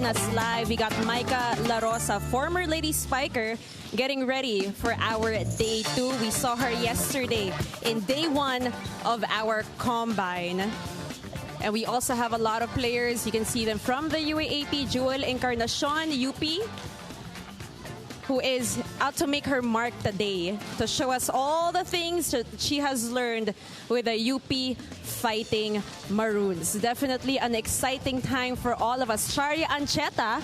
Pilipinas Live. We got Micah La Rosa, former Lady Spiker, getting ready for our day 2. We saw her yesterday in day 1 of our combine. And we also have a lot of players. You can see them from the UAAP, Jewel Encarnacion, UP, who is out to make her mark today to show us all the things that she has learned with the UP Fighting Maroons. Definitely an exciting time for all of us. Sharia Ancheta,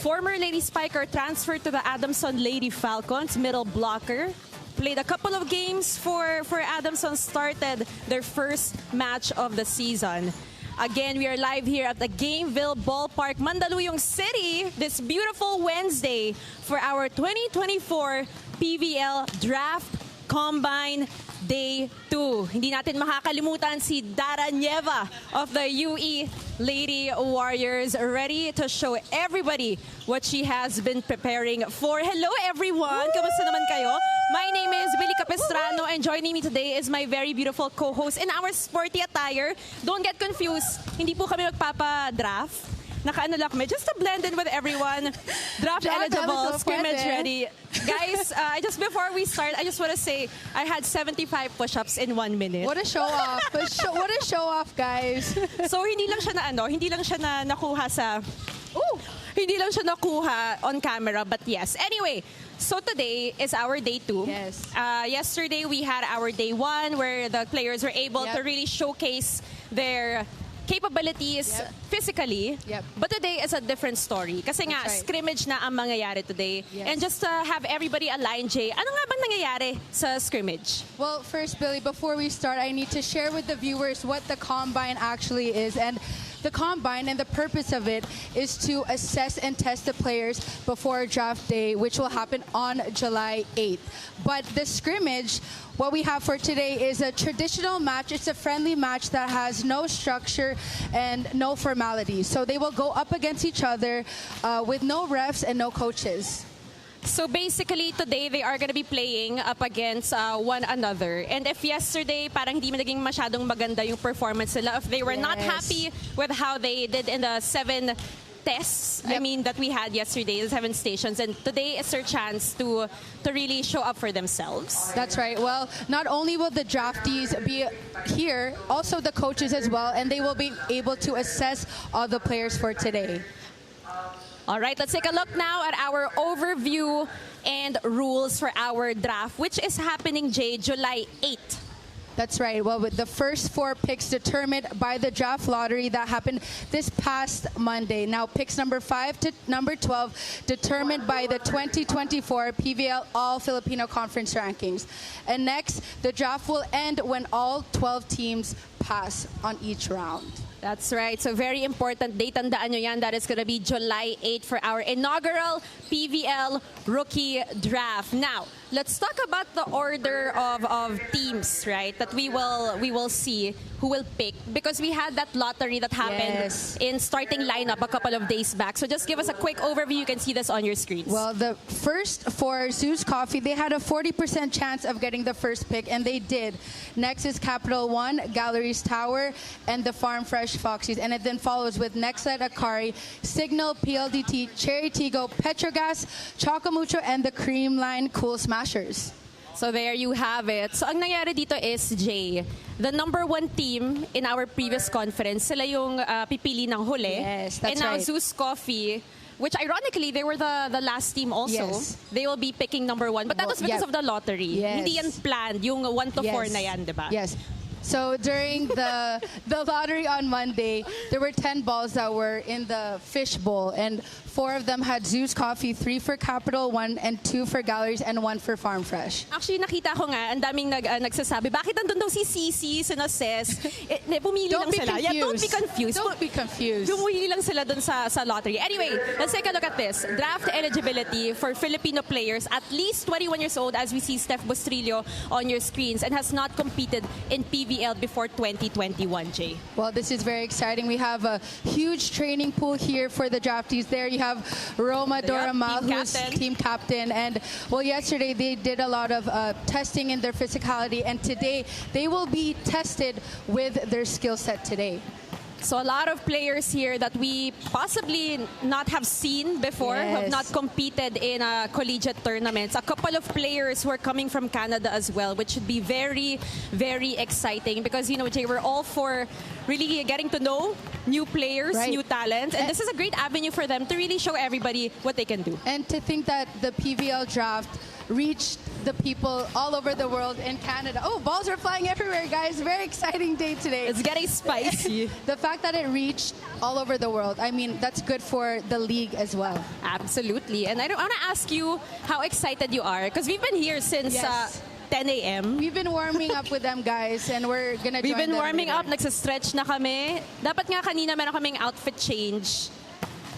former Lady Spiker, transferred to the Adamson Lady Falcons, middle blocker. Played a couple of games for Adamson, started their first match of the season. Again, we are live here at the Gameville Ballpark, Mandaluyong City, this beautiful Wednesday for our 2024 PVL Draft Combine Day 2. Hindi natin makakalimutan si Dara Nieva of the UE Lady Warriors, ready to show everybody what she has been preparing for. Hello everyone! Kamusta naman kayo? My name is Billy Capistrano and joining me today is my very beautiful co-host in our sporty attire. Don't get confused, hindi po kami magpapa-draft. Naka-ano lang kami, just to blend in with everyone. Draft eligible, scrimmage ready. Guys, just before we start, I just want to say I had 75 push-ups in 1 minute. What a show-off. What a show-off, guys. So hindi lang siya na hindi lang siya na nakuha sa hindi lang siya nakuha on camera, but yes. Anyway, so today is our day 2. Yes. Yesterday we had our day 1 where the players were able to really showcase their capabilities physically. But today is a different story. Kasi nga, scrimmage na ang mangyayari today. And just to have everybody aligned, Jay, ano nga bang nangyayari sa scrimmage? Well, first, Billy, before we start, I need to share with the viewers what the Combine actually is. And the Combine and the purpose of it is to assess and test the players before draft day, which will happen on July 8th. But the scrimmage, what we have for today is a traditional match. It's a friendly match that has no structure and no formalities. So they will go up against each other with no refs and no coaches. So basically, today they are going to be playing up against one another. And if yesterday, parang hindi naging masyadong maganda yung performance nila, if they were not happy with how they did in the 7 tests, I mean, that we had yesterday, the 7 stations, and today is their chance to really show up for themselves. That's right. Well, not only will the draftees be here, also the coaches as well, and they will be able to assess all the players for today. All right, let's take a look now at our overview and rules for our draft, which is happening, Jay, July 8th. That's right. Well, with the first 4 picks determined by the draft lottery that happened this past Monday. Now, picks number 5 to number 12 determined by the 2024 PVL All Filipino Conference rankings. And next, the draft will end when all 12 teams pass on each round. That's right. So very important date. Tandaan nyo yan. That is going to be July 8 for our inaugural PVL Rookie Draft. Now, let's talk about the order of teams, right? That we will see who will pick, because we had that lottery that happened in starting lineup a couple of days back. So just give us a quick overview. You can see this on your screens. Well, the first for Zeus Coffee, they had a 40% chance of getting the first pick, and they did. Next is Capital One, Galleries Tower, and the Farm Fresh Foxies. And it then follows with Nextlight Akari, Signal, PLDT, Cherry Tigo, Petrogas, Chocomucho, and the Creamline Cool Smashers. So there you have it. So ang nangyari dito is, Jay, the number 1 team in our previous conference, sila yung pipili ng huli. Yes, that's and now right. Zeus Coffee, which ironically, they were the last team also. They will be picking number 1. But that was because of the lottery. Hindi yan planned, yung 1 to 4 na yan, di ba? Yes. So during the lottery on Monday, there were 10 balls that were in the fishbowl, and 4 of them had Zeus Coffee, 3 for Capital One, and 2 for Galleries, and 1 for Farm Fresh. Actually, nakita ko nga, ang daming nagsasabi, bakit nandun daw si Cici, sinases? Pumili lang sila. Confused. Yeah, don't be confused. Don't be confused. Pumili lang sila dun sa lottery. Anyway, let's take a look at this. Draft eligibility for Filipino players at least 21 years old, as we see Steph Bustrillo on your screens, and has not competed in PVL before 2021, Jay. Well, this is very exciting. We have a huge training pool here for the draftees. There you have Roma Doramal, who's team captain. And, well, yesterday they did a lot of testing in their physicality. And today they will be tested with their skill set today. So a lot of players here that we possibly not have seen before, have not competed in collegiate tournaments. A couple of players who are coming from Canada as well, which should be very, very exciting because, you know, Jay, we're all for really getting to know new players, new talents, and this is a great avenue for them to really show everybody what they can do. And to think that the PVL draft reached the people all over the world in Canada. Oh, balls are flying everywhere, guys. Very exciting day today. It's getting spicy. The fact that it reached all over the world, I mean, that's good for the league as well. Absolutely. And I want to ask you how excited you are because we've been here since 10 a.m. We've been warming up with them, guys, and we're gonna join them. We've been warming later. up, nagsa-stretch na kami. Dapat nga kanina meron kaming outfit change.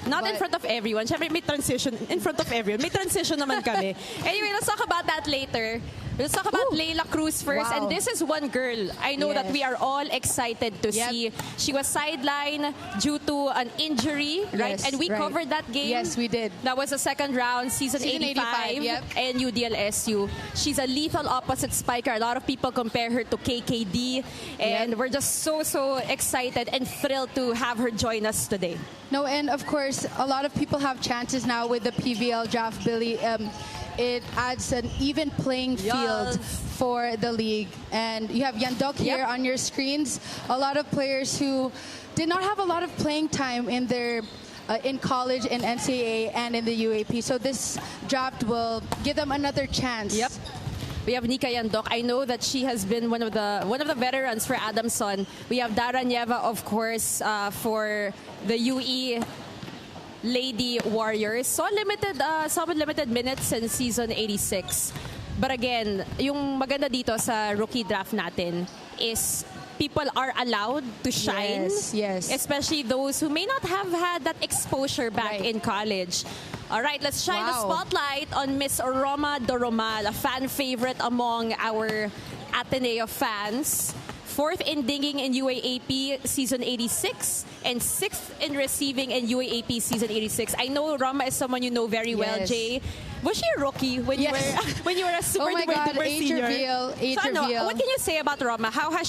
Not in front of everyone. Siyempre, may transition in front of everyone. May transition naman kami. Anyway, let's talk about that later. Let's talk about Layla Cruz first. Wow. And this is one girl I know that we are all excited to see. She was sidelined due to an injury, right? And we covered that game. Yes, we did. That was the second round, season 85, and UDLSU. She's a lethal opposite spiker. A lot of people compare her to KKD. And we're just so excited and thrilled to have her join us today. No, and of course, a lot of people have chances now with the PVL draft, Billy. It adds an even playing field for the league. And you have Yandok here on your screens. A lot of players who did not have a lot of playing time in their in college, in NCAA, and in the UAP. So this draft will give them another chance. We have Nika Yandok. I know that she has been one of the veterans for Adamson. We have Dara Nieva, of course, for the UE Lady Warriors. So somewhat limited minutes in season 86. But again, yung maganda dito sa rookie draft natin is people are allowed to shine. Especially those who may not have had that exposure back in college. All right, let's shine the spotlight on Miss Roma Doromal, a fan favorite among our Ateneo fans. 4th in dinging in UAAP season 86 and 6th in receiving in UAAP season 86. I know Roma is someone you know very well, Jay. Was she a rookie when you were a super duper senior? Age reveal. What can you say about Roma? How has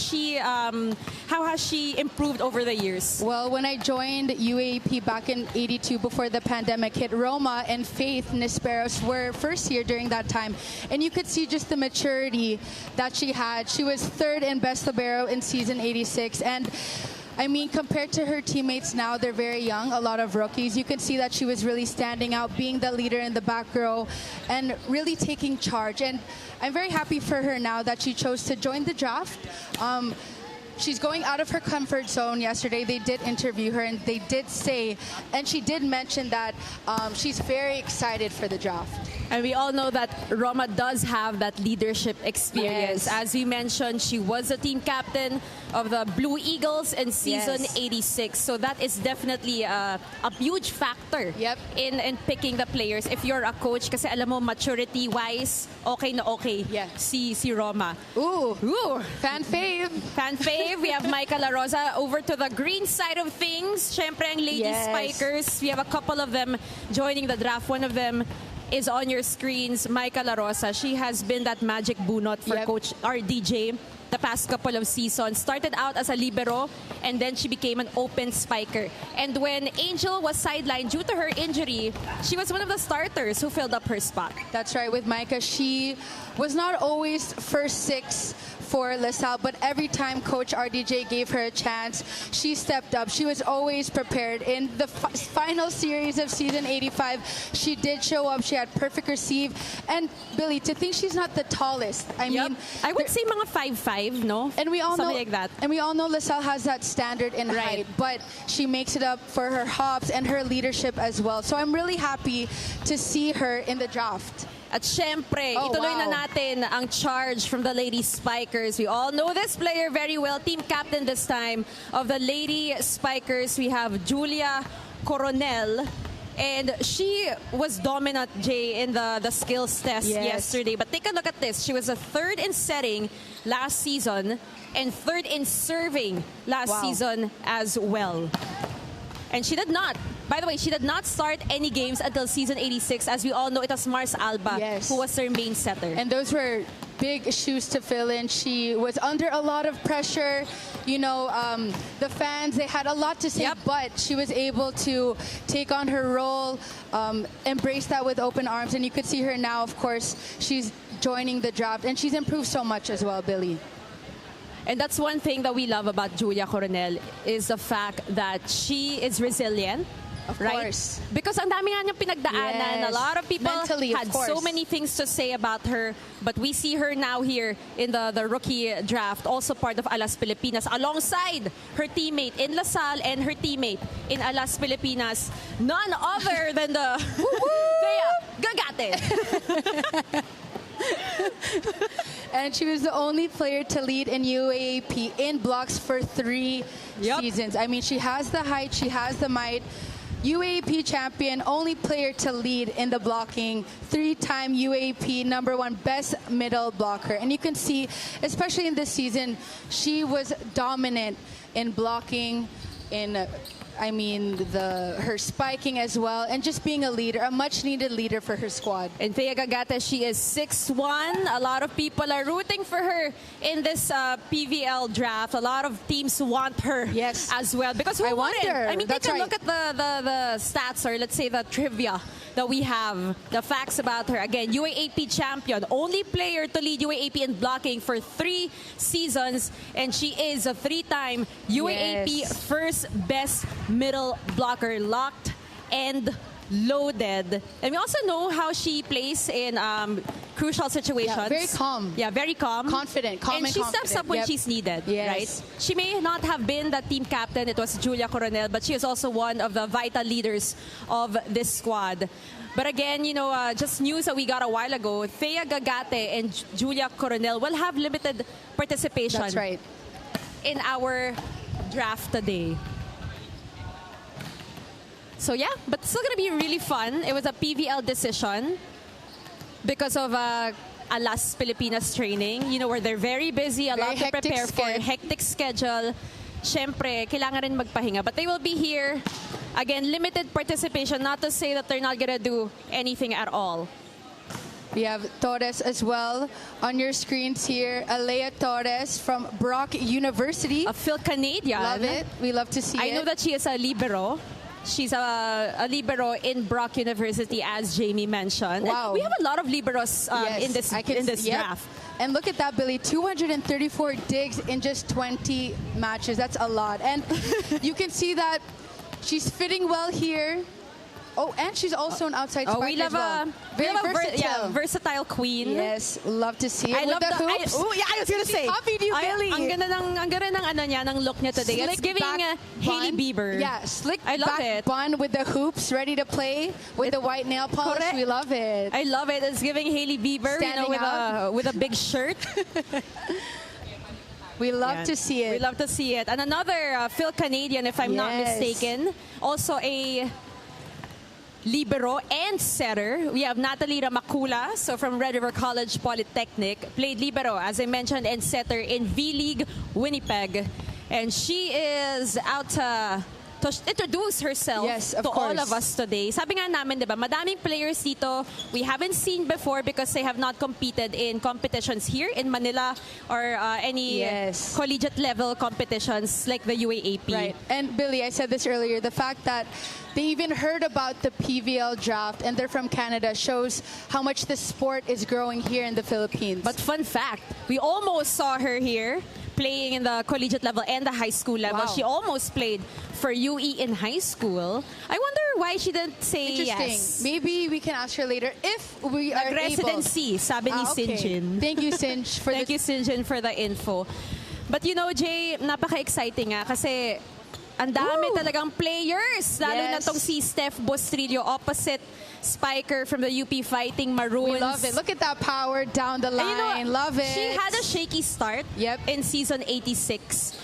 she improved over the years? Well, when I joined UAP back in '82 before the pandemic hit, Roma and Faith Nisperos were first year during that time, and you could see just the maturity that she had. She was 3rd in Best Libero in season 86, and I mean, compared to her teammates now, they're very young, a lot of rookies. You can see that she was really standing out, being the leader in the back row, and really taking charge. And I'm very happy for her now that she chose to join the draft. She's going out of her comfort zone. Yesterday, they did interview her, and they did say, and she did mention that she's very excited for the draft. And we all know that Roma does have that leadership experience. As you mentioned, she was a team captain of the Blue Eagles in season 86. So that is definitely a huge factor in picking the players. If you're a coach, kasi alam mo, maturity-wise, okay na okay si Roma. Ooh. Fan fave. Fan fave. We have Micah La Rosa over to the green side of things. Syempre, ang Lady Spikers. We have a couple of them joining the draft. One of them is on your screens, Micah La Rosa. She has been that magic bunot for Coach RDJ the past couple of seasons. Started out as a libero, and then she became an open spiker. And when Angel was sidelined due to her injury, she was one of the starters who filled up her spot. That's right. With Micah, she was not always first 6 for LaSalle, but every time Coach RDJ gave her a chance, she stepped up. She was always prepared. In the final series of season 85, she did show up. She had perfect receive. And Billy, to think she's not the tallest. I mean, I would say mga 5'5", no? And we all Something know like that. And we all know LaSalle has that standard in height, but she makes it up for her hops and her leadership as well. So I'm really happy to see her in the draft. At syempre, ituloy na natin ang charge from the Lady Spikers. We all know this player very well. Team captain this time of the Lady Spikers. We have Julia Coronel. And she was dominant, Jay, in the skills test yesterday. But take a look at this. She was a 3rd in setting last season and 3rd in serving last season as well. And she did not. By the way, she did not start any games until season 86. As we all know, it was Mars Alba who was her main setter. And those were big shoes to fill in. She was under a lot of pressure. You know, the fans, they had a lot to say, but she was able to take on her role, embrace that with open arms. And you could see her now, of course, she's joining the draft. And she's improved so much as well, Billy. And that's one thing that we love about Julia Coronel is the fact that she is resilient. Of right? course. Because ang dami nga niyang pinagdaanan. Yes. A lot of people Mentally, had so many things to say about her. But we see her now here in the rookie draft, also part of Alas Pilipinas, alongside her teammate in LaSalle and her teammate in Alas Pilipinas, none other than the Thea Gagate. And she was the only player to lead in UAAP in blocks for 3 seasons. I mean, she has the height, she has the might. UAAP champion, only player to lead in the blocking, 3-time UAAP #1 best middle blocker. And you can see, especially in this season, she was dominant in blocking, in her spiking as well, and just being a leader, a much-needed leader for her squad. And Thea Gagate, she is 6'1". A lot of people are rooting for her in this PVL draft. A lot of teams want her as well. Because who wouldn't? I mean, take a look at the stats, or let's say the trivia that we have, the facts about her. Again, UAAP champion, only player to lead UAAP in blocking for 3 seasons, and she is a 3-time UAAP first best middle blocker, locked and loaded. And we also know how she plays in crucial situations. Yeah, very calm. Yeah, very calm. Confident, calm and she steps up when she's needed, right? She may not have been the team captain, it was Julia Coronel, but she is also one of the vital leaders of this squad. But again, you know, just news that we got a while ago, Thea Gagate and Julia Coronel will have limited participation in our draft today. So yeah, but it's still going to be really fun. It was a PVL decision because of Alas Pilipinas training. You know, where they're very busy, a lot to prepare for, hectic schedule. Syempre, kailangan rin magpahinga. But they will be here. Again, limited participation, not to say that they're not going to do anything at all. We have Torres as well on your screens here. Alea Torres from Brock University. A Phil Canadian. Love it. We love to see it. I know that she is a libero. She's a libero in Brock University, as Jamie mentioned. Wow. And we have a lot of liberos in this draft. And look at that, Billy. 234 digs in just 20 matches. That's a lot. And you can see that she's fitting well here. Oh, and she's also an outside spiker we love as well. Very versatile. Versatile queen. Yes, love to see it. I love the hoops. I was gonna say. Copied you, Billy. Ang ganda ng ano niya, ng look niya today. Slick It's giving Hailey Bieber. Yeah, slick I love back bun with the hoops, ready to play with the white nail polish. Correct. We love it. I love it. It's giving Hailey Bieber, Standing with a big shirt. We love to see it. We love to see it. And another Phil Canadian, if I'm not mistaken, also a libero and setter. We have Natalie Ramakula, so from Red River College Polytechnic, played libero, as I mentioned, and setter in V-League Winnipeg. And she is out to introduce herself to all of us today. Sabi nga namin, di ba, madaming players dito we haven't seen before because they have not competed in competitions here in Manila or any collegiate level competitions like the UAAP. Right. And Billy, I said this earlier, the fact that they even heard about the PVL draft and they're from Canada shows how much the sport is growing here in the Philippines. But fun fact, we almost saw her here playing in the collegiate level and the high school level. She almost played for UE in high school. I wonder why she didn't say yes. Maybe we can ask her later if we are residency, sabi ni Sinjin. Thank you, Sinj, for Thank you, Sinjin, for the info. But you know, Jay, napaka-exciting nga kasi ang dami talagang players. Lalo na tong si Steph Bostrillo, opposite spiker from the UP Fighting Maroons. We love it. Look at that power down the line. You know, love it. She had a shaky start in season 86.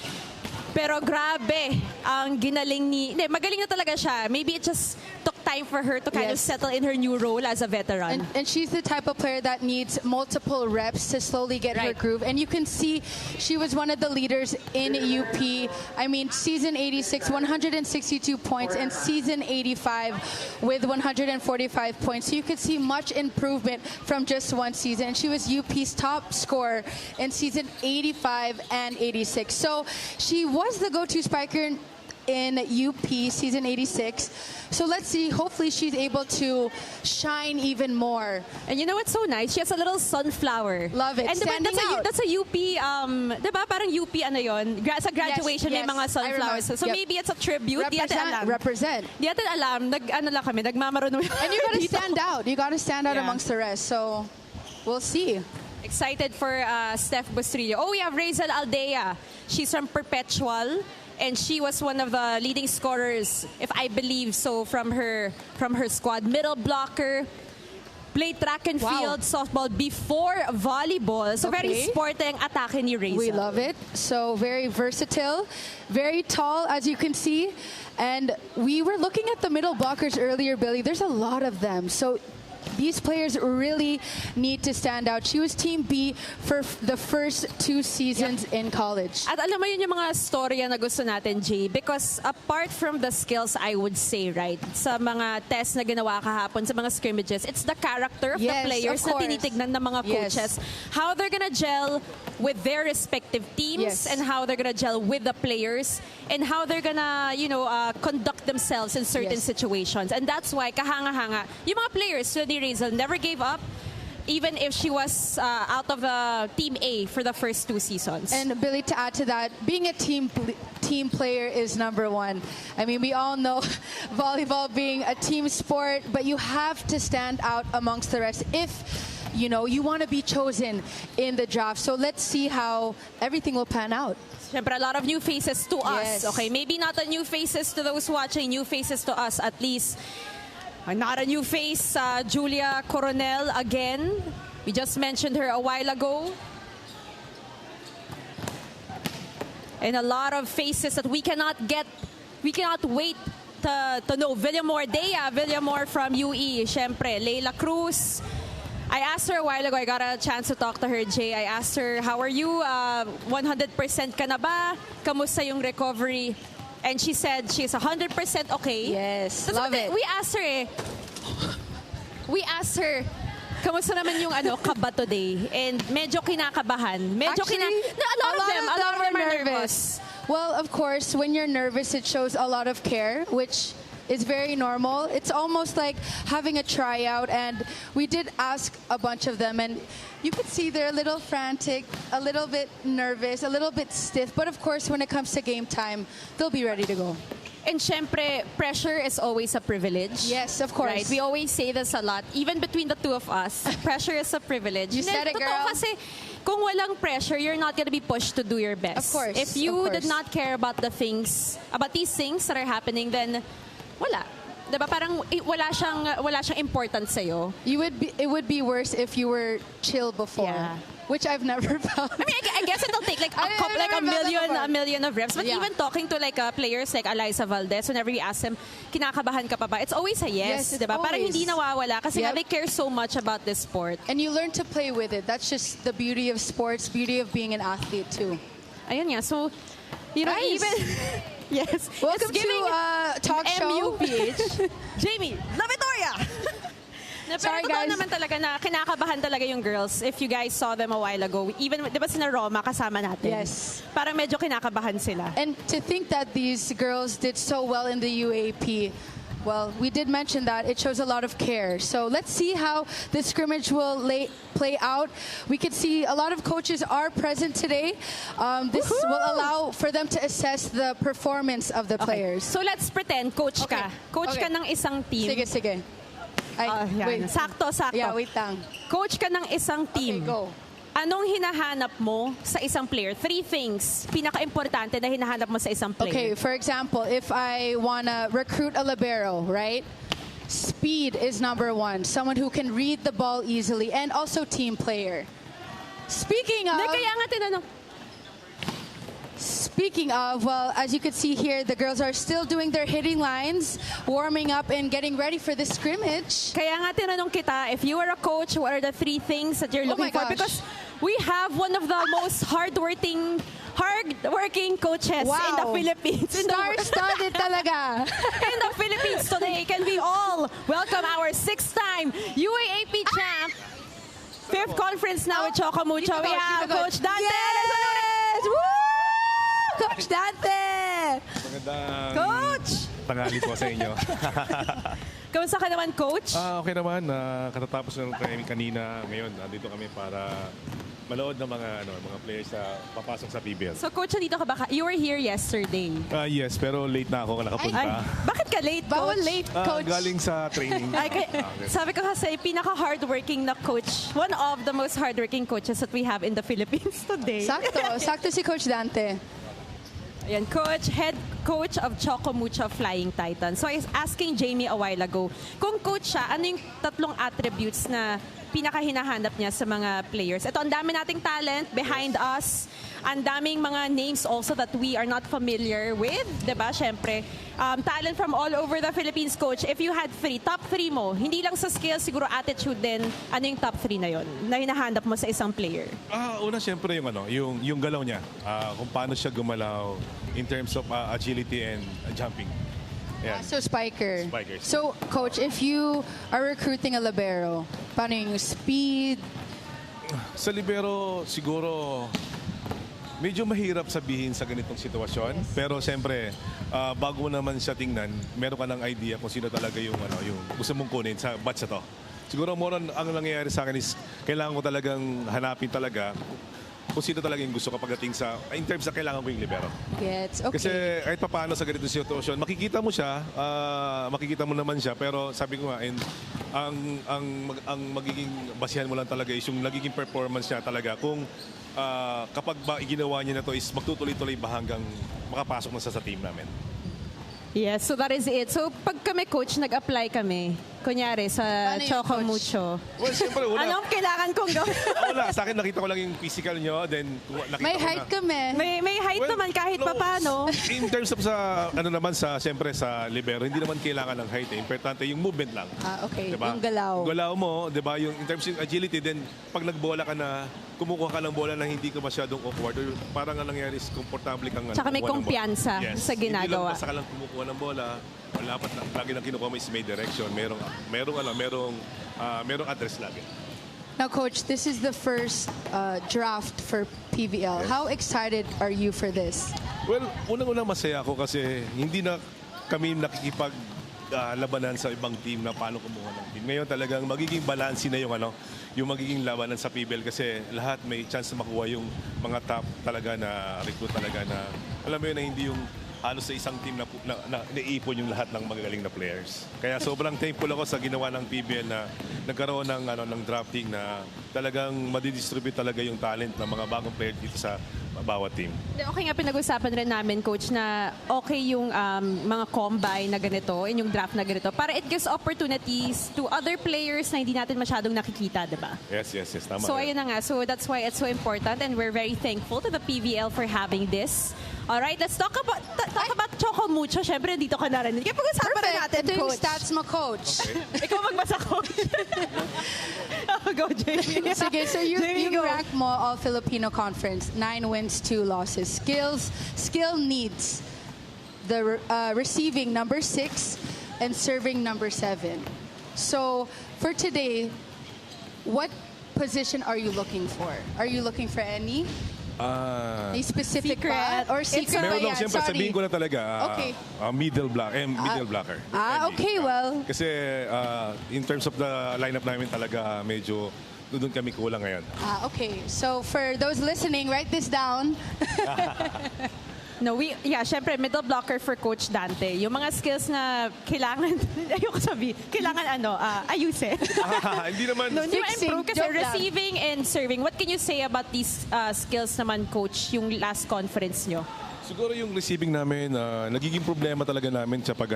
Pero grabe ang ginaling ni... Hindi, magaling na talaga siya. Maybe it just took time for her to kind of Yes. settle in her new role as a veteran. And she's the type of player that needs multiple reps to slowly get her Right. groove. And you can see she was one of the leaders in UP. I mean, season 86, 162 points, and season 85 with 145 points. So you could see much improvement from just one season. And she was UP's top scorer in season 85 and 86. So she was the go-to spiker in UP season 86. So let's see, hopefully she's able to shine even more. And you know what's so nice? She has a little sunflower. Love it. And diba, Standing out. that's a UP, diba parang UP ano yun? Sa graduation may yes. mga I sunflowers. remember. So Yep. maybe it's a tribute. Di natin alam. Represent. Di natin alam. Ano lang kami, nagmamaroon. And you gotta stand out. You gotta stand out Yeah. amongst the rest. So we'll see. Excited for Steph Bustrillo. Oh, we have Razel Aldea. She's from Perpetual. And she was one of the leading scorers, if I believe so, from her squad. Middle blocker, played track and Wow. field, softball before volleyball. So very Okay. sporting atake ni Razel. We love it. So very versatile, very tall, as you can see. And we were looking at the middle blockers earlier, Billy. There's a lot of them. So these players really need to stand out. She was Team B for the first 2 seasons in college. At alam mo yun yung mga storya na gusto natin, Jay, because apart from the skills, I would say, right, sa mga tests na ginawa kahapon, sa mga scrimmages, it's the character of the Yes, players of na course. tinitignan ng mga Yes. coaches. How they're gonna gel with their respective teams Yes. and how they're gonna gel with the players and how they're gonna, conduct themselves in certain Yes. situations. And that's why, kahanga-hanga, yung mga players, ni Razel, never gave up, even if she was out of the Team A for the first 2 seasons. And Billy, to add to that, being a team player is number one. I mean, we all know volleyball being a team sport, but you have to stand out amongst the rest if you want to be chosen in the draft. So let's see how everything will pan out. Siyempre, a lot of new faces to us. Yes. Okay, maybe not a new faces to those watching, new faces to us at least. Not a new face, Julia Coronel again. We just mentioned her a while ago. And a lot of faces that we cannot wait to know. Villamor Dea, Villamor from UE. Siyempre, Leila Cruz. I asked her a while ago, I got a chance to talk to her, Jay. I asked her, how are you? 100% ka na ba? Kamusta yung recovery? And she said she's 100% okay. Yes, That's love what it. We asked her, kamusta naman yung kaba today? And medyo kinakabahan. Actually, a lot of them are nervous. Well, of course, when you're nervous, it shows a lot of care, which is very normal. It's almost like having a tryout, and we did ask a bunch of them, and you could see they're a little frantic, a little bit nervous, a little bit stiff, but of course, when it comes to game time, they'll be ready to go. And syempre, pressure is always a privilege. Yes, of course. Right? We always say this a lot, even between the two of us. Pressure is a privilege. You said it, Totoo girl. Kasi kung walang pressure, you're not gonna be pushed to do your best. Of course, If you of course. did not care about these things that are happening, then wala. Diba? Parang wala siyang importance sa'yo. It would be worse if you were chill before, Yeah. which I've never found. I mean, I guess it'll take like I've never felt that before. a million of reps. But Yeah. even talking to players like Eliza Valdez, whenever we ask them, kinakabahan ka pa ba? It's always a yes, Yes, it's diba? Parang always. hindi nawawala kasi nga Yep. they care so much about this sport. And you learn to play with it. That's just the beauty of sports, beauty of being an athlete too. Ayun nga. So, Nice. even... Yes. Welcome It's giving to talk show. MUPH. Jamie, La Victoria! Pero Sorry, totoo guys. naman talaga na kinakabahan talaga yung girls. If you guys saw them a while ago, even, di ba sina Roma kasama natin? Yes. Parang medyo kinakabahan sila. And to think that these girls did so well in the UAP, well, we did mention that it shows a lot of care. So let's see how the scrimmage will play out. We can see a lot of coaches are present today. This will allow for them to assess the performance of the players. So let's pretend coach ka. Okay. Coach ka Okay. ng isang team. Sige. Ay, Yan. wait. Sakto. Yeah, wait lang. Coach ka ng isang team. Okay, go. Anong hinahanap mo sa isang player? 3 things pinaka-importante na hinahanap mo sa isang player. Okay, for example, if I want to recruit a libero, right? Speed is number 1. Someone who can read the ball easily, and also team player. Speaking of Kaya nga tinanong. Speaking of, well, as you can see here, the girls are still doing their hitting lines, warming up and getting ready for the scrimmage. Kaya nga tinanong kita, if you were a coach, what are the 3 things that you're looking for? gosh. Because we have one of the most hardworking coaches in the Philippines. Star-studded talaga. In the Philippines today. Can we all welcome our 6-time UAAP champ, 5th conference now with Choco Mucho. We have Coach Dante Alinsunurin. Yes! Woo! Coach Dante! Magandang Coach! tanghali po sa inyo. Kamusta ka naman, Coach? Okay naman. Katatapos ng kami kanina. Ngayon, nandito kami para manood ng mga players na papasok sa PBL. So, Coach, nandito ka ba? You were here yesterday. Yes, pero late na ako nakapunta. Ay, bakit ka late, Coach? Bawal late, Coach. Galing sa training. Sabi ko kasi, pinaka-hardworking na coach. One of the most hardworking coaches that we have in the Philippines today. Sakto si Coach Dante. Ayan, coach, head coach of Choco Mucho Flying Titan. So I was asking Jamie a while ago, kung coach siya, ano yung 3 attributes na pinakahinahanap niya sa mga players? Ito, ang dami nating talent behind us. Ang daming mga names also that we are not familiar with. Diba? Siyempre, talent from all over the Philippines, coach. If you had 3, top 3 mo, hindi lang sa skills, siguro attitude din, ano yung top 3 na yon na hinahanap mo sa isang player? Una siyempre yung galaw niya. Kung paano siya gumalaw in terms of agility and jumping. Yan. So, Spikers. Spikers. So, Coach, if you are recruiting a libero, paano yung speed? Sa libero, siguro medyo mahirap sabihin sa ganitong sitwasyon. Pero siyempre, bago mo naman siya tingnan, meron ka ng idea kung sino talaga yung gusto mong kunin sa batch na to. Siguro more ang nangyayari sa akin is kailangan ko talagang hanapin talaga kung sino talaga yung gusto ko pagdating sa, in terms sa kailangan ko yung libero. Gets, okay. Kasi kahit pa paano sa ganitong sitwasyon, makikita mo siya, makikita mo naman siya, pero sabi ko nga, ang magiging basihan mo lang talaga is yung nagiging performance niya talaga kung kapag ba ginawa niya na to is magtutuloy-tuloy ba hanggang makapasok na sa team namin. Yes, so that is it. So pag kami, coach, nag-apply kami, kunyari sa Paano yun, Choco Coach? Mucho. Well, siyempre, Anong kailangan kong gawin? Wala, sa akin nakita ko lang yung physical nyo, then nakita May ko height na. kami. may height Well, naman kahit no, papano. In terms of siyempre sa libero, hindi naman kailangan ng height. Importante yung movement lang. Okay. Diba? Yung galaw. Galaw mo, 'di ba? Yung in terms of agility, then pag nagbola ka na, kumukuha ka ng bola na hindi ka masyadong awkward. Or parang ang nangyayari is komportable kang Tsaka may kumukuha ng bola. kumpiyansa sa ginagawa. Hindi lang basta ka lang kumukuha ng bola. Dapat lagi nang kinukuha mo is may direction. Merong address lagi. Now, Coach, this is the first draft for PBL. Yes. How excited are you for this? Well, unang-unang masaya ako kasi hindi na kami nakikipag labanan sa ibang team na paano kumuha ng team. Ngayon talagang magiging balanse na yung magiging labanan sa PBL kasi lahat may chance na makuha yung mga top talaga na recruit talaga na alam mo yun na hindi yung halos sa isang team na naipon yung lahat ng magagaling na players. Kaya sobrang thankful ako sa ginawa ng PBL na nagkaroon ng drafting na talagang madidistribute talaga yung talent ng mga bagong player dito sa bawat team. Okay nga, pinag-usapan rin namin, coach, na okay yung mga combine na ganito, yung draft na ganito, para it gives opportunities to other players na hindi natin masyadong nakikita, di ba? Yes. Tama. So ayun na nga. So that's why it's so important and we're very thankful to the PBL for having this. All right, let's talk about Choco Mucho. Siyempre, dito ka na rin. Kaya pag-usapan na natin, Ito yung coach. stats mo, Coach. Ikaw magbasa, coach. Go, Jamie. Sige, so you go. rank mo all Filipino conference. 9 wins, 2 losses. Skill needs. The receiving number 6 and serving number 7. So for today, what position are you looking for? Are you looking for any? Any specific Secret. ba? Or secret ba Meron lang, yan? siyempre, Sorry. sabihin ko na talaga, Okay. middle blocker. Okay, well. Kasi in terms of the lineup namin talaga, medyo doon kami kulang ngayon. Okay. So for those listening, write this down. No, syempre, middle blocker for Coach Dante. Yung mga skills na kailangan, ayoko sabihin, kailangan ayusin. Hindi naman. No, hindi Fixing, ma-improve kasi joke lang. receiving and serving. What can you say about these skills naman, Coach, yung last conference nyo? Siguro yung receiving namin, nagiging problema talaga namin sa pag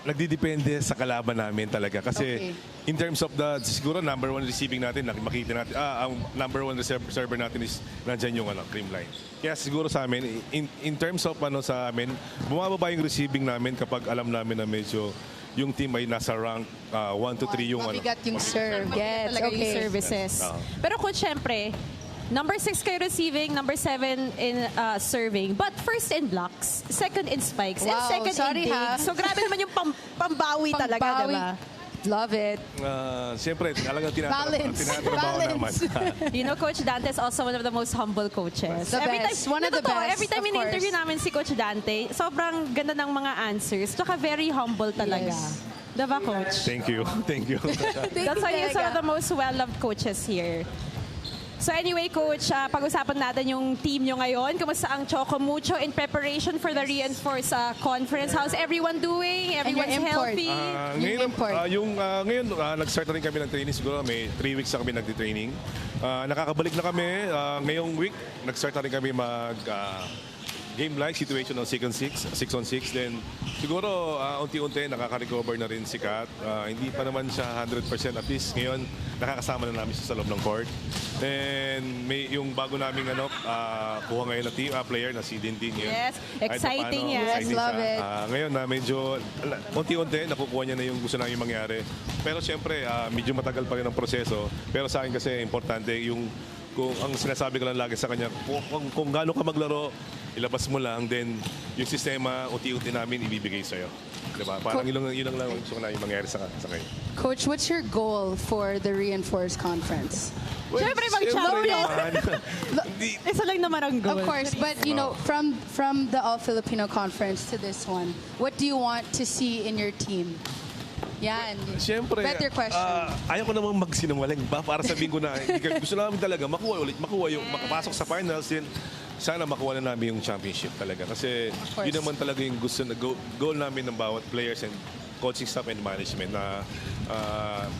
nagdidepende sa kalaban namin talaga. Kasi Okay. in terms of siguro number one receiving natin, makita natin, ang number one server natin is nandyan yung creamline. Kaya siguro sa amin, in terms of sa amin, bumababa yung receiving namin kapag alam namin na medyo yung team ay nasa rank 1 to 3 yung Mabigat yung serve. Gets, Talaga yung okay. services. Pero coach, syempre, number 6 kayo receiving, number 7 in serving, but first in blocks, second in spikes, and Wow, second sorry, in ha? digs. So grabe naman yung pambawi talaga, Pangbawi. diba? Love it. Siyempre, talagang Balance. tinatrabaho naman. Balance. You know, Coach Dante is also one of the most humble coaches. The best. One of the Totoo, best, every time of in-interview course. namin si Coach Dante, sobrang ganda ng mga answers. Tsaka very humble talaga. Yes. Diba, Coach? Thank you. Thank you. That's why he's one of the most well-loved coaches here. So anyway, Coach, pag-usapan natin yung team nyo ngayon. Kumusta ang Choco Mucho in preparation for the Reinforce Conference? How's everyone doing? Everyone's import. healthy? Ngayon, import. ngayon nag-start na rin kami ng training. Siguro may 3 weeks na kami nagtitraining. Nakakabalik na kami. Ngayong week, nag-start na rin kami game-like situation ng 6 on 6. Then siguro unti-unti nakaka-recover na rin si Kat. Hindi pa naman siya 100%, at least ngayon nakakasama na namin siya sa loob ng court. Then may yung bago naming kuha ngayon na team player na si Dindin ngayon. Yes, exciting yan. Yes, love it. Ngayon na medyo unti-unti nakukuha niya na yung gusto namin mangyari. Pero siyempre medyo matagal pa rin ang proseso. Pero sa akin kasi importante yung kung ang sinasabi ko lang lagi sa kanya, kung gaano ka maglaro, ilabas mo lang, then yung sistema, unti-unti namin ibibigay sa'yo. Diba? Parang yun lang gusto ko na yung mangyari sa kanya. Coach, what's your goal for the Reinforced Conference? Siyempre, mag-champion. Hindi- Isa lang naman ang goal. Of course, but you know, from the All-Filipino Conference to this one, what do you want to see in your team? Yan. Siyempre, Better question. ayaw ko namang magsinungaling ba para sabihin ko na gusto namin talaga makuha yung makapasok sa finals, din sana makuha na namin yung championship talaga, kasi course. yun naman talaga yung gusto na goal namin ng bawat players and coaching staff and management na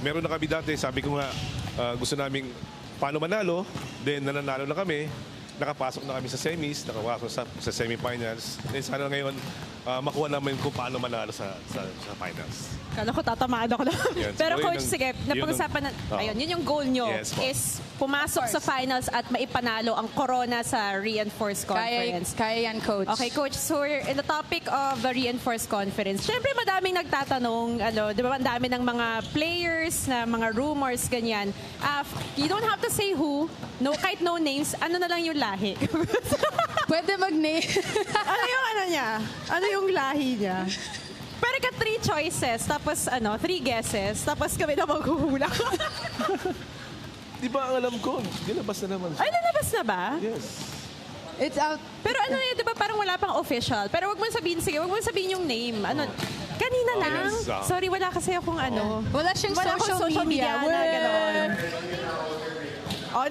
meron na kami dati, sabi ko nga gusto namin paano manalo, then nananalo na kami, nakapasok na kami sa semis, nakapasok sa semifinals, then sana ngayon makuha namin kung paano manalo sa finals. Kala ko tatamaan ako lang. Yan, Pero siguro Coach, yun ang- sige, napag-usapan na, ayun, yun yung goal nyo, Yes, po. is pumasok sa finals at maipanalo ang Corona sa Reinforced Conference. Kaya yan, Coach. Okay, Coach, so we're in the topic of the Reinforced Conference. Siyempre, madaming nagtatanong, di ba, ang dami ng mga players, na mga rumors, ganyan. You don't have to say who, kahit no names, ano na lang yung lahi. Pwede mag-name. Ano yung niya? Ano yung lahi niya? Pero ka 3 choices, tapos 3 guesses, tapos kami na maghuhula. Di ba ang alam ko, ginabas na naman siya. Ay, nalabas na ba? Yes. It's out. Pero di ba parang wala pang official. Pero wag mo sabihin, sige, wag mo sabihin yung name. Kanina lang. yes. Sorry, wala kasi akong Wala siyang akong social media. na gano'n.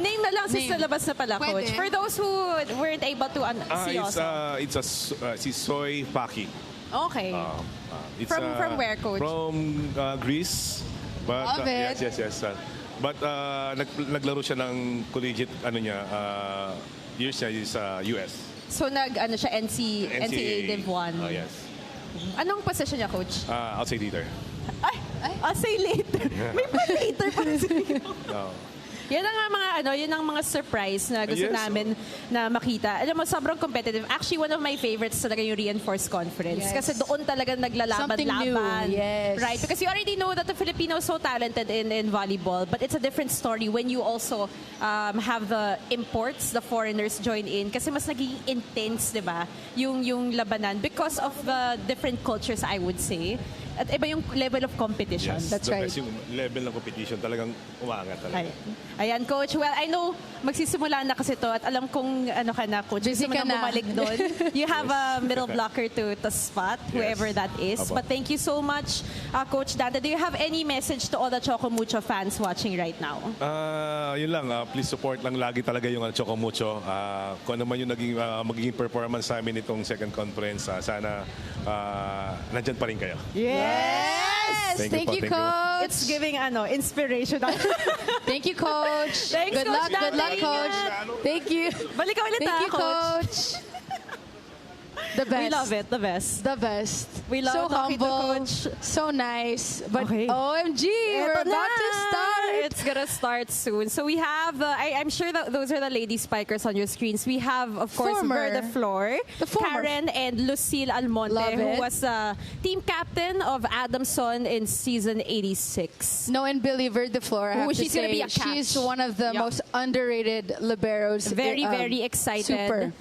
Name na lang since Name. nalabas na pala, Pwede. Coach. For those who weren't able to see also. Si Soy Paki. Okay. From where, Coach? From Greece. But, Love it. Yes. But naglaro siya ng collegiate, years niya is US. So siya NCAA Div 1. Yes. Anong position niya, Coach? Outside leader. Ay, I'll say later. May pa later pa kasi. No. Yan ang yun ang mga surprise na gusto Yes. namin na makita. Alam mo, sobrang competitive. Actually, one of my favorites talaga yung Reinforced Conference. Yes. Kasi doon talaga Something new. naglalaban-laban. Yes. Right? Because you already know that the Filipinos so talented in volleyball, but it's a different story when you also have the imports, the foreigners join in. Kasi mas naging intense, di ba? Yung labanan because of the different cultures, I would say. At iba yung level of competition. Yes, That's the right. best yung level ng competition talagang umaangat talaga. Ayan, Coach. Well, I know magsisimula na kasi to at alam kong ka na, Coach. Busy Gusto mo ka na na. bumalik doon. You have a middle blocker to spot, whoever that is. Apo. But thank you so much, Coach Dante. Do you have any message to all the Choco Mucho fans watching right now? Yun lang, please support lang lagi talaga yung Choco Mucho. Kung ano man yung magiging performance sa amin itong second conference, sana nandyan pa rin kayo. Yes! Thank you po, thank you. Coach. It's giving inspiration. Thank you, Coach. Thanks, Good Coach. luck, good luck, Dante. Coach. Thank you. Balik ka ulit, Thank you, Coach. Coach. The best. We love it, the best. The best. We love so talking to humble, Coach. so nice. But Okay. OMG, we're Eto about na! to start. It's gonna start soon. So we have, I'm sure that those are the lady spikers on your screens. We have, of course, Former. Ver the Floor, The former. Karen and Lucille Almonte, Love who it. was team captain of Adamson in season 86. No, and Billy Verde Flor, I have Ooh, to she's say, gonna be a catch. she's one of the Yeah. most underrated liberos. Very, very excited. Super.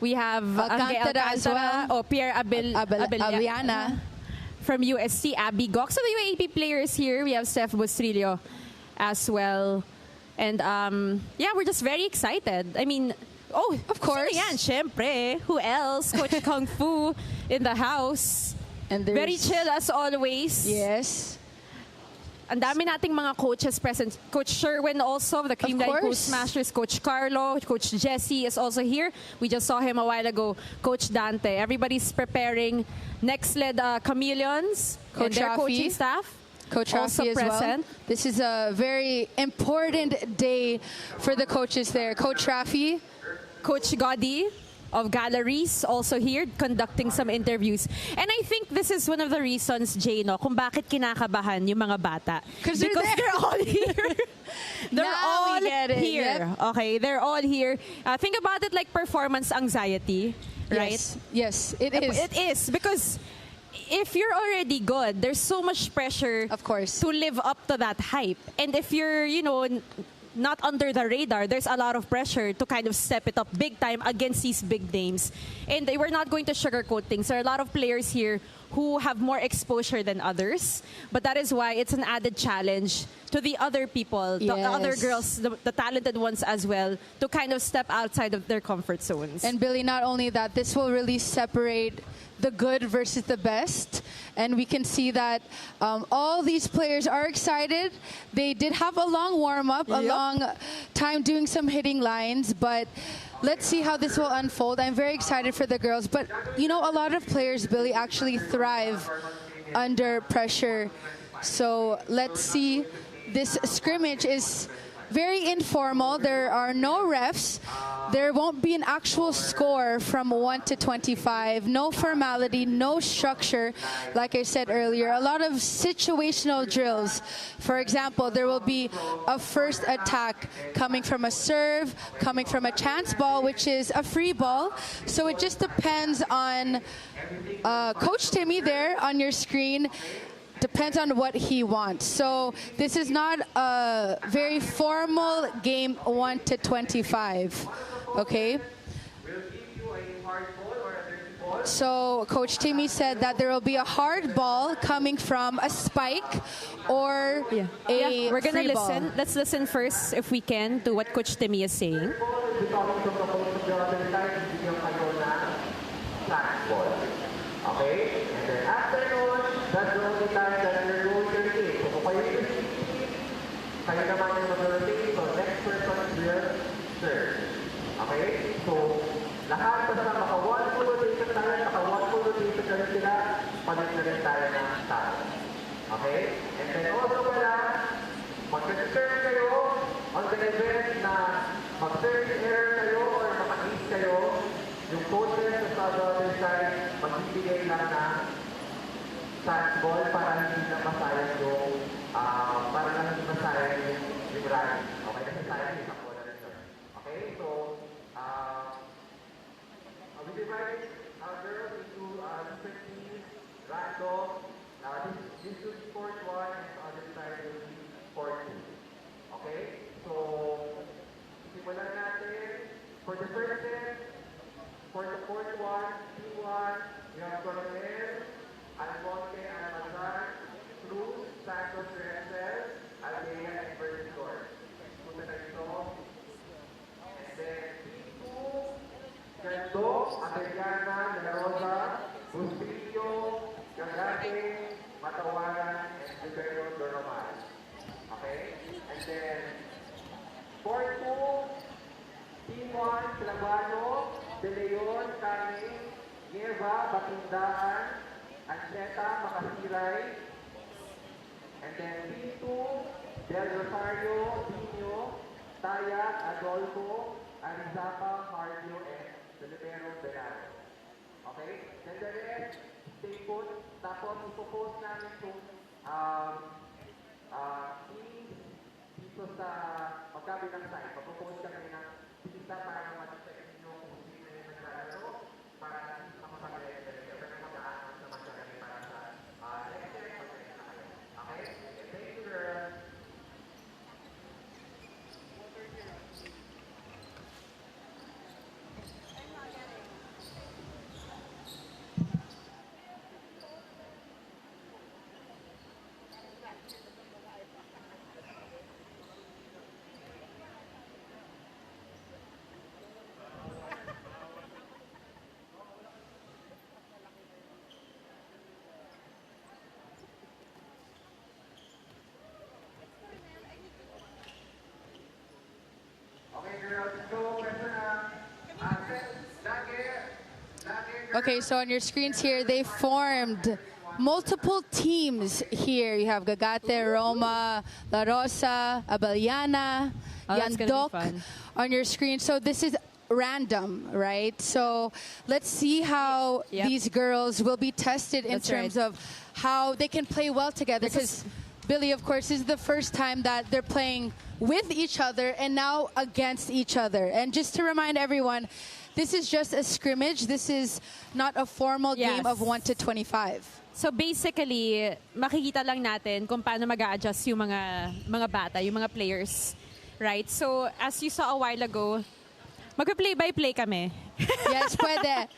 We have Alcantara as well. Pierre Abellana. from USC, Abby Gox. So the UAP players here, we have Steph Bustrillo as well. And yeah, we're just very excited. I mean, Of course. sino yan? Syempre. Who else? Coach Kung Fu in the house. And Very there's- chill as always. Yes. Ang dami nating mga coaches present. Coach Sherwin also, the Creamline course. Postmasters. Coach Carlo, Coach Jesse is also here. We just saw him a while ago. Coach Dante. Everybody's preparing. Next led Chameleons. Coach and their Rafi. coaching staff. Coach also Rafi as present. well. This is a very important day for the coaches there. Coach Rafi. Coach Godi of Galleries also here conducting some interviews. And I think this is one of the reasons, Jay, no, kung bakit kinakabahan yung mga bata. 'Cause they're there. they're all here. They're Now we all get it. here. Yep. Okay, they're all here. Think about it like performance anxiety, right? Yes, it is. It is because if you're already good, there's so much pressure Of course. to live up to that hype. And if you're, not under the radar, there's a lot of pressure to kind of step it up big time against these big names. And they were not going to sugarcoat things. There are a lot of players here who have more exposure than others. But that is why it's an added challenge to the other people, the other Yes. girls, the talented ones as well, to kind of step outside of their comfort zones. And Billy, not only that, this will really separate the good versus the best. And we can see that all these players are excited. They did have a long warm-up, a long time doing some hitting lines, but let's see how this will unfold. I'm very excited for the girls. But, a lot of players, Billy, actually thrive under pressure. So let's see. This scrimmage is very informal. There are no refs. There won't be an actual score from 1 to 25. No formality, no structure. Like I said earlier, a lot of situational drills. For example, there will be a first attack coming from a serve, coming from a chance ball, which is a free ball. So it just depends on Coach Timmy there on your screen. Depends on what he wants. So this is not a very formal game 1 to 25. Okay? So Coach Timmy said that there will be a hard ball coming from a spike or a we're gonna free ball. listen. Let's listen first, if we can, to what Coach Timmy is saying. Okay? And then after nun, that's the only time that you're going to rotate. So kung kayo yung kayo naman yung mag-rotate, so next person will serve. Okay? So, lahat basta maka-one full rotation tayo, maka-one full rotation na rin sila, palit na rin tayo ng tao. Okay? And then also pala, mag-serve kayo on the event na mag-serve error kayo or maka-ace kayo, yung coaches sa other side, magbibigay lang ng chance ball para hindi na masayang yung rally. Okay, kasi sayang yung isang ball na rin yun. Okay, so, we divide our girls into different teams, random. This will be sport 1 and the other side will be sport 2. Okay, so, simulan natin. For the first set, for the fourth one, T1, we have Coronel, Almonte, Almazar, Cruz, Santos, Rexel, Alea, and Vertitor. Punta na ito. And then T2, Gando, Abellana, La Rosa, Bustillo, Gagate, Matawaran, and Rivero, Doromal. Okay? And then, 4-2, Team 1, Clavano, De Leon, Caning, Nieva, Batindaan, Ancheta, Makasiray, and then Team 2, Del Rosario, Dino, Taya, Adolfo, Arizapa, Cardio, and Delibero, Benaro. Okay? Then the rest, stay put. Tapos, ipopost namin kung teams dito sa magkabilang side. Papopost kami ng isa para mag-check nyo kung sino yung naglalaro para makapag-register. Pero mag-aanos naman kami para sa register. Okay? Thank you, girls. Okay, so on your screens here, they formed multiple teams here. You have Gagate, Roma, La Rosa, Abellana, Oh, that's gonna be Yandok fun. on your screen. So this is random, right? So let's see how Yep. these girls will be tested in That's terms right. of how they can play well together. This is- Because Billy, of course, this is the first time that they're playing with each other and now against each other. And just to remind everyone, this is just a scrimmage. This is not a formal game Yes. of 1 to 25. So basically, makikita lang natin kung paano mag-a-adjust yung mga bata, yung mga players. Right? So as you saw a while ago, magpa-play-by-play kami. Yes, pwede.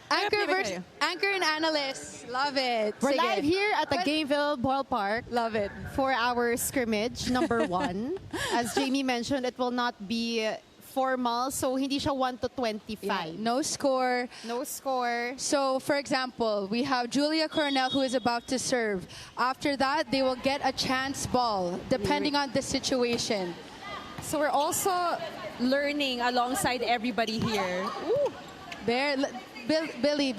Anchor, Play-by kayo. anchor and analyst. Love it. We're Sige. live here at the But- Gayville Ballpark. Love it. For our scrimmage, number 1. As Jamie mentioned, it will not be formal, so hindi siya 1 to 25. Yeah, no score. No score. So, for example, we have Julia Cornell who is about to serve. After that, they will get a chance ball, depending on the situation. So we're also learning alongside everybody here. Ooh. There, Billy.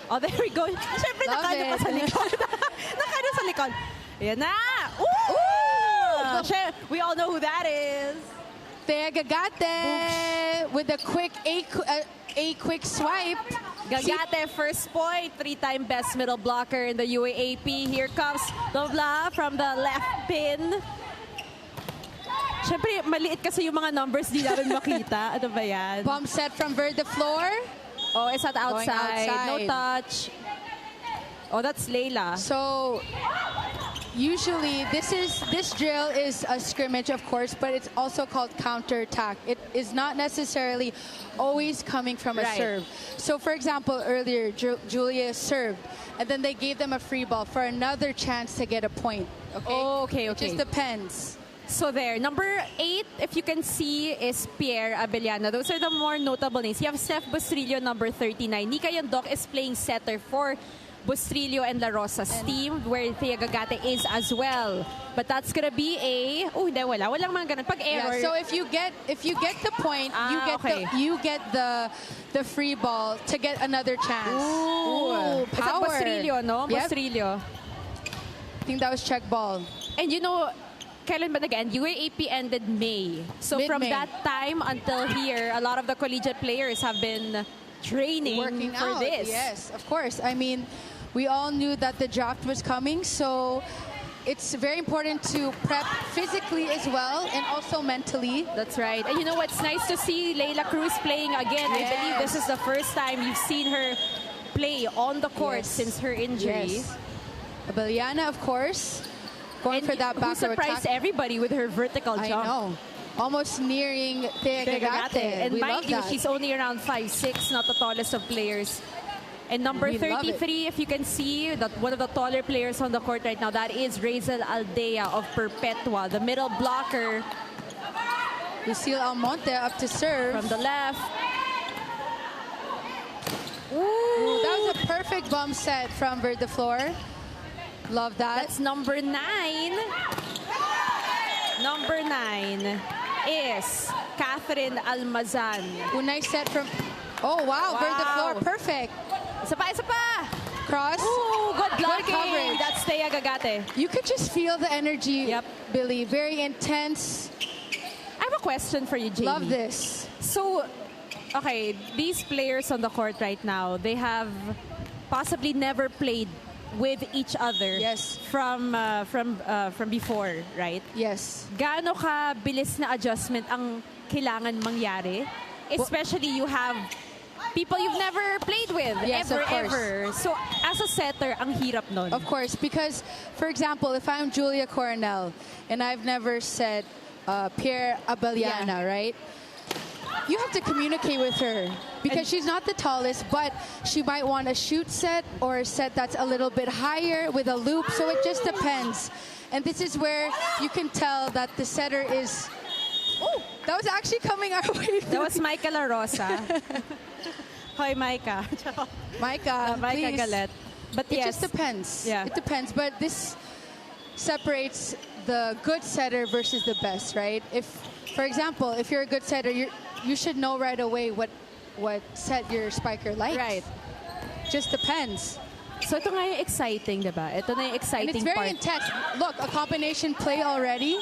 Oh, there we go. Siyempre, Love nakano pa it. sa likod. Nakano sa likod. Ayan na! Ooh! We all know who that is. Thea Gagate with a quick swipe. Gagate, first point. 3-time best middle blocker in the UAAP. Here comes Dobla from the left pin. Siyempre, maliit kasi yung mga numbers di namin makita. Ano ba yan? Bump set from Verde Floor. Oh, it's at Going outside. No outside. touch. Oh, that's Layla. So usually this drill is a scrimmage, of course, but it's also called counterattack. It is not necessarily always coming from a Right. serve. So for example, earlier Julia served, and then they gave them a free ball for another chance to get a point. Okay. Oh, okay, It just okay. depends. So there, number 8, if you can see, is Pierre Abellana. Those are the more notable names. You have Steph Bustrillo, number 39. Nika Yandok is playing setter for Bustrillo and La Rosa's team, where Thea Gagate is as well. But that's gonna be a... Oh, hindi, wala. Walang mga ganun. Pag error... Yeah, so if you get the point, okay. you get the free ball to get another chance. Ooh, it's at power. Bustrillo, no? Yep. Bustrillo. I think that was check ball. And you know, kailan ba again? UAAP ended May. So from Mid-May. that time until here, a lot of the collegiate players have been training Working for out. this. Yes, of course. I mean, we all knew that the draft was coming, so it's very important to prep physically as well and also mentally. That's right. And you know what's nice to see Layla Cruz playing again. I believe this is the first time you've seen her play on the court Yes. since her injury. Yes. Abellana, of course, going And for that who backward surprised attack. everybody with her vertical I jump. know. Almost nearing Thea Gagate. And We mind love you, that. she's only around 5'6", not the tallest of players. And number We love it. 33, if you can see, that one of the taller players on the court right now, that is Razel Aldea of Perpetua, the middle blocker Lucille Almonte up to serve. from the left. Ooh, that was a perfect bump set from Verde Floor. Love that. That's number 9. Number 9 is Catherine Almazan. Ooh, nice set from... Oh, wow. Verde Wow. Floor, perfect. Isa pa, isa pa! Cross. Ooh, good blocking. coverage. That's Thea Gagate. You could just feel the energy, Yep. Billy. Very intense. I have a question for you, Jamie. Love this. So, okay, these players on the court right now, they have possibly never played with each other Yes. from before, right? Yes. Gaano ka bilis na adjustment ang kailangan mangyari? Especially you have people you've never played with Yes, ever, of course. ever. So, as a setter, ang hirap nun. Of course, because, for example, if I'm Julia Coronel and I've never set Pierre Abellana, right? You have to communicate with her because she's not the tallest, but she might want a shoot set or a set that's a little bit higher with a loop. So it just depends. And this is where you can tell that the setter is... Oh, that was actually coming our way. That was Micah La Rosa. Hoy, Micah. Micah, Micah please. Galet. But It yes, just depends. Yeah. It depends. But this separates the good setter versus the best, right? If, for example, if you're a good setter, you should know right away what set your spiker likes. Right. Just depends. So ito nga yung exciting, diba? Ito na yung And exciting it's very part. intense. Look, a combination play already.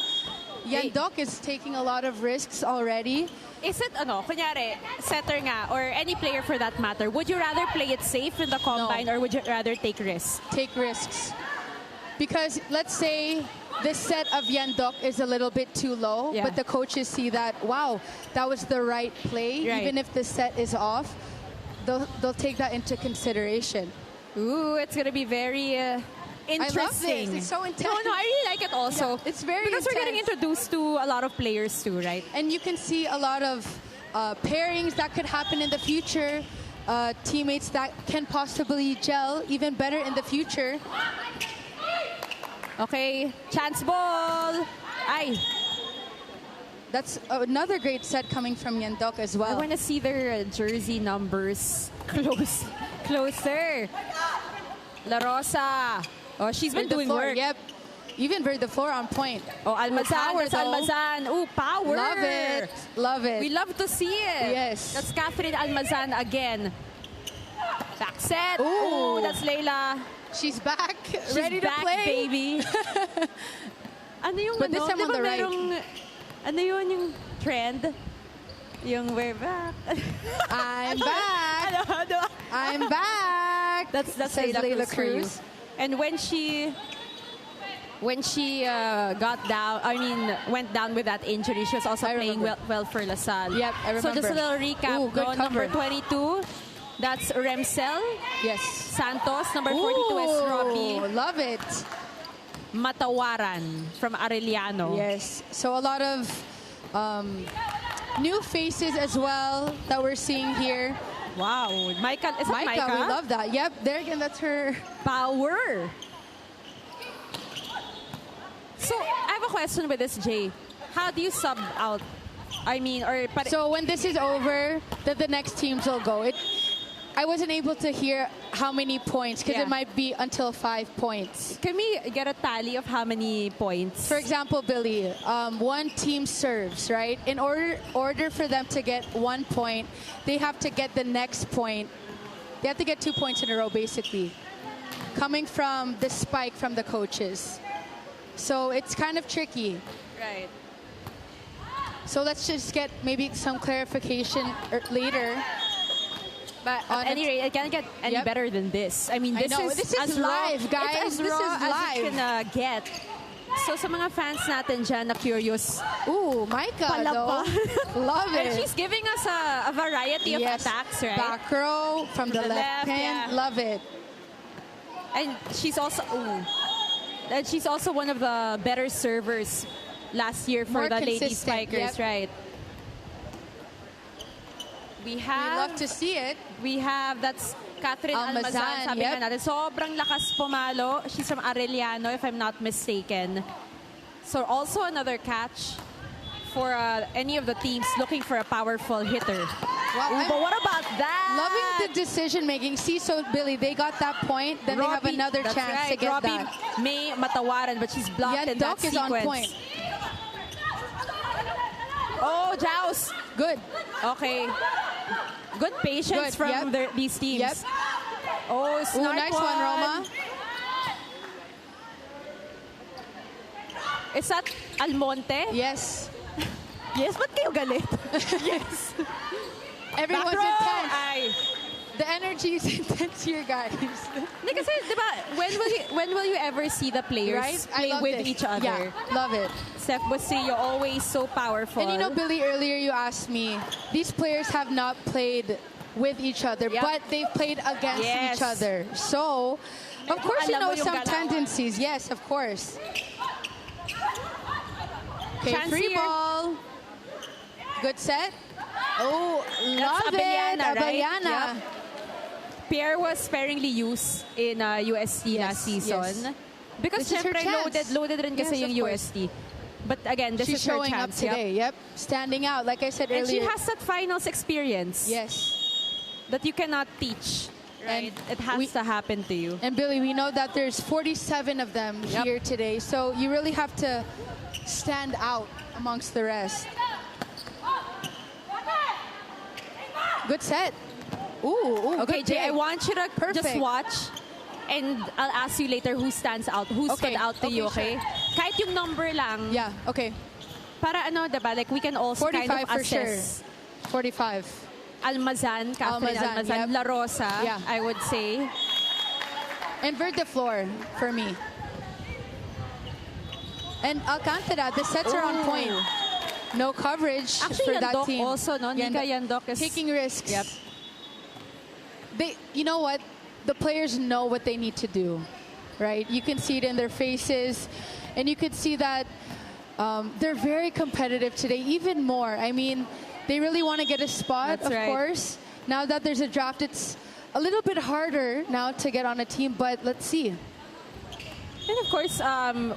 Yandok is taking a lot of risks already. Is it, kunyari, setter nga, or any player for that matter, would you rather play it safe in the combine or would you rather take risks? Take risks. Because let's say this set of Yandok is a little bit too low, Yeah. but the coaches see that, wow, that was the right play. Right. Even if the set is off, they'll take that into consideration. Ooh, it's gonna be very interesting. this. It's so intense. No, I really like it also. Yeah, it's very because we're getting intense. introduced to a lot of players too, right? And you can see a lot of pairings that could happen in the future. Teammates that can possibly gel even better in the future. Okay, chance ball. Ay, That's another great set coming from Yandok as I well. want to see their jersey numbers closer. La Rosa. Oh, she's been doing Floor, work. Yep. Even the floor on point. Oh, Almazan. Power, That's though. Almazan. Ooh, power. Love it. Love it. We love to see it. Yes. That's Catherine Almazan again. Back set. Ooh. Ooh, that's Layla. She's back. She's ready to back, play. baby. Ano yung But this time di on ba the right. merong, ano yun yung trend? Yung we're back. I'm back. Ano? I'm back. That's Says Layla Layla Cruz for you. Cruz. And when she went down with that injury, she was also I playing remember. well for LaSalle. Yep, I So just a remember. little recap. Ooh, good no? Number cover. 22, that's Remsel. Yes. Santos. Number 42 is Ooh, Robbie love it. Matawaran from Arellano. Yes. So a lot of new faces as well that we're seeing here. Wow. Micah, is that Micah? we love that. Yep, there again, that's her. Power. So, I have a question with this, Jay. How do you sub out? I mean, So when this is over, the next teams will go. I wasn't able to hear how many points because Yeah. it might be until 5 points. can we get a tally of how many points? For example, Billy, one team serves, right? In order for them to get 1 point, they have to get the next point. They have to get 2 points in a row, basically, coming from the spike from the coaches. So it's kind of tricky. Right. So let's just get maybe some clarification later. But On at any it- rate, it can't get any Yep. better than this. I mean, I this know, is this is as raw- live, guys. It's as This raw is as live. it can get. So sa mga fans natin dyan na curious, Ooh, Micah, Palapa. though. Love and it. she's giving us a variety of Yes. attacks, right? Back row from the, the left left, hand. yeah. Love it. And she's also one of the better servers last year for More the lady consistent, spikers, yep. right? We love to see it. We have, that's Catherine Almazan. Almazan, Sabi yep. nga natin, sobrang lakas pumalo. She's from Arellano, if I'm not mistaken. So also another catch for any of the teams looking for a powerful hitter. Wow, Ooh, but what about that? Loving the decision making. See, so Billy, they got that point, then they have Robbie- another that's chance right. to get Robbie that. may matawaran, but she's blocked in that Doc is sequence. on point. Oh, Jaus. Good. Okay. Good patience Good, from yep. these teams. Yep. Oh, Ooh, snark nice one, Roma. Is that Almonte? Yes. Yes, ba't kayo galit? Yes. Everyone's Back row! intense. Ay. The energy is intense here, guys. Hindi kasi, di ba, when will you ever see the players Right? I play love with this. each other? Yeah, love it. Steph Bustillo, always so powerful. And you know, Billy, earlier you asked me, these players have not played with each other, Yep. but they've played against Yes. each other. So, of course, you alam mo know yung some galawan. tendencies. Yes, of course. Okay, Chance free here. ball. Good set. Oh, That's love it. Abellana, right? Abellana. Yep. Pierre was sparingly used in UST last season. yes. Because This is her syempre chance. loaded rin kasi Yes, of yung course. UST. But again, this She's is her showing up chance. Yep. today. Yep. Standing out, like I said And she earlier. has that finals experience Yes. that you cannot teach. Right? It has to happen to you. And Billy, we know that there's 47 of them Yep. here today, so you really have to stand out amongst the rest. Good set. Ooh, Okay, good Jay, I dig. want you to just Perfect. watch and I'll ask you later who stands out, who stood Okay, out to you, okay, okay? Kahit yung number lang, Yeah, okay. para ano, diba? Like we can also kind 45 of for sure. assess. 45. Catherine Almazan, Almazan, yep. La Rosa, Yeah. I would say. Invert the floor for me. And Alcantara, the sets are on point. No coverage Actually, for that Yandok team. also, no? Nika Yandok is... Taking risks. Yep. You know what? The players know what they need to do, right? You can see it in their faces, and you can see that they're very competitive today, even more. I mean, they really want to get a spot, That's of right. course. Now that there's a draft, it's a little bit harder now to get on a team, but let's see. And of course,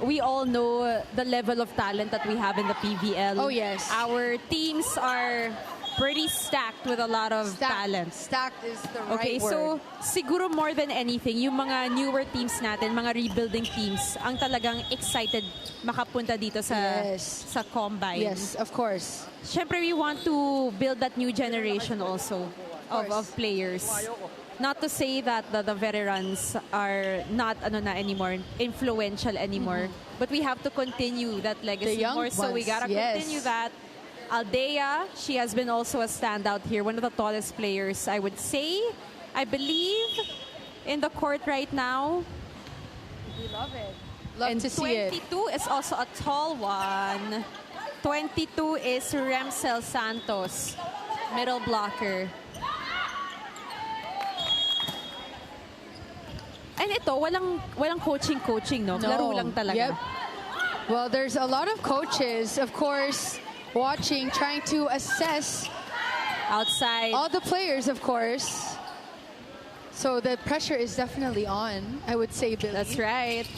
we all know the level of talent that we have in the PVL. Oh, yes. Our teams are pretty stacked with a lot of talent. Stacked is the Okay, right word. so siguro more than anything, yung mga newer teams natin, mga rebuilding teams, ang talagang excited makapunta dito sa Yes. sa Combine. Yes, of course. Siyempre, we want to build that new generation also of players. Not to say that the veterans are not anymore influential anymore, but we have to continue that legacy The young more. So we ones, gotta yes. continue that. Aldea, she has been also a standout here, one of the tallest players, I would say. I believe in the court right now. We love it. Love And to see it. 22 is also a tall one. 22 is Remsel Santos, middle blocker. And ito, walang coaching, no? Laro lang talaga. Yep. Well, there's a lot of coaches, of course, watching, trying to assess Outside. all the players, of course. So the pressure is definitely on, I would say, Billy. That's right.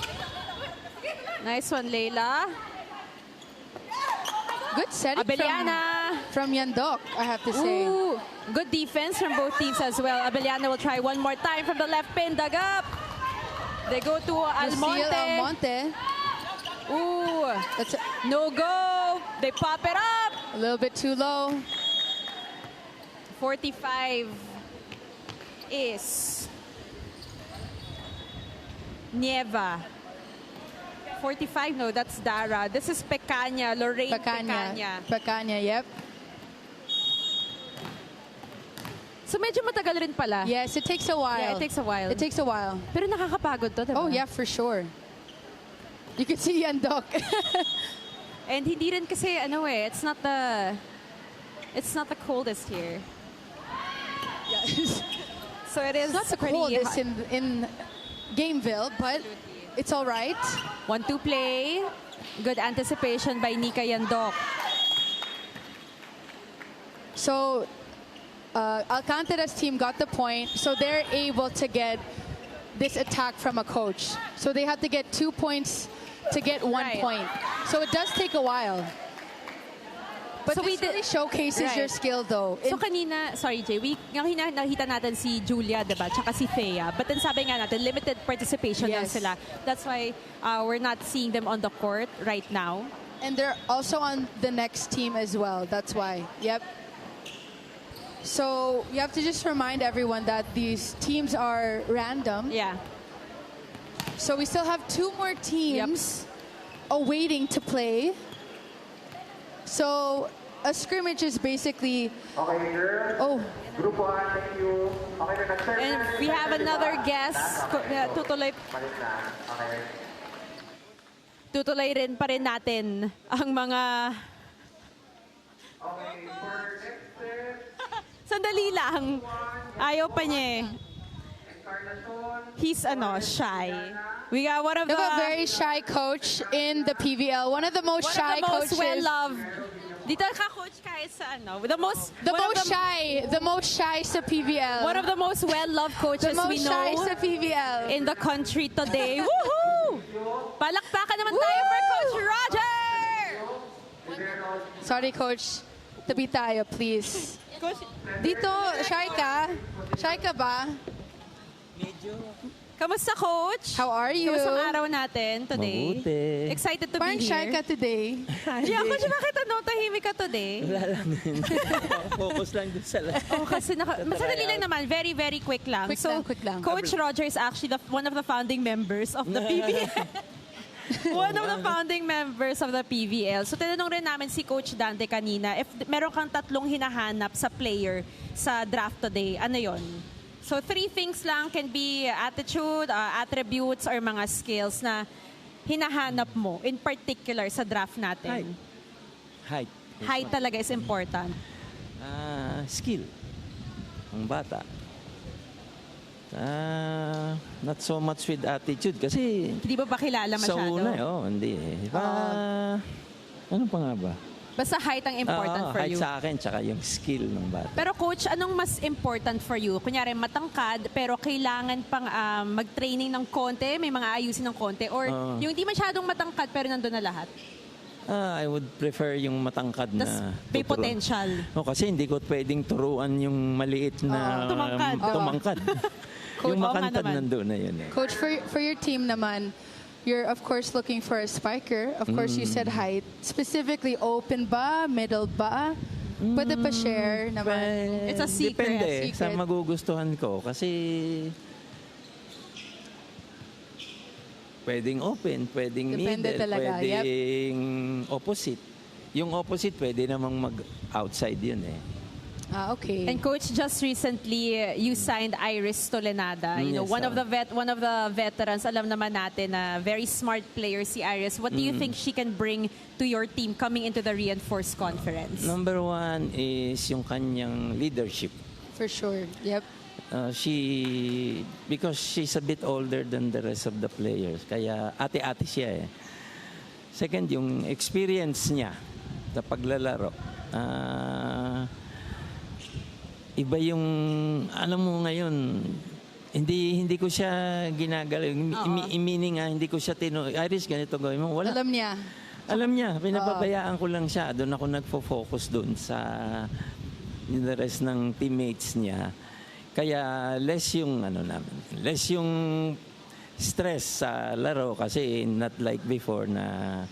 Nice one, Leila. Good setting Abellana. from Yandok, I have to say. Ooh, good defense from both teams as well. Abellana will try one more time from the left pin. Dug up. They go to Lucille Almonte. Almonte. Ooh, That's no go. They pop it up. a little bit too low. 45 is Nieva. 45, no, that's Dara. This is Pecanya, Lorraine Pecanya. Pecanya, yep. So medyo matagal rin pala. Yes, it takes a while. Yeah, it takes a while. It takes a while. Pero nakakapagod to, diba? Oh, yeah, for sure. You can see Yandok. And hindi rin kasi, it's not the coldest here. Yes. So it is It's not the pretty coldest hot. in Gameville, but it's all right. 1-2 play. Good anticipation by Nika Yandok. So Alcantara's team got the point, so they're able to get this attack from a coach. So they have to get 2 points to get 1 Right. point. So it does take a while. But So this really showcases your Right. skill, though. So kanina, sorry Jay, nakita natin si Julia, diba? Tsaka si Thea. But then sabi nga natin, limited participation lang Yes. sila. That's why we're not seeing them on the court right now. And they're also on the next team as well. That's why. Yep. So you have to just remind everyone that these teams are random. Yeah. So we still have 2 more teams awaiting to play. So a scrimmage is basically... Okay, girls. Oh, Group 1, thank you. Okay na, nag-serve And na. we have another guest. Tutuloy, Balik na. Okay. tutuloy rin pa rin natin ang mga... Okay, for next set, Sandali lang. Ayaw pa niya eh. Encarnacion. He's shy. We got one of we the... have a very shy coach in the PVL. One of the most one shy of the most coaches. well-loved. Dito ka, coach, kahit sa The most... The one of most shy sa PVL. One of the most well-loved coaches the most we shy know sa PVL. in the country today. Woohoo! Palakpakan naman tayo for Coach Roger! Sorry, coach. Tabi tayo, please. Coach, Dito, shy ka? Shy ka ba? kamusta, Coach? How are you? Kamusta ang araw natin today? Mabuti. Excited to Parang be shy here. ka today. Yeah, Coach, bakit tahimik ka today? Wala lang. Focus lang dun sa lahat. Oh, kasi masadali lang naman. Very, very quick lang. Quick lang. Coach Roger is actually one of the founding members of the PVL. One of the founding members of the PVL. So, tinanong rin namin si Coach Dante kanina, if meron kang tatlong hinahanap sa player sa draft today, ano yon? So, 3 things lang can be attitude, attributes, or mga skills na hinahanap mo, in particular sa draft natin. Height. Height talaga is important. Skill. Ang bata. Not so much with attitude kasi Hindi ba kilala sa masyado? una, hindi eh. Ano pa nga ba? Basta height ang important for height you. sa akin, tsaka yung skill ng bata. Pero coach, anong mas important for you? Kunyari, matangkad, pero kailangan pang mag-training ng konti, may mga ayusin ng konti, or yung di masyadong matangkad, pero nandun na lahat? I would prefer yung matangkad Tas na may tuturuan. potential. Kasi hindi ko pwedeng turuan yung maliit na tumangkad. Yung Oo nga makantad naman. nandun na yun eh. Coach, for your team naman, you're of course looking for a spiker. Of course, you said height. Specifically, open ba? Middle ba? Pwede pa share naman. It's a secret. Depende sa Secret. magugustuhan ko. Kasi pwedeng open, pwedeng Depende middle, talaga, pwedeng opposite. Yung opposite, pwede namang mag-outside yun eh. Okay. And coach, just recently you signed Iris Tolenada. You know, Yes, one of the veterans. Alam naman natin na very smart player si Iris. What do you think she can bring to your team coming into the Reinforced Conference? Number 1 is yung kanyang leadership. For sure. Yep. Because she's a bit older than the rest of the players. Kaya ate-ate siya eh. Second, yung experience niya sa paglalaro. Iba yung, alam mo ngayon, hindi ko siya ginagalaw. Meaning hindi ko siya Iris, ganito gawin mo. Wala. Alam niya. Alam niya, pinapabayaan ko lang siya. Doon ako nagfo-focus doon sa the rest ng teammates niya. Kaya less yung less yung stress sa laro kasi not like before na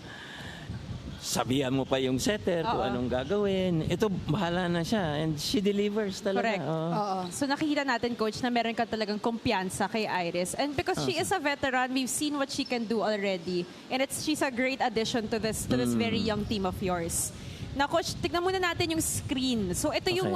sabihan mo pa yung setter kung anong gagawin. Ito, bahala na siya. And she delivers talaga. Correct. Oo. So nakikita natin, coach, na meron ka talagang kumpiyansa kay Iris. And because she is a veteran, we've seen what she can do already. And she's a great addition to this very young team of yours. Na coach, tignan muna natin yung screen. So ito yung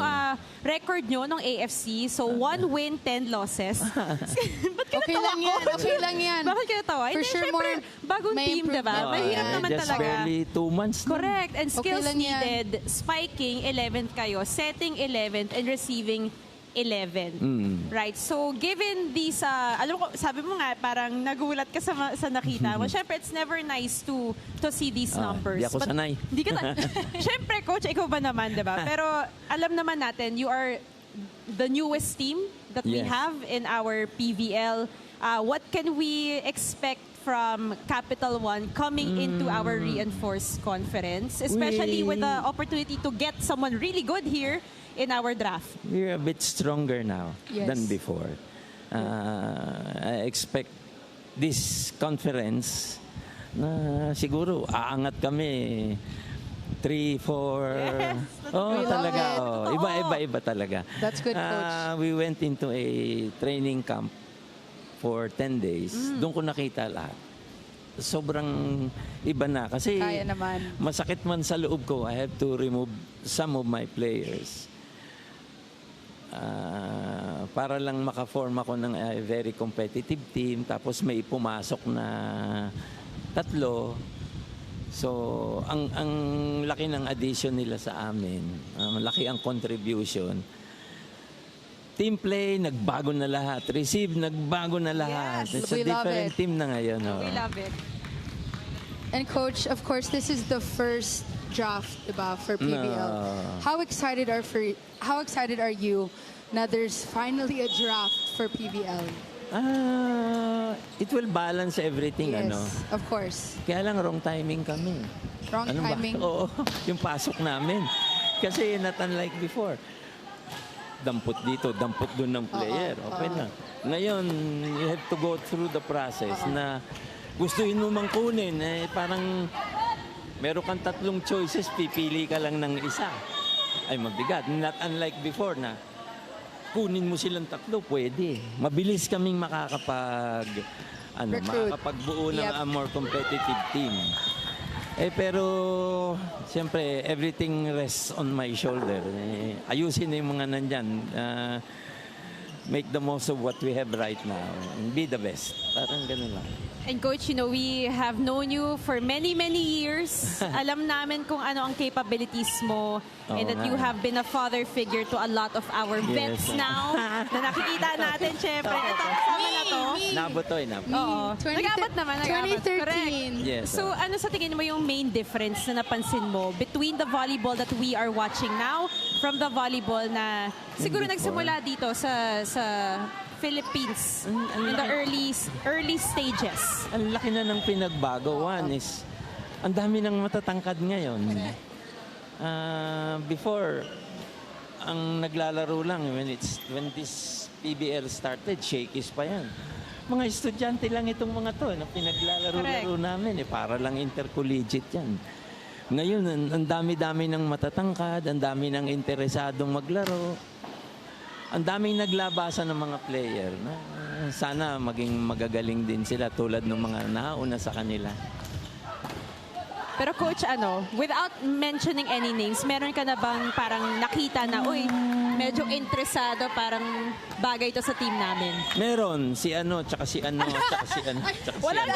record nyo ng AFC. So 1 win, 10 losses. Ba't Okay kinatawa lang yan. ko? Okay lang yan. Bakit kinatawa? For Hindi, sure syempre, more bagong may team, diba? improvement. Mahirap naman just talaga. barely 2 months na. Correct. And skills lang yan. needed, spiking, 11th kayo, setting 11th, and receiving 11. Right? So, given these, alam ko, sabi mo nga, parang nagulat ka sa nakita mo. Siyempre, it's never nice to see these numbers. Di ako sanay. Di ka Siyempre, coach, ikaw ba naman, di ba? Pero alam naman natin, you are the newest team that we Yes. have in our PVL. What can we expect from Capital One coming into our Reinforced Conference, especially with the opportunity to get someone really good here in our draft? We're a bit stronger now Yes. than before. I expect this conference na siguro aangat kami 3, 4. We love talaga. it. Iba talaga. That's good, Coach. We went into a training camp for 10 days. Doon ko nakita lahat. sobrang iba na. Kasi Kaya naman. masakit man sa loob ko, I have to remove some of my players. Para lang makaform ako ng very competitive team. Tapos may pumasok na 3. So, ang laki ng addition nila sa amin. Malaki ang contribution. Team play, nagbago na lahat. Receive, nagbago na lahat. Yes, It's a we love different it. team na ngayon. We love it. And Coach, of course, this is the first draft, diba, for PBL. No. How excited are you na there's finally a draft for PBL? It will balance everything, Yes, ano. of course. Kaya lang wrong timing kami. Wrong Ano ba? timing. Oo, yung pasok namin. Kasi not unlike before. Dampot dito, dampot doon ng player. Okay na. Ngayon, you have to go through the process na gustuhin mo mang kunin. Parang meron kang 3 choices, pipili ka lang ng isa. Ay, mabigat. Not unlike before na kunin mo silang 3, pwede. Mabilis kaming makakapagbuo ng Yep. a more competitive team. Pero, siyempre, everything rests on my shoulder. Ayusin na yung mga nandyan. Make the most of what we have right now. And be the best. Parang ganun lang. And Coach, we have known you for many, many years. Alam namin kung ano ang capabilities mo. And that you have been a father figure to a lot of our vets Yes. now. Na nakikita natin, syempre. Ito, kasama na to. Nabotoy. Oo. Nag-abot naman, nag-abot. 2013. Correct. Yes. So ano sa tingin mo yung main difference na napansin mo between the volleyball that we are watching now from the volleyball na siguro Before. nagsimula dito sa Philippines in the early stages? Ang laki na ng pinagbago. One is, ang dami ng matatangkad ngayon. Before, ang naglalaro lang, when this PBL started, shakies pa yan. Mga estudyante lang itong mga to na pinaglalaro-laro namin. Para lang intercollegiate yan. Ngayon, ang dami-dami ng matatangkad, ang dami ng interesadong maglaro. Ang daming naglabasan ng mga player. Sana maging magagaling din sila tulad ng mga nauna sa kanila. Pero Coach, without mentioning any names, meron ka na bang parang nakita na, uy, medyo interesado, parang bagay to sa team namin? Meron, tsaka si tsaka si Wala na.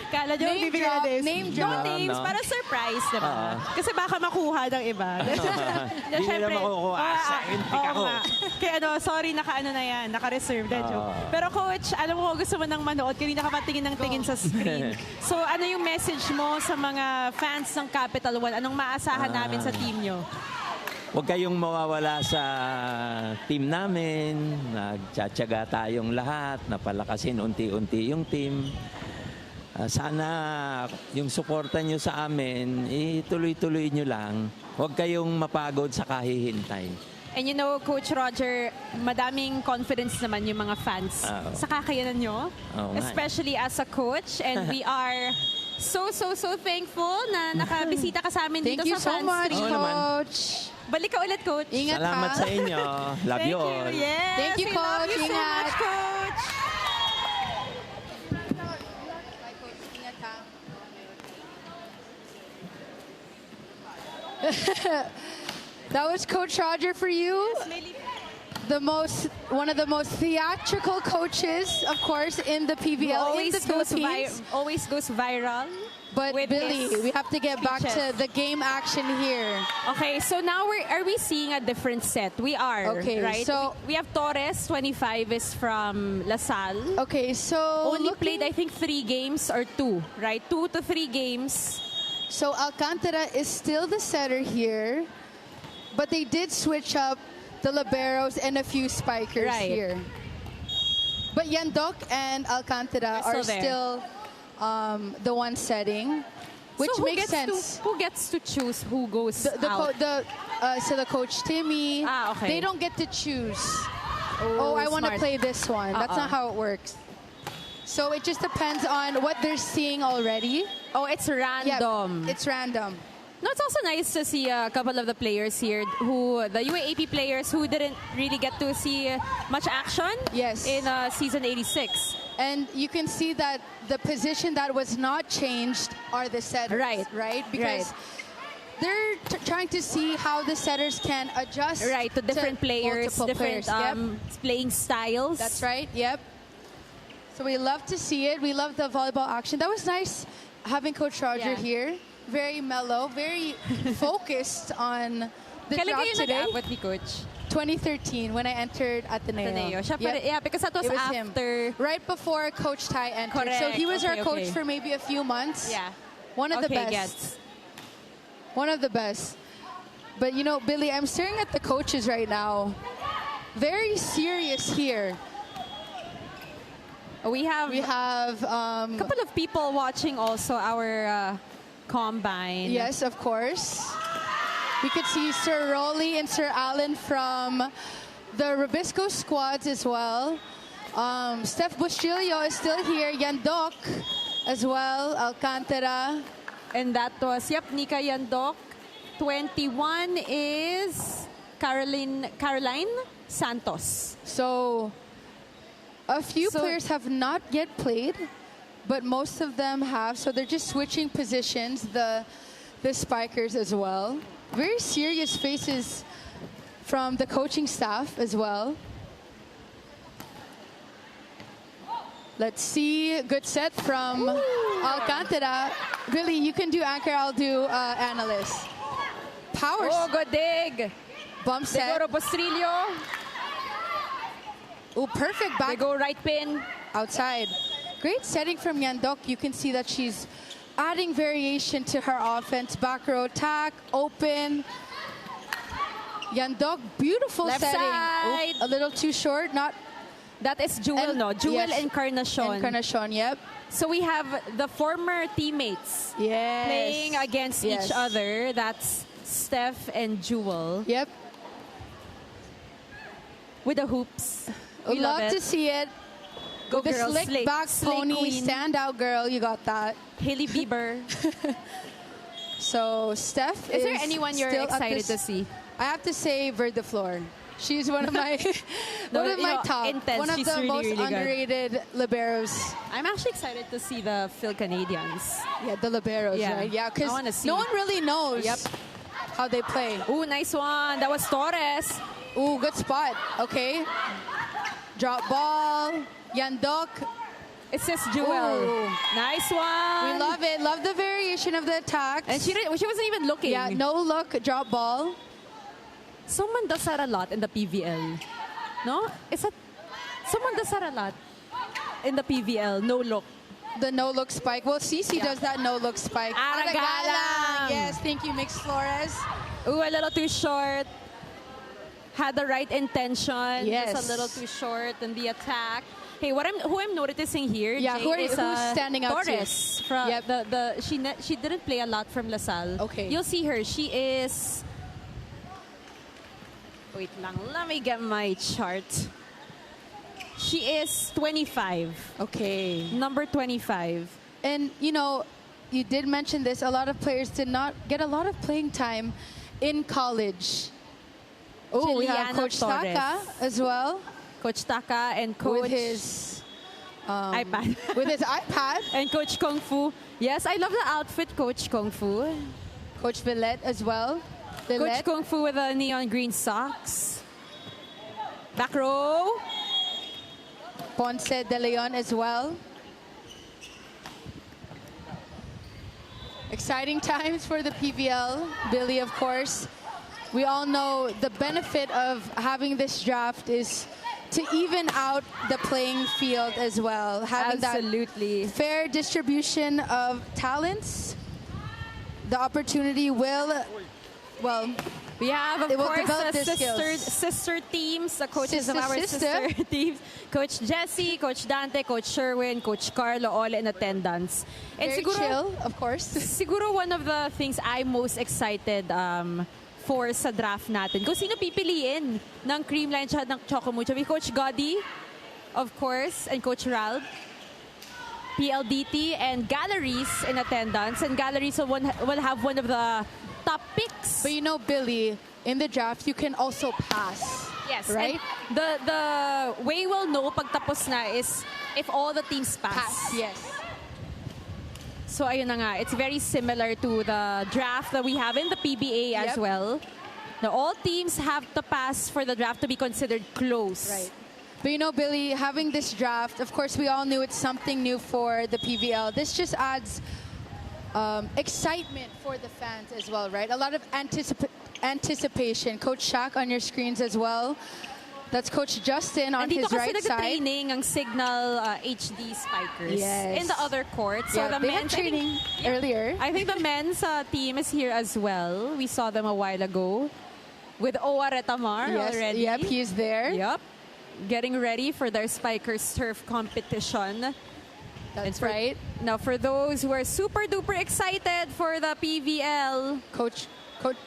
Kala nyo, Name bibigyan drop, natin. name No drop. names, No. para surprise, diba? Kasi baka makuha ng iba. Di nila makukuha. Scientific ako. Kaya sorry, naka-ano na yan, naka-reserve na joke. Pero Coach, alam ko gusto mo nang manood, kanina ka pa tingin ng tingin sa screen. So ano yung message mo sa mga fans ng Capital One? Anong maasahan namin sa team nyo? Huwag kayong mawawala sa team namin. Nagtsatsaga tayong lahat. Napalakasin unti-unti yung team. Sana yung suporta nyo sa amin, ituloy-tuloy nyo lang. Huwag kayong mapagod sa kahihintay. And Coach Roger, madaming confidence naman yung mga fans sa kakayanan nyo. Especially as a coach. And we are so thankful na nakabisita ka sa amin dito Thank you sa so Fan much, Street. Coach. Balik ka ulit, Coach. Ingat Salamat ka. sa inyo. Love Thank you all. Yes, Thank you, we love Coach. you so Ingat. much, Coach. That was Coach Roger for you. One of the most theatrical coaches, of course, in the PBL in the Philippines. Always goes viral. But with Billy, his we have to get back to speeches. the game action here. Okay, so now are we seeing a different set? We are, Okay, right? so- we have Torres, 25, is from LaSalle. Okay, so Only played, I think, 3 games or 2, right? 2 to 3 games. So Alcantara is still the setter here, but they did switch up the liberos and a few spikers Right. here. But Yandok and Alcantara They're are still there. still the one setting, which So who makes gets sense. who gets to choose who goes So out? the coach Timmy, Okay. they don't get to choose. Oh, I want to smart. play this one. That's not how it works. So it just depends on what they're seeing already. Oh, it's random. Yeah, it's random. No, it's also nice to see a couple of the players here the UAAP players who didn't really get to see much action Yes. in season 86. And you can see that the position that was not changed are the setters. Right? Because they're trying to see how the setters can adjust To different players, multiple different players. playing styles. That's right. Yep. So we love to see it. We love the volleyball action. That was nice having Coach Roger here. Very mellow, very focused on the Kailan draft kayo today. nag-abot ni Coach? 2013 when I entered Ateneo. Ateneo. Siya Yep. yeah, because that was It was him. after. Right before Coach Ty entered. So Correct. he was our Okay, coach okay. for maybe a few months. Yeah. One of the best. Gets. One of the best. But you know, Billy, I'm staring at the coaches right now. Very serious here. We have We have a couple of people watching also our combine. yes, of course. We could see Sir Rolly and Sir Alan from the Rubisco squads as well. Steph Bustillo is still here. Yandok as well. Alcantara. And that was, Nika Yandok. 21 is Caroline Santos. So a few So- players have not yet played, but most of them have. So they're just switching positions, the spikers as well. Very serious faces from the coaching staff as well. Let's see. Good set from Alcantara. Billy, you can do anchor, I'll do analyst. Power Oh, good dig. bump They go set. to Bostrillo. Oh, perfect They back go right pin. outside. Great setting from Yandok. You can see that she's adding variation to her offense. Back row attack, open. Yandok, beautiful Left setting. side. Oop, a little too short. Not That is Jewel, and- no? Jewel yes. Encarnacion. Encarnacion, yep. So we have the former teammates Yes. playing against Yes. each other. That's Steph and Jewel Yep. with the hoops. We We love love to it. see it. Go the girls, slick slay- back slay pony, queen. standout girl. You got that. Haley Bieber. So Steph Is there anyone you're still at excited this- to see? I have to say Verde de Flor. She's one of my No, one of you my know, top. intense. One of She's the really, most really good. underrated liberos. I'm actually excited to see the Phil Canadians. Yeah, the liberos, Yeah. right? Yeah, I because wanna see. no one really knows Yep. how they play. Ooh, nice one. That was Torres. Ooh, good spot. Okay. Drop ball. Yandok. It says Jewel. Ooh. Nice one. We love it. Love the variation of the attacks. And she wasn't even looking. Yeah, no look, drop ball. Someone does that a lot in the PVL. No? Someone does that a lot in the PVL. No look. The no look spike. Well, Cici does that no look spike. Aragalang. Yes, thank you, Mix Flores. Ooh, a little too short. Had the right intention. Yes. Just a little too short in the attack. Hey, who I'm noticing here, Yeah, Jay, who's standing out to you? Torres. From Yep. she didn't play a lot from LaSalle. Okay. You'll see her. She is. Wait lang, let me get my chart. She is 25. Okay. Number 25. And, you know, you did mention this. A lot of players did not get a lot of playing time in college. Oh, we have Juliana Coach Torres. Taka as well. Coach Taka and Coach With his iPad. with his iPad. And Coach Kung Fu. Yes, I love the outfit, Coach Kung Fu. Coach Villette as well. Coach Villette. Kung Fu with the neon green socks. Back row. Ponce de Leon as well. Exciting times for the PVL. Billy, of course. We all know the benefit of having this draft is to even out the playing field as well. Having Absolutely. that fair distribution of talents. The opportunity will, well, We have, of They will course, develop the their sister teams, the coaches of Sister, our sister. sister teams. Coach Jessie, Coach Dante, Coach Sherwin, Coach Carlo, all in attendance. And very chill, of course. siguro one of the things I'm most excited for sa draft natin, kung sino pipiliin ng Creamline at ng Chocomucho. May Coach Gotti, of course, and Coach Ralph. PLDT and Galleries in attendance. And Galleries will have one of the top picks. But you know, Billy, in the draft, you can also pass. Yes. Right? And the way we'll know pag tapos na is if all the teams pass. Yes. So ayun na nga, it's very similar to the draft that we have in the PBA as Yep. well. Now all teams have to pass for the draft to be considered close. Right. But you know, Billy, having this draft, of course, we all knew it's something new for the PVL. This just adds excitement for the fans as well, right? A lot of anticipation. Coach Shaq on your screens as well. That's Coach Justin on Andito his kasi right side. nag-training ang Signal HD Spikers Yes. in the other court. So Yeah, the they had men's training earlier. I think the men's team is here as well. We saw them a while ago with Owa Retamar Yes, already. yep, he's there. Yep. Getting ready for their Spikers turf competition. That's for, right. Now, for those who are super duper excited for the PVL, Coach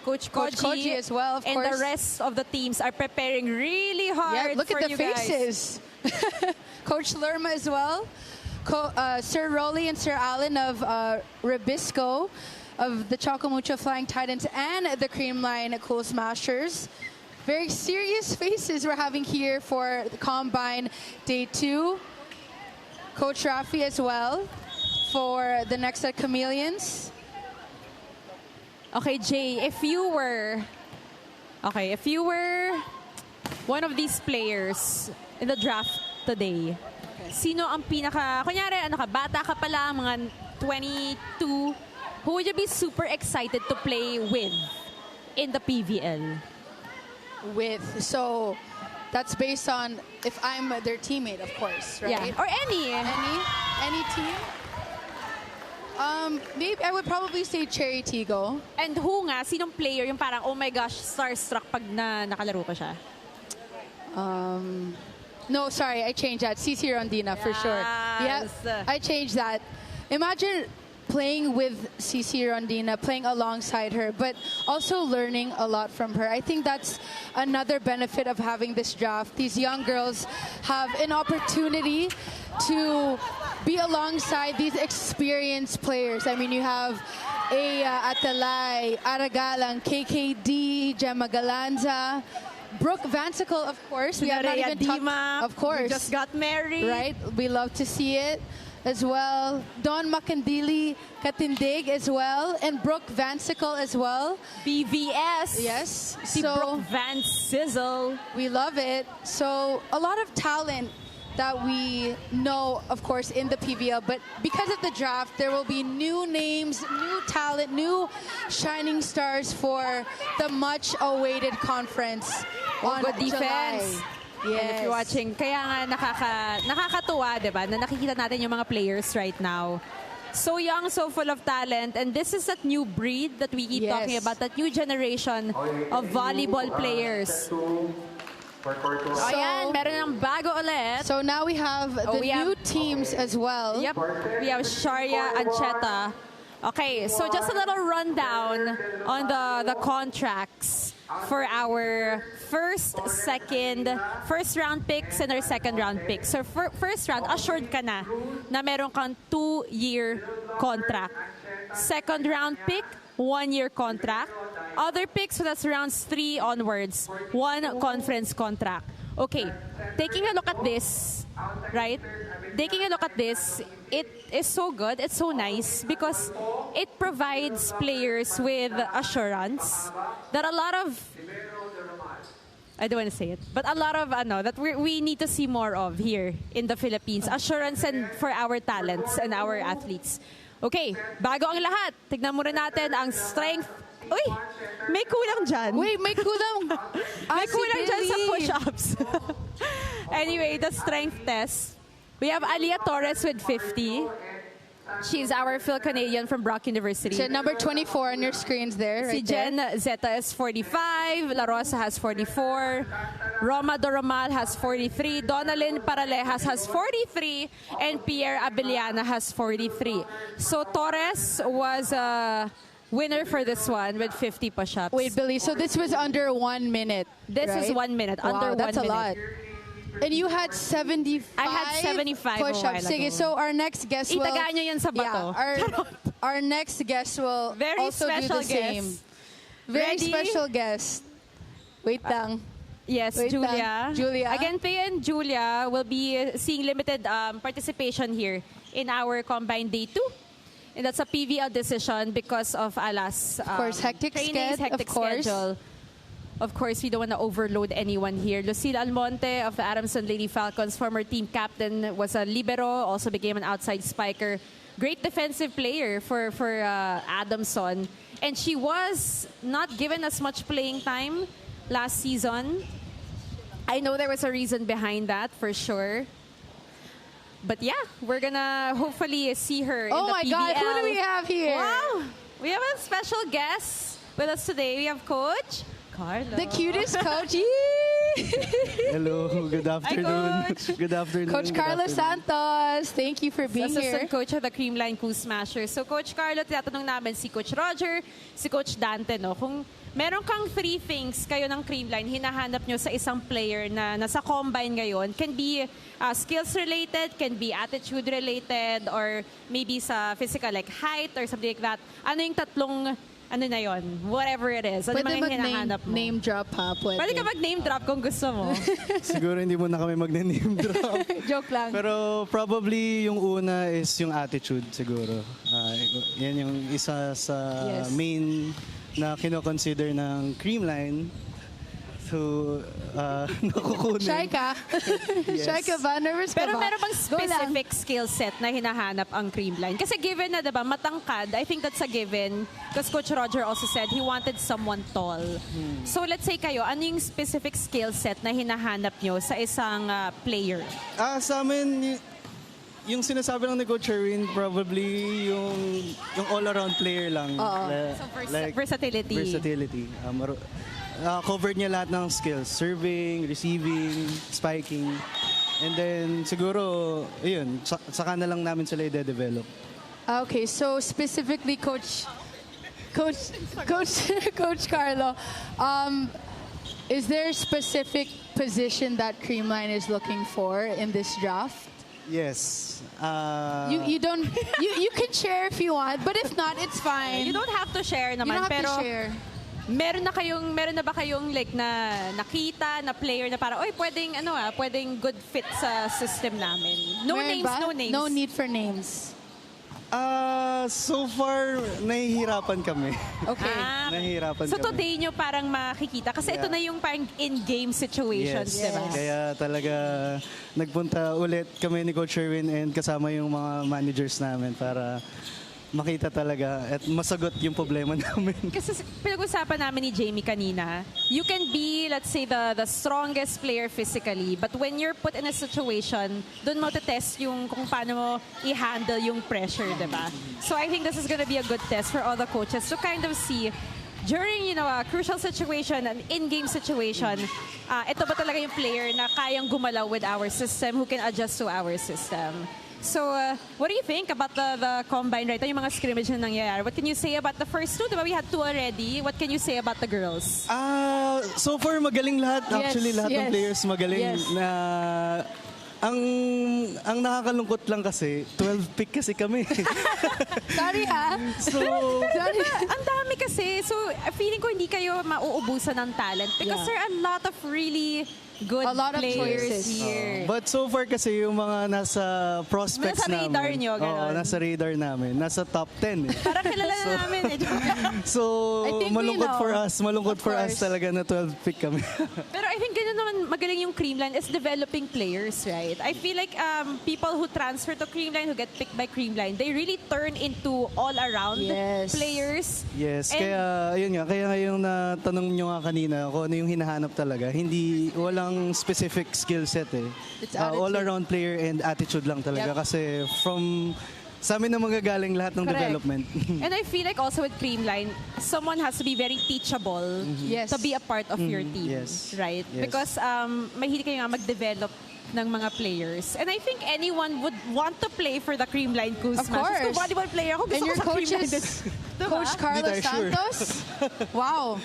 Coach Koji as well, of and course. the rest of the teams are preparing really hard Yeah, look for at the you guys. faces. Coach Lerma as well. Sir Rolly and Sir Allen of Ribisco, of the Chocomucho Flying Titans and the Creamline Cool Smashers. Very serious faces we're having here for the Combine Day 2. Coach Rafi as well for the next set Chameleons. Okay, Jay, if you were one of these players in the draft today, sino ang pinaka, kunyari, bata ka pala, mga 22, who would you be super excited to play with in the PVL? So that's based on if I'm their teammate, of course, right? Yeah, or any team. Maybe I would probably say Cherry Tigo. And who nga, sinong player yung parang, oh my gosh, starstruck pag nakalaro ko siya? No, sorry, I changed that. CC Rondina, for sure. Yeah, Yes. I changed that. Imagine playing with CC Rondina, playing alongside her, but also learning a lot from her. I think that's another benefit of having this draft. These young girls have an opportunity to be alongside these experienced players. I mean, you have Atalay, Aragalang, KKD, Gemma Galanza, Brooke Vansicle, of course. We have not even talked, of course. Just got married. Right? We love to see it as well. Don Makandili Katindig as well. And Brooke Vansicle as well. BVS. Yes. Si Brooke Van Sizzle. We love it. So a lot of talent that we know, of course, in the PVL. But because of the draft, there will be new names, new talent, new shining stars for the much-awaited conference on Good defense. July. And if you're watching, kaya nga nakakatuwa, diba, na nakikita natin yung mga players right now. So young, so full of talent, and this is that new breed that we keep talking about, that new generation of volleyball players. Ayan, meron ng bago ulit. So now we have the new teams as well. Yep, we have Sharia Ancheta. Okay, so just a little rundown on the contracts for our first round picks and our second round picks. So first round, assured ka na meron kang 2-year contract. Second round pick, 1-year contract. Other picks, so that's rounds 3 onwards, 1 conference contract. Okay, taking a look at this, right? Taking a look at this, it is so good, it's so nice because it provides players with assurance that a lot of, I don't want to say it, but a lot of that we need to see more of here in the Philippines. Assurance and for our talents and our athletes. Okay, bago ang lahat, tignan muna natin ang strength. Uy, may kulang dyan. Wait, may kulang. May kulang dyan sa push-ups. Anyway, the strength test. We have Alia Torres with 50. She's our Phil-Canadian from Brock University. So number 24 on your screens there, right Si Jen Zeta is 45. La Rosa has 44. Roma Doromal has 43. Donalyn Paralejas has 43. And Pierre Abellana has 43. So Torres was a winner for this one with 50 push-ups. Wait, Billy, so this was under 1 minute. This is right? 1 minute, Wow, under 1 that's minute. a lot. And you had 75 I had 75 a push-ups. while Sige, ago. so our next guest will... Itagaan nyo yun sa bato. Our next guest will Very also do special the same. guest. Very Ready? special guest. Wait lang. Yes, Wait Julia. lang. Julia. Again, Thea and Julia will be seeing limited participation here in our Combine Day 2. And that's a PVL decision because of Ala's Of course, hectic schedule. Of course, we don't want to overload anyone here. Lucille Almonte of the Adamson Lady Falcons, former team captain, was a libero, also became an outside spiker. Great defensive player for Adamson. And she was not given as much playing time last season. I know there was a reason behind that, for sure. But yeah, we're gonna hopefully see her in the PBL. Oh my God, who do we have here? Wow! We have a special guest with us today. We have Coach Carlo. The cutest coach. Hello, good afternoon. Coach. Good afternoon. Coach good Carlo afternoon. Santos. Santos, thank you for being here. Assistant coach of the Creamline Coup Smashers. So Coach Carlo, tinatanong namin si Coach Roger, si Coach Dante, no? Kung meron kang 3 things kayo ng Creamline, hinahanap nyo sa isang player na nasa combine ngayon, can be skills related, can be attitude related, or maybe sa physical like height or something like that. Ano yung tatlong, ano na yon? Whatever it is. Ano Pwede mga hinahanap mo? name drop ha? Pwede ka mag-name drop kung gusto mo. Siguro hindi mo na kami mag-name drop. Joke lang. Pero probably yung una is yung attitude siguro. Yan yung isa sa Yes. main na kino-consider ng Creamline. So, nakukunin. Shy ka? Yes. Shy ka ba? Nervous ka Pero ba? meron bang Go lang. specific skill set na hinahanap ang Creamline? Kasi given na, diba, matangkad, I think that's a given. Because Coach Roger also said he wanted someone tall. So let's say kayo, ano yung specific skill set na hinahanap nyo sa isang player? Sa amin, yung sinasabi lang ni Coach Sherwin, probably yung all-around player lang. So versatility. Versatility. Covered niya lahat ng skills. Serving, receiving, spiking. And then, siguro, yun, saka na lang namin sila i-develop. Okay, so specifically, Coach Carlo, is there a specific position that Creamline is looking for in this draft? Yes. You don't you can share if you want, but if not, it's fine. You don't have to share You naman. don't have pero to share. meron na ba kayong like na nakita na player na para pwedeng good fit sa system namin? No Meron names, ba? no names. No need for names. So far, nahihirapan kami. Okay. Nahihirapan So kami. today nyo parang makikita kasi ito Yeah. na yung parang in-game situations, Yes. diba? Kaya talaga nagpunta ulit kami ni Coach Sherwin and kasama yung mga managers namin para makita talaga at masagot yung problema namin. Kasi pinag-usapan namin ni Jamie kanina, you can be, let's say, the strongest player physically, but when you're put in a situation, doon mo test yung kung paano mo i-handle yung pressure, diba? So I think this is gonna be a good test for all the coaches to kind of see during, a crucial situation, an in-game situation, ito ba talaga yung player na kayang gumalaw with our system, who can adjust to our system. So, what do you think about the combine right now, yung mga scrimmage na nangyayari? What can you say about the first 2? Diba we had 2 already. What can you say about the girls? So far magaling lahat. Yes, Actually, lahat ng yes. players magaling. Yes. Na ang nakakalungkot lang kasi 12 pick kasi kami. Sorry ha. So, Sorry. Ang dami kasi. So, feeling ko hindi kayo mauubusan ng talent because there are a lot of really good A lot of players choices. here. but so far kasi yung mga nasa prospects Nasa radar namin. nyo, ganun. Oo, nasa radar namin. Nasa top 10 eh. Parang kilala na namin. So, I think we malungkot know. for us. Malungkot Of for us course. talaga na 12 pick kami. Pero I think ganun naman magaling yung Creamline is developing players, right? I feel like people who transfer to Creamline, who get picked by Creamline, they really turn into all-around Yes. players. Yes, And- kaya yun nga, kaya ngayong natanong nyo nga kanina kung ano yung hinahanap talaga, walang specific skill set eh. It's attitude. All-around player and attitude lang talaga Yep. kasi sa amin na magagaling lahat ng Correct. development. And I feel like also with Creamline, someone has to be very teachable Yes. to be a part of your team, Yes. right? Yes. Because mahilig kayo nga mag-develop ng mga players. And I think anyone would want to play for the Creamline Coup Of Smashers. course. Kung volleyball player ako, gusto And ko your sa Creamline coaches, din. Coach Carlo Hindi tayo sure. Santos. Wow.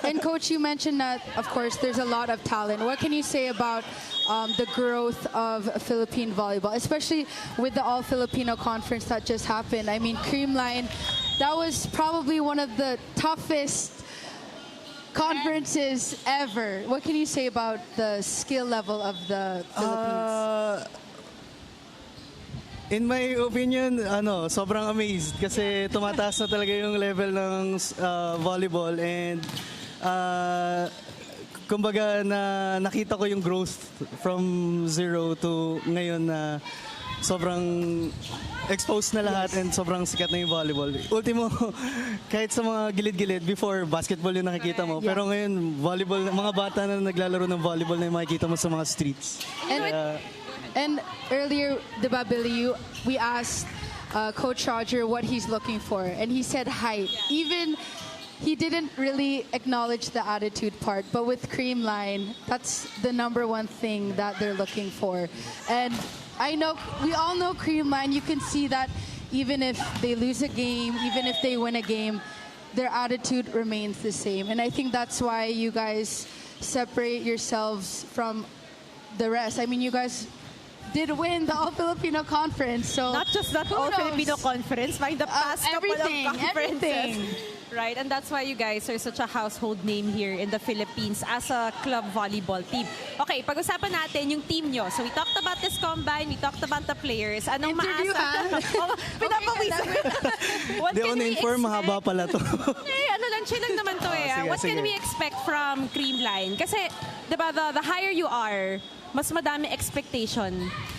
And Coach, you mentioned that, of course, there's a lot of talent. What can you say about the growth of Philippine volleyball, especially with the All-Filipino Conference that just happened? I mean, Creamline, that was probably one of the toughest conferences ever. What can you say about the skill level of the Philippines? In my opinion, sobrang amazed kasi tumataas na talaga yung level ng volleyball and kumbaga nakita ko yung growth from zero to ngayon na sobrang exposed na lahat and sobrang sikat na yung volleyball. Ultimo, kahit sa mga gilid-gilid, before basketball yung nakikita mo, pero ngayon volleyball, mga bata na naglalaro ng volleyball na yung makikita mo sa mga streets. And earlier, diba, Billy, we asked Coach Roger what he's looking for, and he said height. Even he didn't really acknowledge the attitude part, but with Creamline, that's the #1 thing that they're looking for. And I know, we all know Creamline, you can see that even if they lose a game, even if they win a game, their attitude remains the same. And I think that's why you guys separate yourselves from the rest. I mean, you guys did win the All-Filipino Conference, so Not just that who All-Filipino knows? Conference, but the past couple of everything, conferences. everything. Right, and that's why you guys are such a household name here in the Philippines as a club volleyball team. Okay, pag-usapan natin yung team nyo. So we talked about this combine, we talked about the players. Anong Interview, maasa? Oh, pinapawisan. What Di can on we inform, mahaba expect? pala to. Ano lang, chill lang naman to eh. sige, What can sige. we expect from Creamline? Kasi, di ba, the higher you are, mas madami expectation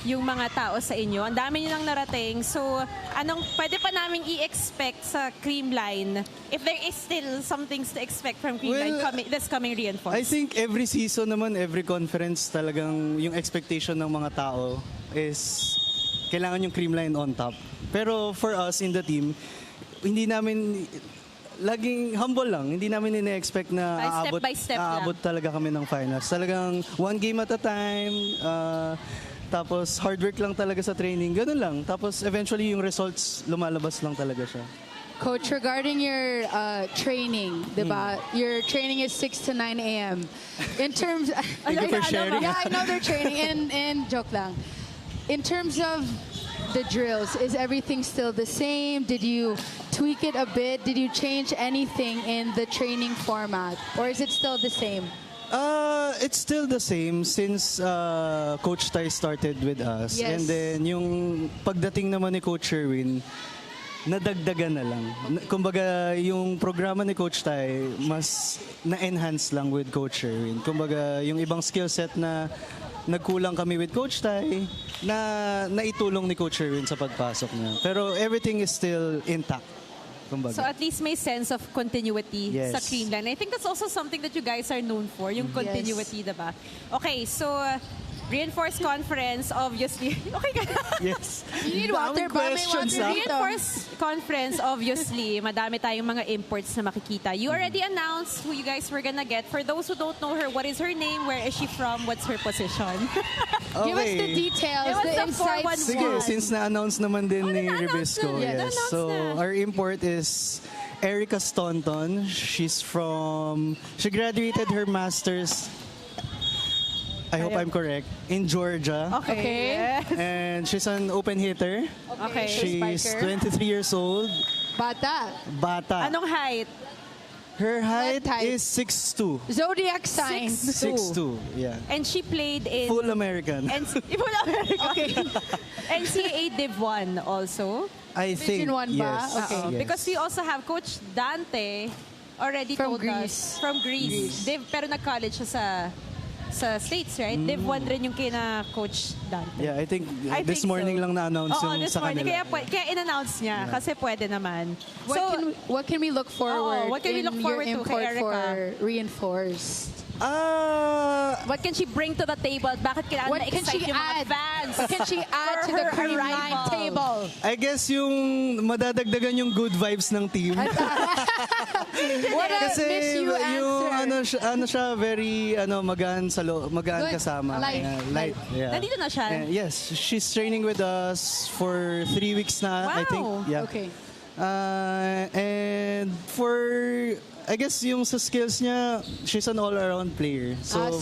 yung mga tao sa inyo. Ang dami nyo nang narating. So, anong pwede pa naming i-expect sa Creamline if there is still some things to expect from Creamline Well, this coming reinforce? I think every season naman, every conference talagang yung expectation ng mga tao is kailangan yung Creamline on top. Pero for us in the team, hindi namin laging humble lang. Hindi namin ine-expect na Step by step lang. aabot talaga kami ng finals. Talagang one game at a time. Tapos hard work lang talaga sa training. Ganun lang. Tapos eventually yung results lumalabas lang talaga siya. Coach, regarding your training, diba? Your training is 6 to 9 a.m. In terms, Thank you for sharing. Yeah, I know they're training. And joke lang. In terms of the drills, is everything still the same? Did you tweak it a bit? Did you change anything in the training format, or is it still the same? It's still the same since Coach Tai started with us. Yes. And then yung pagdating naman ni Coach Sherwin, nadagdagan na lang. Kumbaga, yung programa ni Coach Tai, mas na-enhance lang with Coach Sherwin. Kumbaga, yung ibang skill set na nagkulang kami with Coach Tai, na naitulong ni Coach Sherwin sa pagpasok niya. Pero everything is still intact. Kumbaga. So at least may sense of continuity Yes. sa Creamline. I think that's also something that you guys are known for, yung continuity, diba? Okay, so reinforced conference, obviously. Okay ka na? Yes. You need water, Daming ba? May questions, water ah. dito. Reinforced conference, obviously, madami tayong mga imports na makikita. You already announced who you guys were gonna get. For those who don't know her, what is her name? Where is she from? What's her position? Give us the details, Give us the the insights. 411. Sige, since na-announce naman din ni na-announce Ribisco. na. Yes. Na-announce So, na. our import is Erica Staunton. She graduated her master's, I hope I'm correct, in Georgia. Okay. And she's an open hitter. Okay. She's Spiker. 23 years old. Bata. Bata. Anong height? Her height height? is 6'2". Zodiac sign. 6'2", yeah. And she played in... Full American. Full American. Okay. NCAA Div 1 also. I think, Division 1 ba? yes. Okay. yes. Because we also have Coach Dante already From told Greece. us. From Greece. Div, pero nag-college siya sa States, right? Div 1 rin yung kina Coach Dante. Yeah, I think I this think morning so. lang na-announce Oo, yung this sa morning. kanila. Kaya in-announce niya kasi pwede naman. What can we look forward what can we in look forward your to kay import for Erica? reinforced? What can she bring to the table? Bakit kailangan What can na-excite she yung mga add? fans? What can she add For to the her Creamline arrival? table? I guess yung madadagdagan yung good vibes ng team. What a Kasi miss you yung answer. ano siya very magaan magaan Good. kasama. Light. Light. Yeah. Nandito na siya? Yes, she's training with us for 3 weeks na, I think. Wow. Yeah. Okay. And for I guess yung sa skills niya, she's an all-around player. So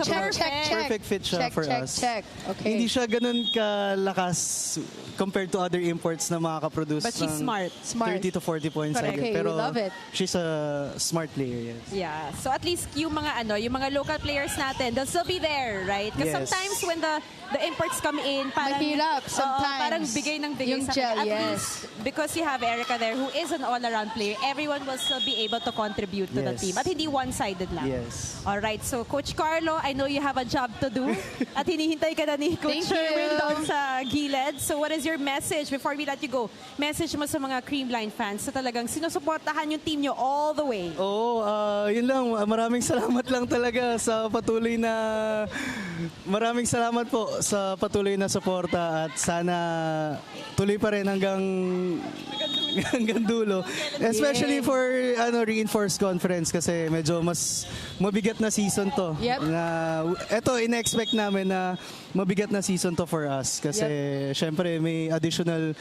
check, check, check. Perfect fit siya check, for check, us. check. Okay. Hindi siya ganun kalakas compared to other imports na makaka-produce But she's ng smart. 30 to 40 points. Correct. a game. Okay, we Pero love it. she's a smart player, yes. Yeah. So at least yung mga local players natin, they'll still be there, right? Because Yes. sometimes when the imports come in, parang Mahirap oo, sometimes. parang bigay ng bigay Yung sa gel, At yes. least because you have Erica there who is an all-around player, everyone will still be able to contribute to the Yes. team. At hindi one-sided lang. Yes. All right. So Coach Carlo, I know you have a job to do. At hinihintay ka na ni Coach Thank you. Sherwin doon sa gilid. So what is your message before we let you go? Message mo sa mga Creamline fans na talagang sinusuportahan yung team nyo all the way. Oo, yun lang. Maraming salamat lang talaga sa patuloy na... Maraming salamat po sa patuloy na suporta at sana tuloy pa rin hanggang dulo. Especially for reinforced conference kasi medyo mas mabigat na season to. Yep. Ito, in-expect namin na mabigat na season to for us kasi syempre may additional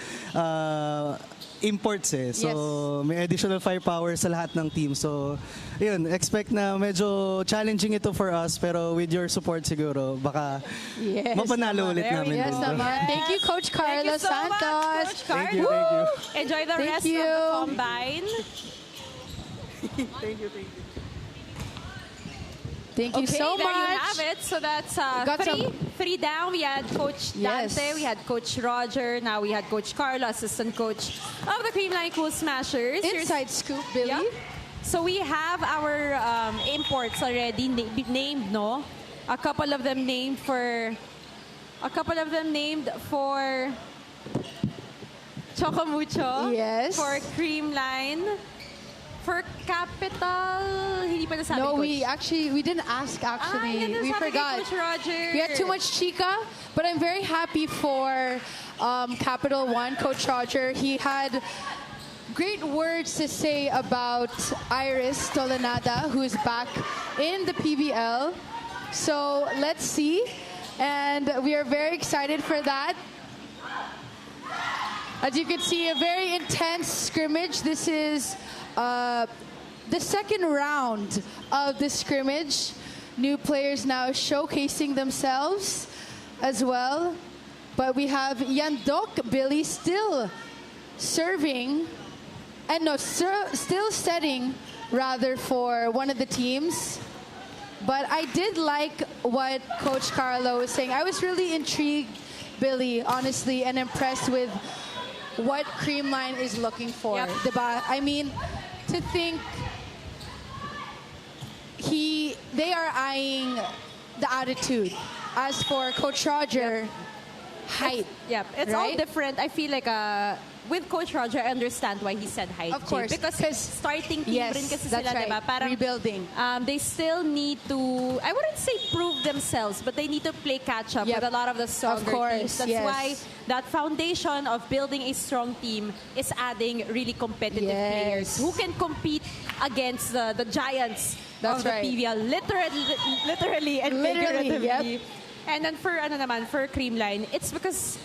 imports eh. So, may additional firepower sa lahat ng team. So, yun, expect na medyo challenging ito for us pero with your support siguro, baka mapanalo ulit namin. Yes, dito. naman. Thank you, Coach Carlo Thank you so Santos. much, Coach Carlo. Thank you, thank you. Enjoy the Thank rest you. of the combine. Thank you Okay, so there you much. have it. So that's Got three down. We had Coach Dante, Yes. we had Coach Roger, now we had Coach Carlo, assistant coach of the Creamline Cool Smashers. Here's- Inside scoop, Billy. Yeah. So we have our imports already named, no? A couple of them named for Chocomucho. Yes. For Creamline. For Capital, hindi pa nasabi, No, Coach. we didn't ask actually. Yan We nasabi kay forgot. Coach Roger. We had too much chica, but I'm very happy for Capital One, Coach Roger. He had great words to say about Iris Tolenada, who's back in the PBL. So let's see. And we are very excited for that. As you can see, a very intense scrimmage. This is the second round of the scrimmage. New players now showcasing themselves as well. But we have Yandok Billy still serving, and no, still setting rather for one of the teams. But I did like what Coach Carlo was saying. I was really intrigued, Billy, honestly, and impressed with what Creamline is looking for. Yep. Diba? I mean, to think they are eyeing the attitude. As for Coach Roger, height. Yep, it's all right? different. I feel like with Coach Roger, I understand why he said height. Of course, Because 'cause- starting team yes, rin kasi that's sila, right. diba? Parang, Rebuilding. They still need to, I wouldn't say prove themselves, but they need to play catch up Yep. with a lot of the stronger Of course, teams. That's yes. why that foundation of building a strong team is adding really competitive Yes. players who can compete against the giants That's of the right. PVL, literally and Literally, figuratively. yep. And then for Creamline, it's because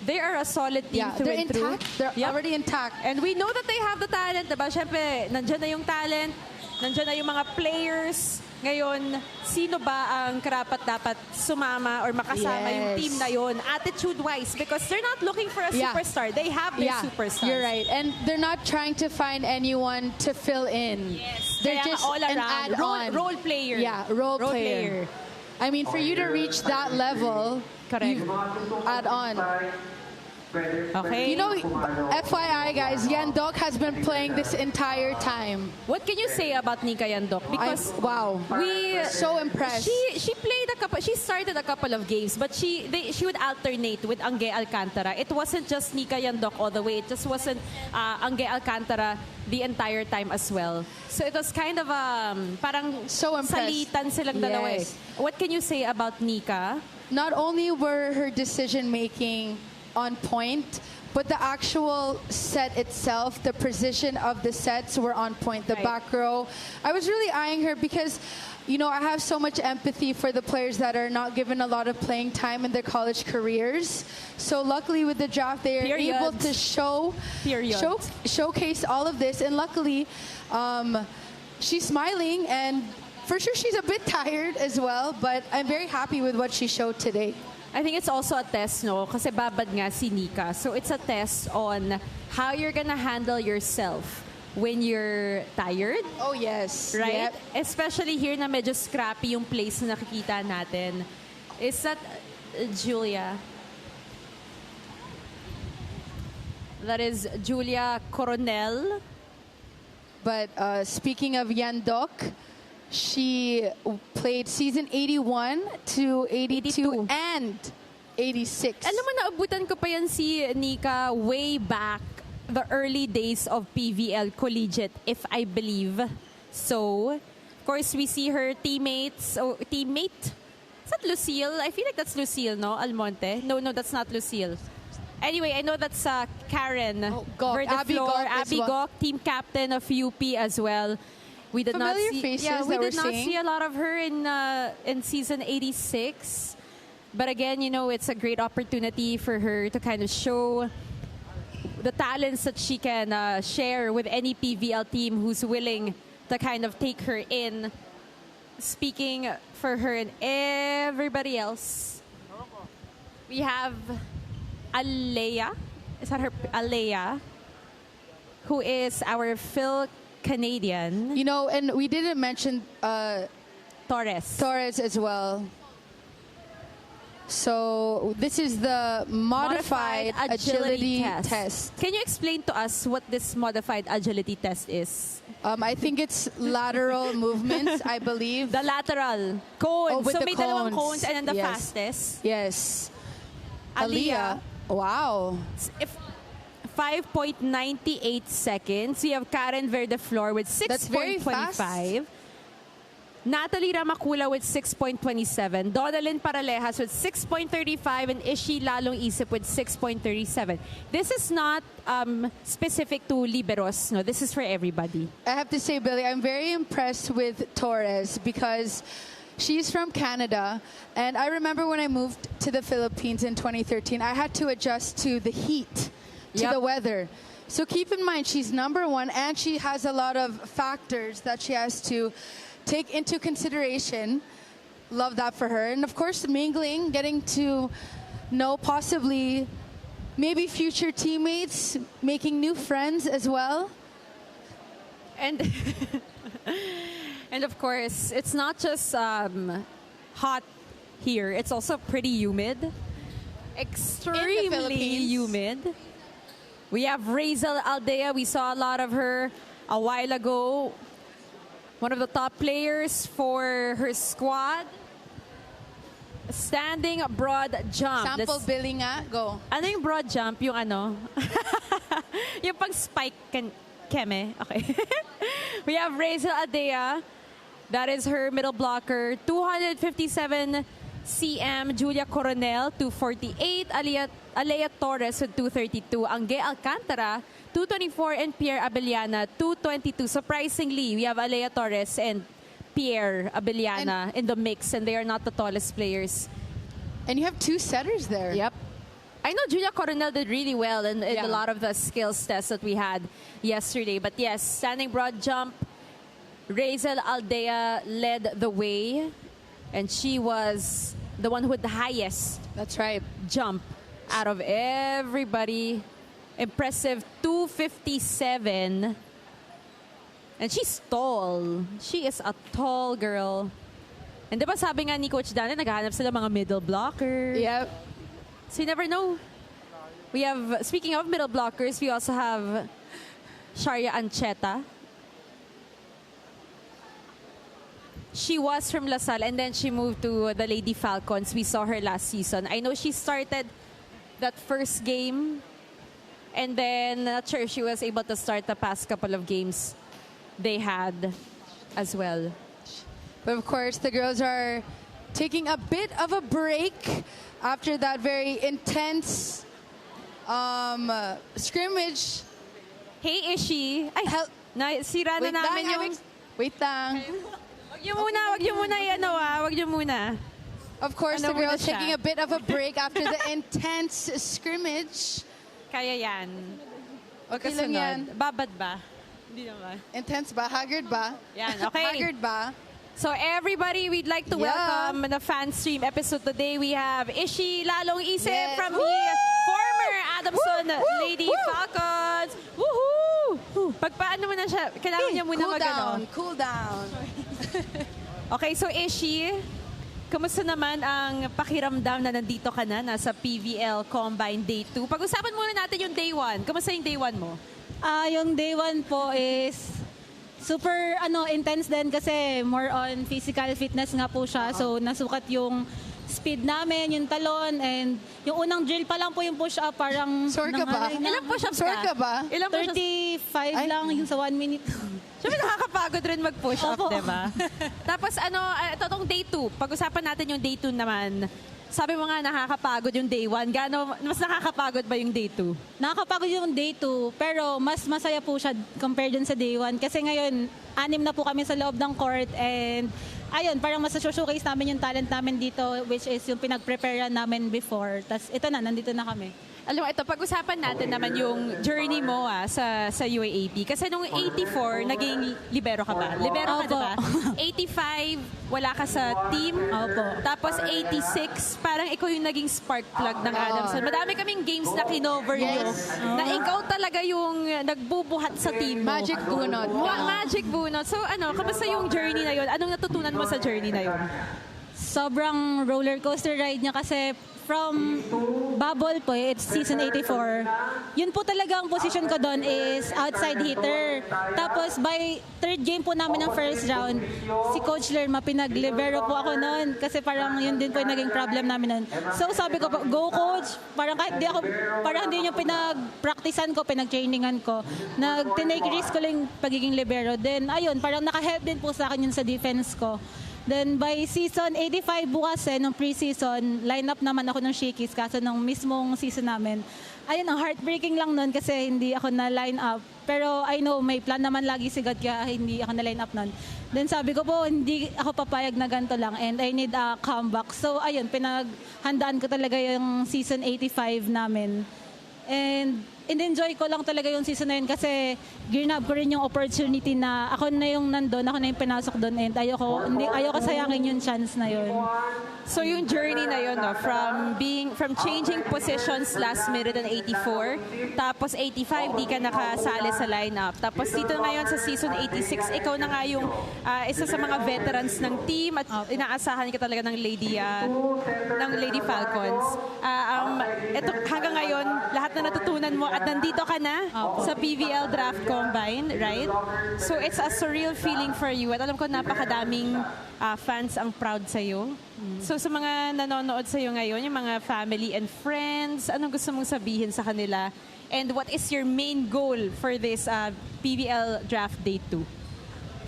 they are a solid team Yeah, through they're and through. intact. They're Yep. already intact. And we know that they have the talent, diba? Siyempre, nandyan na yung talent, nandyan na yung mga players. Ngayon, sino ba ang karapat-dapat sumama or makasama yung Yes. team na yon attitude-wise? Because they're not looking for a superstar. They have their superstars. You're right. And they're not trying to find anyone to fill in. Yes. They're Kaya just all an around. add-on. Role player. Yeah, role player. I mean, for you to reach that level, Correct. you add on. Okay. You know, FYI guys, Yandok has been playing this entire time. What can you say about Nika Yandok? Because Wow. we So impressed. She played she started a couple of games, but she would alternate with Angge Alcantara. It wasn't just Nika Yandok all the way. It just wasn't Angge Alcantara the entire time as well. So it was kind of parang So impressed. salitan silang dalawa eh. Yes. What can you say about Nika? Not only were her decision making on point, but the actual set itself, the precision of the sets were on point. The Right. back row, I was really eyeing her because, you know, I have so much empathy for the players that are not given a lot of playing time in their college careers. So luckily with the draft, they are Period. able to Period. showcase all of this. And luckily, she's smiling, and for sure she's a bit tired as well, but I'm very happy with what she showed today. I think it's also a test, no? Kasi babad nga si Nika. So it's a test on how you're gonna handle yourself when you're tired. Oh, yes. Right? Yep. Especially here na medyo scrappy yung place na nakikita natin. Is that Julia? That is Julia Coronel. But speaking of Yandok, she played season 81 to 82 and 86. Alam mo, naabutan ko pa yan si Nika way back the early days of PVL Collegiate, if I believe. So, of course, we see her teammates. Oh, teammate? Is that Lucille? I feel like that's Lucille, no? Almonte? No, that's not Lucille. Anyway, I know that's Karen. Oh, Gok. Abby Verdeflor, Gok as Abby well. Gok, team captain of UP as well. We did Familiar not see, faces yeah, we that did we're not seeing. see a lot of her in season 86. But again, you know, it's a great opportunity for her to kind of show the talents that she can share with any PVL team who's willing to kind of take her in. Speaking for her and everybody else, we have Alea. Is that her? Alea, who is our Phil Canadian. You know, and we didn't mention Torres. Torres as well. So this is the modified agility test. Can you explain to us what this modified agility test is? I think it's lateral movements, I believe. The lateral cones. Oh, with so the may dalawang cones. cones and then the Yes. fastest. Yes. Aliyah. Wow. If 5.98 seconds. We have Karen Verdeflor with That's very 6.25. Natalie Ramakula with 6.27. Donalyn Paralejas with 6.35. And Ishi Lalong Isip with 6.37. This is not specific to liberos. No, this is for everybody. I have to say, Billy, I'm very impressed with Torres because she's from Canada. And I remember when I moved to the Philippines in 2013, I had to adjust to the heat, to the weather. So keep in mind, she's #1 and she has a lot of factors that she has to take into consideration. Love that for her. And of course, mingling, getting to know possibly maybe future teammates, making new friends as well. And and of course, it's not just hot here. It's also pretty humid. Extremely Philippines. humid. We have Razel Aldea. We saw a lot of her a while ago. One of the top players for her squad. Standing broad jump. Sample Billy nga, go. Ano yung broad jump? Yung ano? Yung pang spike keme. Okay. We have Razel Aldea. That is her middle blocker. 257 cm. Julia Coronel, 248. Alea Torres with 232. Angge Alcantara, 224. And Pierre Abellana, 222. Surprisingly, we have Alea Torres and Pierre Abellana in the mix, and they are not the tallest players. And you have two setters there. Yep. I know Julia Coronel did really well in Yeah. a lot of the skills tests that we had yesterday. But yes, standing broad jump, Razel Aldea led the way. And she was the one with the highest That's right. jump out of everybody. Impressive 257. And she's tall. She is a tall girl. And diba sabi nga ni Coach Dante, naghahanap sila mga middle blocker. Yep. So you never know. We have, speaking of middle blockers, we also have Sharia Ancheta. She was from LaSalle and then she moved to the Lady Falcons. We saw her last season. I know she started that first game and then not sure if she was able to start the past couple of games they had as well. But of course, the girls are taking a bit of a break after that very intense scrimmage. Hey, Ishi. Ay, sira na Wait namin lang, yung... Wait lang. Wag niyo muna yan, wag niyo muna. Of course, Ano the girls muna siya? taking a bit of a break after the intense scrimmage. Kaya yan. Okay lang Kasunod. yan. Babad ba? Hindi naman. Intense ba? Haggard ba? Yan, okay. Haggard ba? So everybody, we'd like to welcome the fan stream episode today. We have Izy Lalong Isip Yes. from the former Adamson Lady Falcons. Woohoo! Pagpaano mo na siya, kailangan niya muna Cool down. Okay, so Izy, kamusta naman ang pakiramdam na nandito ka na, nasa PVL Combine Day 2? Pag-usapan muna natin yung Day 1. Kamusta yung Day 1 mo? Yung day 1 po is super intense din kasi more on physical fitness nga po siya. So nasukat yung speed namin, yung talon, and yung unang drill pa lang po yung push-up parang... Sore ka ba? Ilang push-ups Sore ka ba? Ilang push-ups? 35 lang yung sa 1 minute. Siyempre nakakapagod rin mag-push-up, Opo. diba? Tapos ito tong Day 2. Pag-usapan natin yung Day 2 naman. Sabi mo nga nakakapagod yung Day 1. Gaano, mas nakakapagod ba yung Day 2? Nakakapagod yung day 2, pero mas masaya po siya compared dun sa day 1. Kasi ngayon, 6 na po kami sa loob ng court, and ayun, parang mas showcase namin yung talent namin dito, which is yung pinag-prepare namin before. Tapos ito na, nandito na kami. Alam mo, ito, pag-usapan natin naman yung journey mo sa UAAP. Kasi nung 84, naging libero ka ba? Libero ka, Opo. diba? 85, wala ka sa team. Opo. Tapos 86, parang ikaw yung naging spark plug ng Adamson. Madami kaming games na kinover nyo. Na ikaw talaga yung nagbubuhat sa team mo. Magic bunot. Magic bunot. So kamusta yung journey na yun? Anong natutunan mo sa journey na yun? Sobrang roller coaster ride niya kasi from bubble po, it's season 84. Yun po talaga ang position ko doon is outside hitter. Tapos by third game po namin ng first round, si Coach Lerma, pinag-libero po ako noon kasi parang yun din po yung naging problem namin noon. So sabi ko po, go coach! Parang kahit di ako, parang hindi yung pinag-practicean ko, pinag-trainingan ko. Nag-take risk ko lang yung pagiging libero. Then ayun, parang naka-help din po sa akin yun sa defense ko. Then by season 85 bukas nung pre-season, line up naman ako ng Shakey's kaso nung mismong season namin. Ayun, ang heartbreaking lang nun kasi hindi ako na line up. Pero I know, may plan naman lagi si God kaya hindi ako na line up nun. Then sabi ko po, hindi ako papayag na ganito lang and I need a comeback. So ayun, pinaghandaan ko talaga yung season 85 namin. And in-enjoy ko lang talaga yung season na yun kasi ginab ko rin yung opportunity na ako na yung nandun, ako na yung pinasok doon and ayoko sayangin yung chance na yun. So yung journey na yun, from changing positions last minute in 84, tapos 85, di ka nakasali sa lineup. Tapos dito ngayon sa season 86, ikaw na nga yung isa sa mga veterans ng team at inaasahan ka talaga ng Lady Falcons. Ito, hanggang ngayon, lahat na natutunan mo at nandito ka na sa PVL Draft Combine, right? So it's a surreal feeling for you. At alam ko napakadaming fans ang proud sa'yo. So sa mga nanonood sa'yo ngayon, yung mga family and friends, anong gusto mong sabihin sa kanila? And what is your main goal for this PVL Draft Day 2?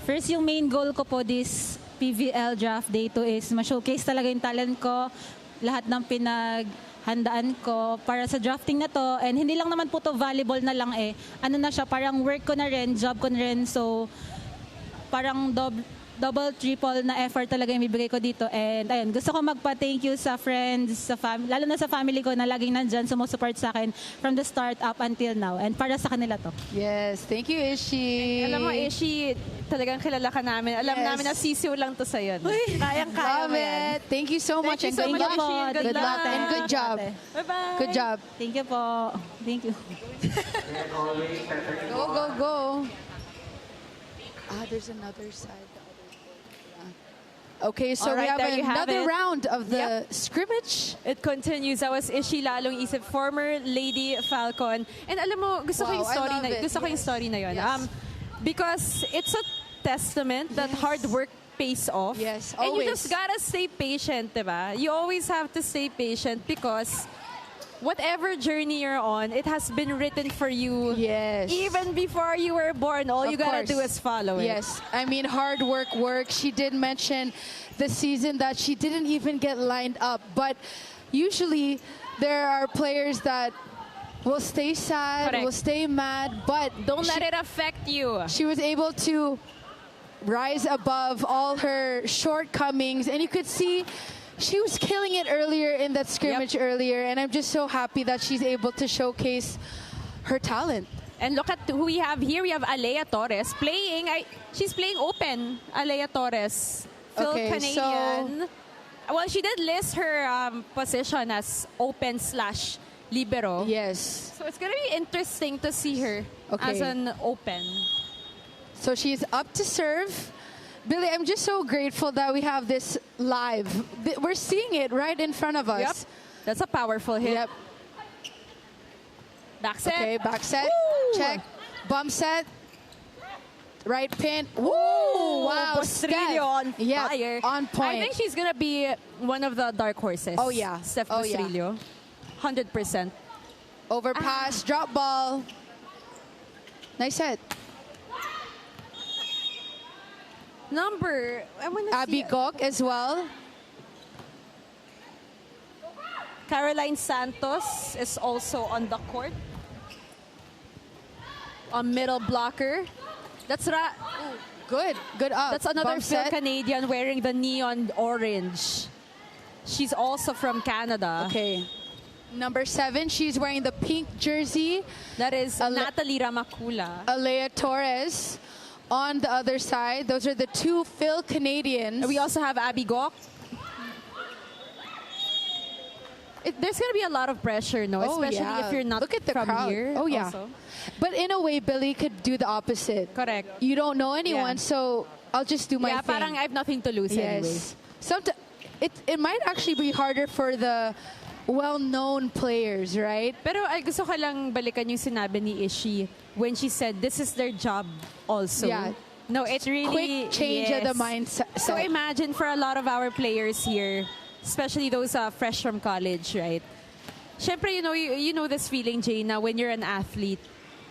First, yung main goal ko po this PVL Draft Day 2 is ma-showcase talaga yung talent ko, lahat ng pinaghandaan ko para sa drafting na to. And hindi lang naman po to volleyball na lang ano na siya, parang work ko na rin, job ko na rin. So parang double, triple na effort talaga yung bibigay ko dito. And ayun, gusto ko magpa-thank you sa friends, lalo na sa family ko na laging nandyan, sumusupport sa akin from the start up until now. And para sa kanila to. Yes, thank you, Izy. Alam mo, Izy, talagang kilala ka namin. Alam namin na sisiw lang to sa'yo. Kayang-kaya Love mo yan. it. Thank you so much. Thank you so and much, good Izy. luck. Good Good luck luck. and good job. Bye-bye. Good job. Thank you po. Thank you. Go, go, go. There's another side. Okay, so All right, we there you have have another it. round of the scrimmage. It continues. That was Izy Lalong Isip, former Lady Falcon. And alam mo, gusto ko Wow, yung I story love na it. gusto ko yung Yes. story na yun. Yes. Because it's a testament that hard work pays off. Yes, And you always. just gotta stay patient, diba? You always have to stay patient because whatever journey you're on, it has been written for you. Yes. Even before you were born, all Of you gotta course. do is follow it. Yes, I mean hard work. She did mention the season that she didn't even get lined up, but usually there are players that will stay sad, Correct. will stay mad, but Don't let it affect you. she was able to rise above all her shortcomings, and you could see she was killing it earlier in that scrimmage earlier, and I'm just so happy that she's able to showcase her talent. And look at who we have here. We have Alea Torres playing. She's playing open. Alea Torres, Phil Okay, Canadian. Well, she did list her position as open/libero. Yes. So it's gonna be interesting to see her as an open. So she's up to serve. Billy, I'm just so grateful that we have this live. We're seeing it right in front of us. Yep. That's a powerful hit. Yep. Back set. Okay, back set. Woo! Check. Bump set. Right pin. Ooh, wow. Bostrillo on Yep, fire. on point. I think she's gonna be one of the dark horses. Oh, yeah. Steph Oh, yeah. Bostrillo. 100%. Overpass, drop ball. Nice set. I wanna Abby see Gok as well. Caroline Santos is also on the court. A middle blocker. That's Good up. That's another Bump Phil set. Canadian wearing the neon orange. She's also from Canada. Okay. Number 7, she's wearing the pink jersey. That is Natalie Ramacula. Alea Torres on the other side. Those are the 2 Phil Canadians. We also have Abby Gok. There's going to be a lot of pressure, no? Oh, Especially yeah. if you're not Look at the from crowd. here. Oh, yeah. Also. But in a way, Billy could do the opposite. Correct. You don't know anyone, Yeah. so I'll just do my Yeah, thing. parang I have nothing to lose anyway. Yes. It might actually be harder for the well-known players, right? Pero ay gusto ko lang balikan yung sinabi ni Ishi when she said this is their job also. Yeah. No, it really Quick change of the mindset. So imagine for a lot of our players here, especially those fresh from college, right? Syempre, you know this feeling, Jane, when you're an athlete,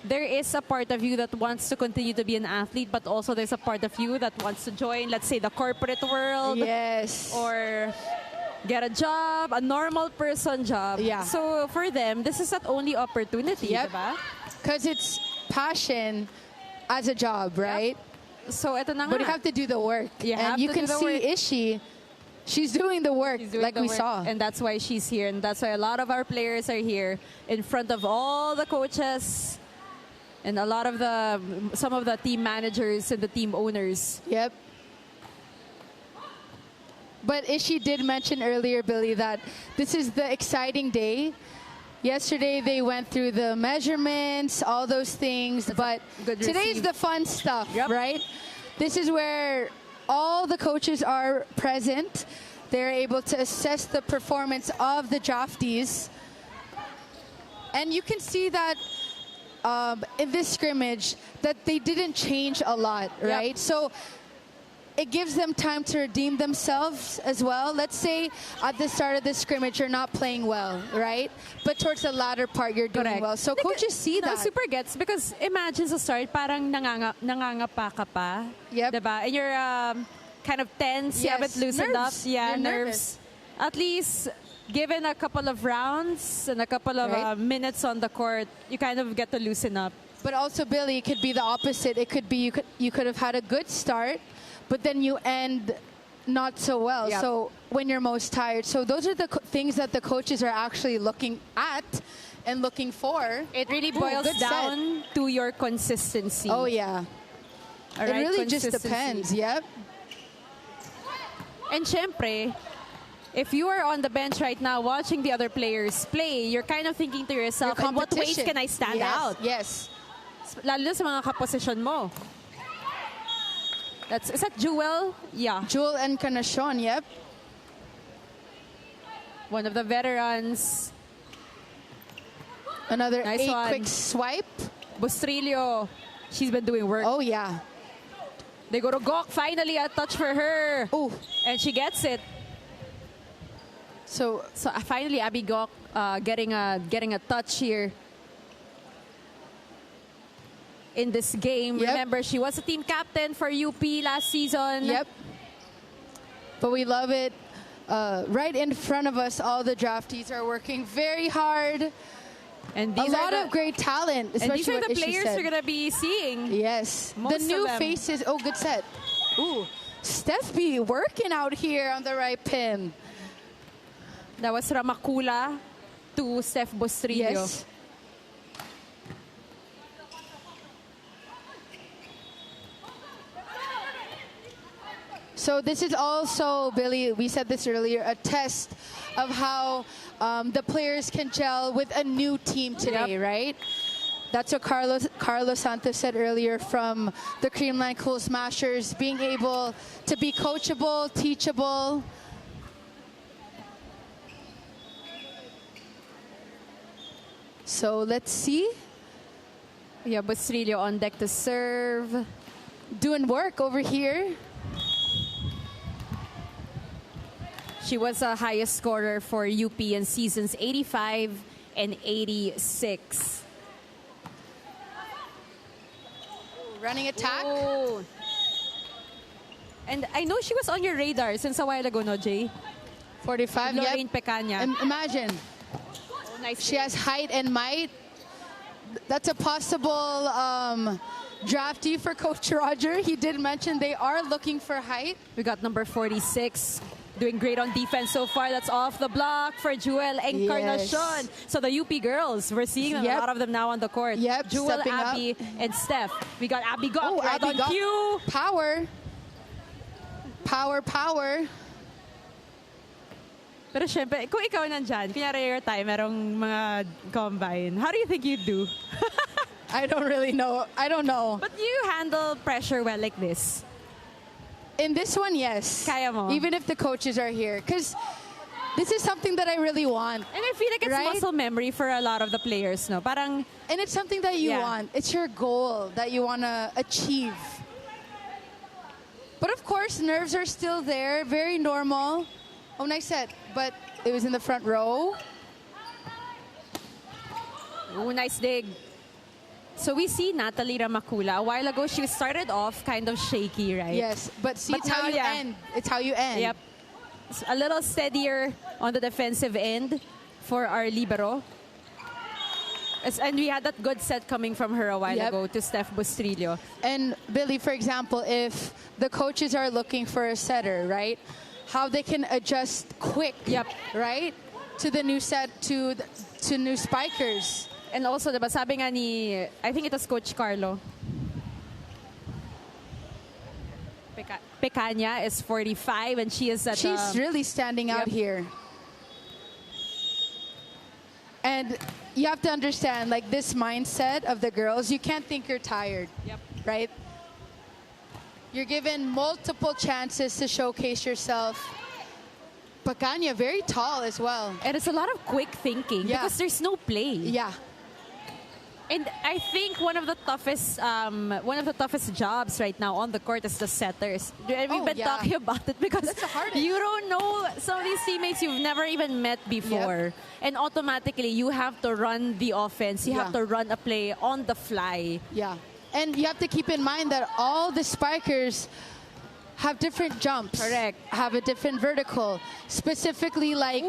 there is a part of you that wants to continue to be an athlete, but also there's a part of you that wants to join, let's say, the corporate world. Yes. Or get a job, a normal person job. Yeah. So for them, this is not only opportunity, Yep. diba? Because it's passion as a job, right? So ito na nga. But you have to do the work. You have and you to can do the see work. Ishi. She's doing the work, She's doing like the we work, saw. and that's why she's here, and that's why a lot of our players are here in front of all the coaches and some of the team managers and the team owners. Yep. But Ishi did mention earlier, Billy, that this is the exciting day. Yesterday they went through the measurements, all those things, but good today's receive. the fun stuff, Yep. right? This is where all the coaches are present. They're able to assess the performance of the draftees. And you can see that in this scrimmage that they didn't change a lot, right? So it gives them time to redeem themselves as well. Let's say at the start of the scrimmage you're not playing well, right? But towards the latter part you're doing Correct. well. So coaches see No, that. super gets because imagine sa start parang nangangapa ka pa. Yep. Diba? And you're kind of tense. You Yes. haven't loosened Nerves. up. Yeah, You're nerves. At least given a couple of rounds and a couple of Right. minutes on the court, you kind of get to loosen up. But also, Billy, it could be the opposite. It could be you could have had a good start, but then you end not so well. Yep. So when you're most tired. So those are the things that the coaches are actually looking at and looking for. It really Ooh, boils good set. down to your consistency. Oh, yeah. All It right? really just Consistency. depends. Yep. And syempre, if you are on the bench right now watching the other players play, you're kind of thinking to yourself, Your in what ways competition. can I stand Yes, out? Yes. Lalo na sa mga kaposisyon mo. Is that Jewel? Yeah. Jewel Encarnacion, yep. One of the veterans. Another Nice one. quick swipe. Bostrillo. She's been doing work. Oh, yeah. They go to Gok. Finally, a touch for her. Ooh. And she gets it. So So finally, Abby Gok getting a touch here in this game. Yep. Remember, she was a team captain for UP last season. Yep. But we love it. Right in front of us, all the draftees are working very hard. And A these lot are of great talent, and especially these are what the Ishi players said. we're gonna be seeing. Yes. Most The of new them. faces. Oh, good set. Ooh. Steph B working out here on the right pin. That was Ramacula to Steph Bostrillo. Yes. So this is also, Billy, we said this earlier, a test of how the players can gel with a new team today, right? That's what Carlo Santos said earlier from the Creamline Cool Smashers, being able to be coachable, teachable. So let's see. Yeah, Bustrillo on deck to serve. Doing work over here. She was the highest scorer for UP in seasons 85 and 86. Running attack. Oh. And I know she was on your radar since a while ago, no, Jay? 45, Lorraine Pecaña. Imagine. Oh, nice. She has height and might. That's a possible draftee for Coach Roger. He did mention they are looking for height. We got number 46. Doing great on defense so far. That's off the block for Jewel Encarnacion. Yes. So the UP girls, we're seeing them, a lot of them now on the court. Yep, Jewel, stepping Abby, up. and Steph. We got Abby Gok right Abby on Gok. cue. Power. Power, power. Pero syempre, kung ikaw nandyan, kunyari your time, merong mga combine, how do you think you'd do? I don't really know. I don't know. But you handle pressure well like this. In this one, yes. Kaya mo. Even if the coaches are here. Because this is something that I really want. And I feel like it's Right? muscle memory for a lot of the players, no? Parang, And it's something that you Yeah. want. It's your goal that you want to achieve. But of course, nerves are still there. Very normal. Oh, nice set. But it was in the front row. ooh, nice dig. So we see Natalie Ramakula. A while ago, she started off kind of shaky, right? Yes. But see, But it's how now, you yeah. end. It's how you end. Yep. A little steadier on the defensive end for our libero. And we had that good set coming from her a while Yep. ago to Steph Bustrillo. And Billy, for example, if the coaches are looking for a setter, right? How they can adjust quick, Yep. right? To the new set, to new spikers. And also, diba, sabi nga ni, I think it was Coach Carlo. Pecaña is 45 and she is at She's really standing out Yep. here. And you have to understand, like, this mindset of the girls, you can't think you're tired, Yep. right? You're given multiple chances to showcase yourself. Pecaña, very tall as well. And it's a lot of quick thinking Yeah. because there's no play. Yeah. And I think one of the toughest jobs right now on the court is the setters. And we've Oh, been yeah. talking about it because That's the hardest. you don't know some of these teammates you've never even met before. And automatically you have to run the offense. You have Yeah. to run a play on the fly. Yeah. And you have to keep in mind that all the spikers have different jumps. Correct. Have a different vertical. Specifically like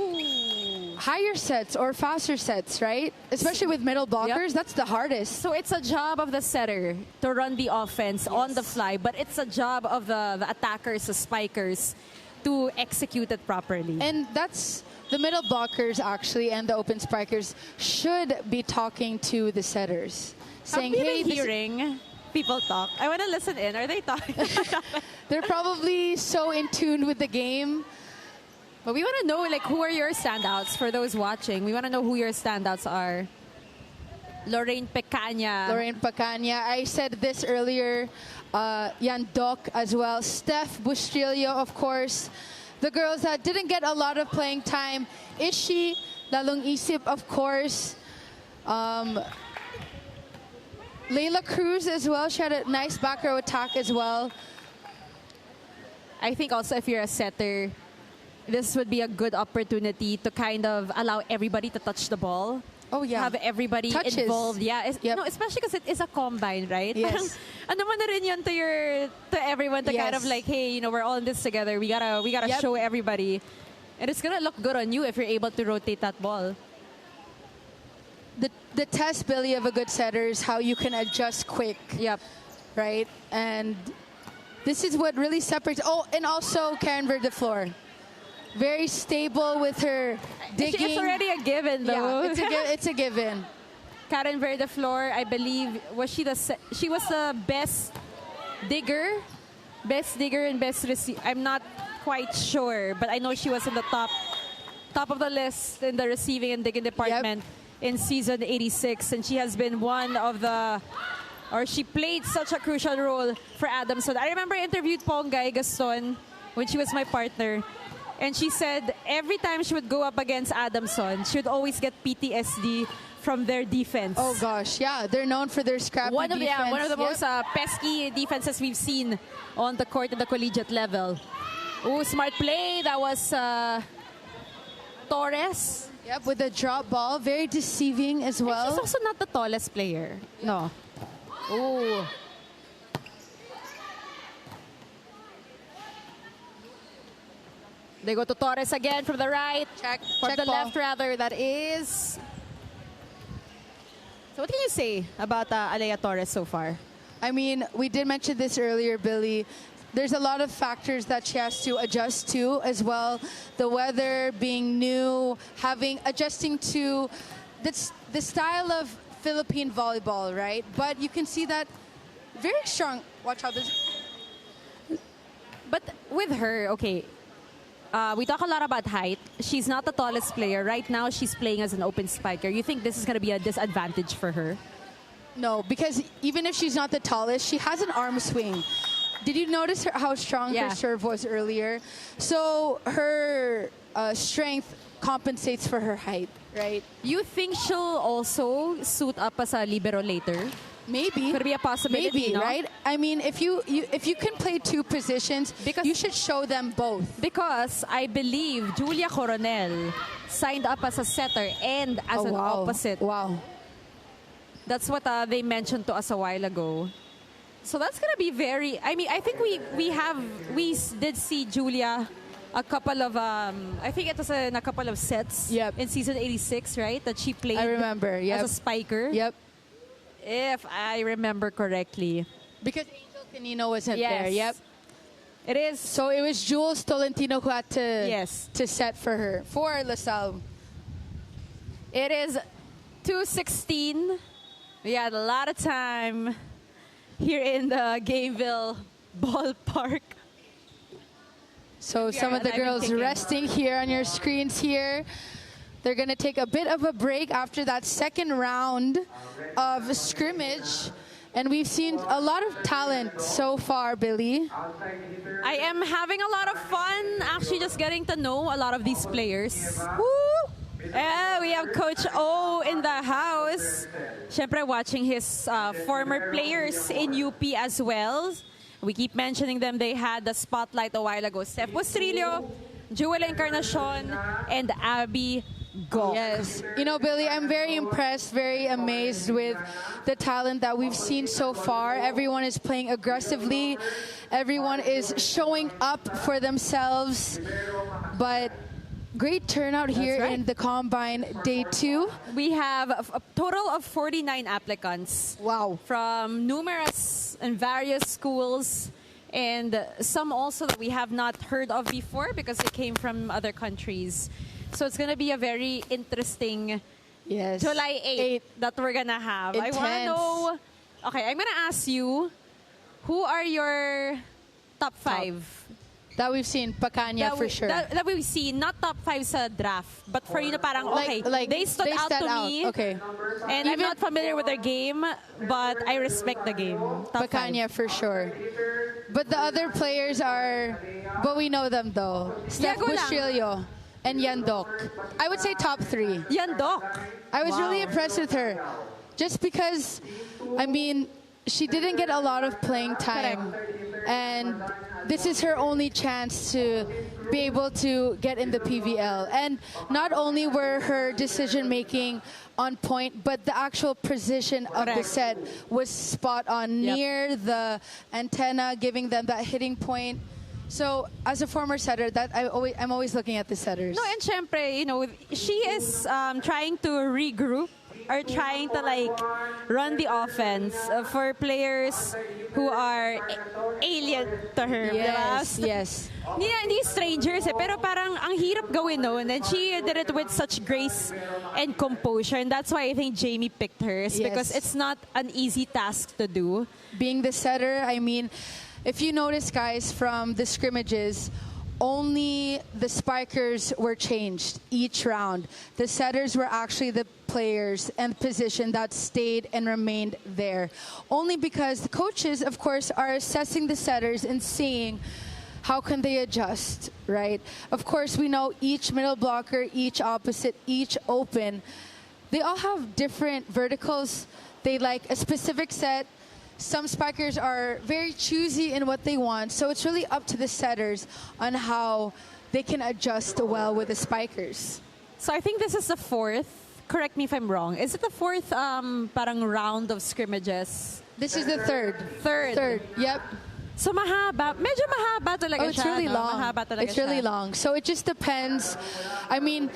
higher sets or faster sets, right? Especially with middle blockers, that's the hardest. So it's a job of the setter to run the offense on the fly, but it's a job of the attackers, the spikers, to execute it properly. And that's the middle blockers actually and the open spikers should be talking to the setters. Saying, Have you hey, been this- hearing people talk? I want to listen in. Are they talking? they're probably so in tune with the game. But we want to know, like, who are your standouts for those watching? We want to know who your standouts are. Lorraine Pecaña. Lorraine Pecaña. I said this earlier. Yan Doc as well. Steph Bustrillo, of course. The girls that didn't get a lot of playing time. Ishi, Lalong Isip, of course. Layla Cruz as well. She had a nice back row attack as well. I think also if you're a setter, this would be a good opportunity to kind of allow everybody to touch the ball. Oh, yeah. Have everybody Touches. involved. Yeah. Yep. No, especially because it is a combine, right? Yes. Parang, ano man na rin yun to everyone to kind Yes. of like, hey, you know, we're all in this together. We gotta Yep. show everybody. And it's gonna look good on you if you're able to rotate that ball. The test, Billy, of a good setter is how you can adjust quick. Yep. Right? And this is what really separates. Oh, and also Karen Verdeflor. Very stable with her digging. It's already a given, though. Yeah, it's a given. Karen Verdeflor, I believe, she was the best digger Best digger and best receiver. I'm not quite sure, but I know she was in the top of the list in the receiving and digging department in season 86, and she has been one of the, or she played such a crucial role for Adamson. I remember I interviewed Pongay Gaston when she was my partner, and she said every time she would go up against Adamson, she would always get PTSD from their defense. Oh gosh, yeah, they're known for their scrappy defense. One of the most pesky defenses we've seen on the court at the collegiate level. Ooh, smart play. That was Torres. Yep, with a drop ball, very deceiving as well. She's also not the tallest player. No. Ooh. They go to Torres again from the right. From the ball. left, rather. That is. So what can you say about Alea Torres so far? I mean, we did mention this earlier, Billy. There's a lot of factors that she has to adjust to as well. The weather, being new, adjusting to the style of Philippine volleyball, right? But you can see that very strong. Watch out. But with her, okay, we talk a lot about height. She's not the tallest player. Right now, she's playing as an open spiker. You think this is going to be a disadvantage for her? No, because even if she's not the tallest, she has an arm swing. Did you notice how strong her serve was earlier? So her strength compensates for her height, right? You think she'll also suit up as a libero later? Maybe. Could be a possibility, Maybe, no? right? I mean, if you can play two positions, you should show them both. Because I believe Julia Coronel signed up as a setter and as an opposite. Wow. That's what they mentioned to us a while ago. So that's gonna be very. I mean, I think we did see Julia a couple of I think it was in a couple of sets. In season 86, right? That she played. I remember. As a spiker. Yep. If I remember correctly. Because Angel Canino wasn't there. Yep. It is. So it was Jules Tolentino who had to set for her for LaSalle. It is 2:16. We had a lot of time here in the Gameville ballpark. So some of the girls resting here on your screens here. They're going to take a bit of a break after that second round of scrimmage. And we've seen a lot of talent so far, Billy. I am having a lot of fun actually just getting to know a lot of these players. Woo! We have Coach O in the house. Siyempre watching his former players in UP as well. We keep mentioning them. They had the spotlight a while ago. Steph Bustrillo, Jewel Encarnacion, and Abby Gok. Yes. You know, Billy, I'm very impressed, very amazed with the talent that we've seen so far. Everyone is playing aggressively. Everyone is showing up for themselves. But great turnout here in the Combine Day 2. We have a total of 49 applicants. Wow. From numerous and various schools, and some also that we have not heard of before because they came from other countries. So it's going to be a very interesting July 8 that we're going to have. Intense. I want to know, okay, I'm going to ask you, who are your top 5? That we've seen, Pacanya for sure. That we've seen, not top 5 sa draft, but for you na parang, okay, they stood out to me. Okay. And I'm not familiar with their game, but I respect the game. Top 5. Pacanya for sure. But the other players are, but we know them though. Steph Bustrillo and Yandok. I would say top 3. Yandok. I was really impressed with her. Just because, I mean, she didn't get a lot of playing time. And this is her only chance to be able to get in the PVL. And not only were her decision-making on point, but the actual position of the set was spot on, near the antenna, giving them that hitting point. So, as a former setter, I'm always looking at the setters. No, and syempre, you know, she is trying to regroup or trying to like run the offense for players who are alien to her. Yes, diba? yes. Hindi strangers pero parang ang hirap gawin noon, and she did it with such grace and composure, and that's why I think Jamie picked her, because it's not an easy task to do. Being the setter, I mean, if you notice, guys, from the scrimmages, only the spikers were changed each round. The setters were actually the players and position that stayed and remained there. Only because the coaches, of course, are assessing the setters and seeing how can they adjust, right? Of course, we know each middle blocker, each opposite, each open, they all have different verticals. They like a specific set. Some spikers are very choosy in what they want, so it's really up to the setters on how they can adjust well with the spikers. So I think this is the fourth. Correct me if I'm wrong. Is it the fourth parang round of scrimmages? This is the third. Third. Yep. So mahaba. Medyo mahaba talaga Oh, it's siya. really no? long. Mahaba talaga It's really siya. long. So it just depends. I mean,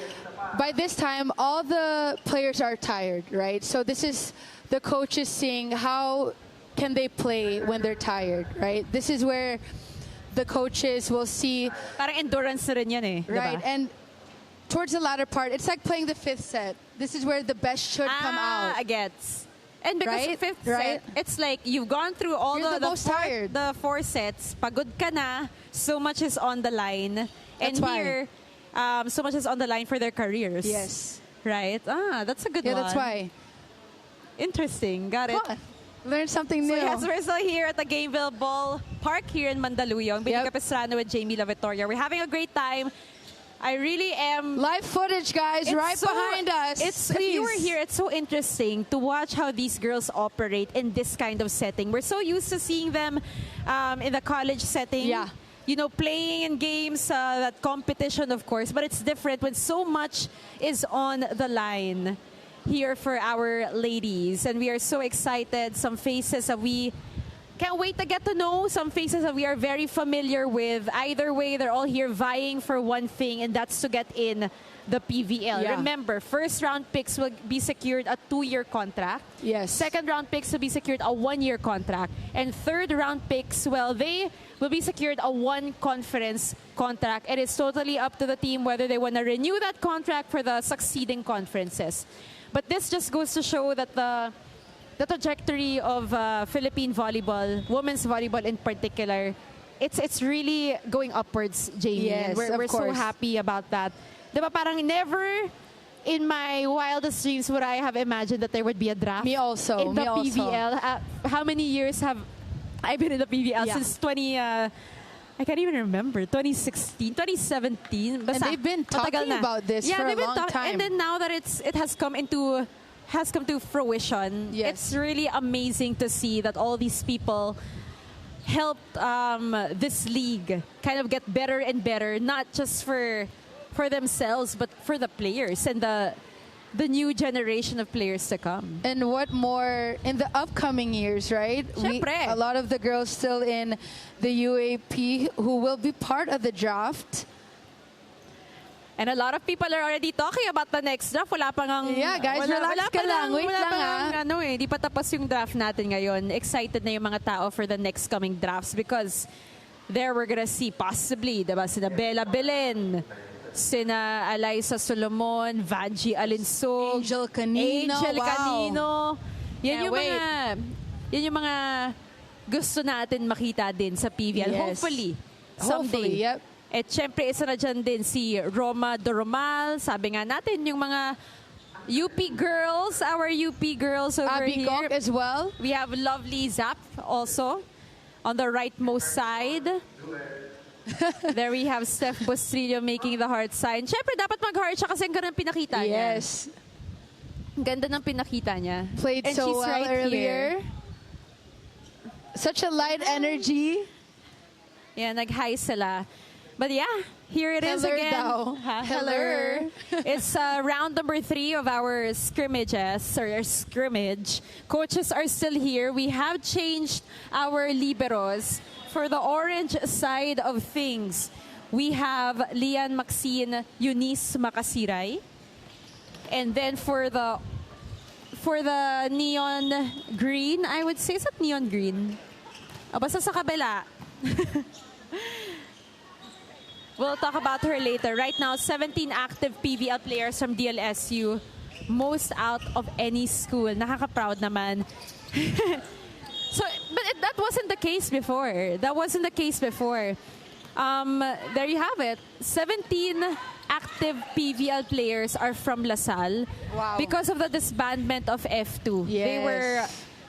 by this time, all the players are tired, right? So this is the coaches seeing how can they play when they're tired, right? This is where the coaches will see, Parang endurance na rin yan eh. right? Diba? And towards the latter part, it's like playing the fifth set. This is where the best should come out. I gets. And because Right? fifth Right? set, it's like you've gone through all You're the most tired. the four sets. Pagod ka na, so much is on the line. And That's why. here, so much is on the line for their careers. Yes. Right? That's a good Yeah, one. that's why. Interesting. Got it. Huh. Learn something So new. yes, we're still here at the Gameville Ball Park here in Mandaluyong. Binig Yep. Capistrano with Jamie La Victoria. We're having a great time. I really am. Live footage, guys, It's right so- behind us. If you were Please. here, it's so interesting to watch how these girls operate in this kind of setting. We're so used to seeing them in the college setting. Yeah. You know, playing in games, that competition, of course. But it's different when so much is on the line here for our ladies. And we are so excited. Some faces that we can't wait to get to know, some faces that we are very familiar with. Either way, they're all here vying for one thing, and that's to get in the PVL. Yeah. Remember, first round picks will be secured a 2-year contract. Yes. Second round picks will be secured a 1-year contract. And third round picks, well, they will be secured a 1-conference contract. And it's totally up to the team whether they want to renew that contract for the succeeding conferences. But this just goes to show that the trajectory of Philippine volleyball, women's volleyball in particular, it's really going upwards, Jamie. Yes, And we're of so course. happy about that. Diba, parang never in my wildest dreams would I have imagined that there would be a draft Me also, in the me also. PVL. How many years have I been in the PVL? Yeah. Since I can't even remember, 2016, 2017. And Basta, they've been matagal talking na. about this Yeah, for a they've been long time. And then now that it has come to fruition, Yes. it's really amazing to see that all these people helped this league kind of get better and better, not just for themselves, but for the players and the new generation of players to come. And what more in the upcoming years, right? Syempre. A lot of the girls still in the UAP who will be part of the draft. And a lot of people are already talking about the next draft. Wala pa ngang... Yeah, guys, relax ka lang. Wait wala lang, pa ngang, di pa tapos yung draft natin ngayon. Excited na yung mga tao for the next coming drafts because there we're gonna see possibly, diba, sina Bella Belen, sina Alyssa Solomon, Vanji Alinsug, Angel Canino, Angel wow. Canino. Yan Can't yung wait. yan yung mga gusto natin makita din sa PVL. Yes. Hopefully, Hopefully, someday. yep. At syempre, isa na dyan din si Roma Doromal. Sabi nga natin, yung mga UP girls, our UP girls over Abby here. Gok as well. We have lovely Zap also on the rightmost side. There we have Steph Bustrillo making the heart sign. Syempre, dapat mag-heart siya kasi ang ganda ng pinakita niya. Yes. Ang ganda ng pinakita niya. Played And so she's well right earlier. here. Such a light energy. Yeah, nag-hi sila. But yeah, here it is Heller again. daw. Heller. It's round number 3 of our scrimmages, or our scrimmage. Coaches are still here. We have changed our liberos. For the orange side of things, we have Lian Maxine Eunice Makasiray. And then for the neon green, I would say, is that neon green? Basta sa kabila. We'll talk about her later. Right now, 17 active PVL players from DLSU. Most out of any school. Nakaka-proud naman. So, but that wasn't the case before. That wasn't the case before. There you have it. 17 active PVL players are from LaSalle. Wow. Because of the disbandment of F2. They were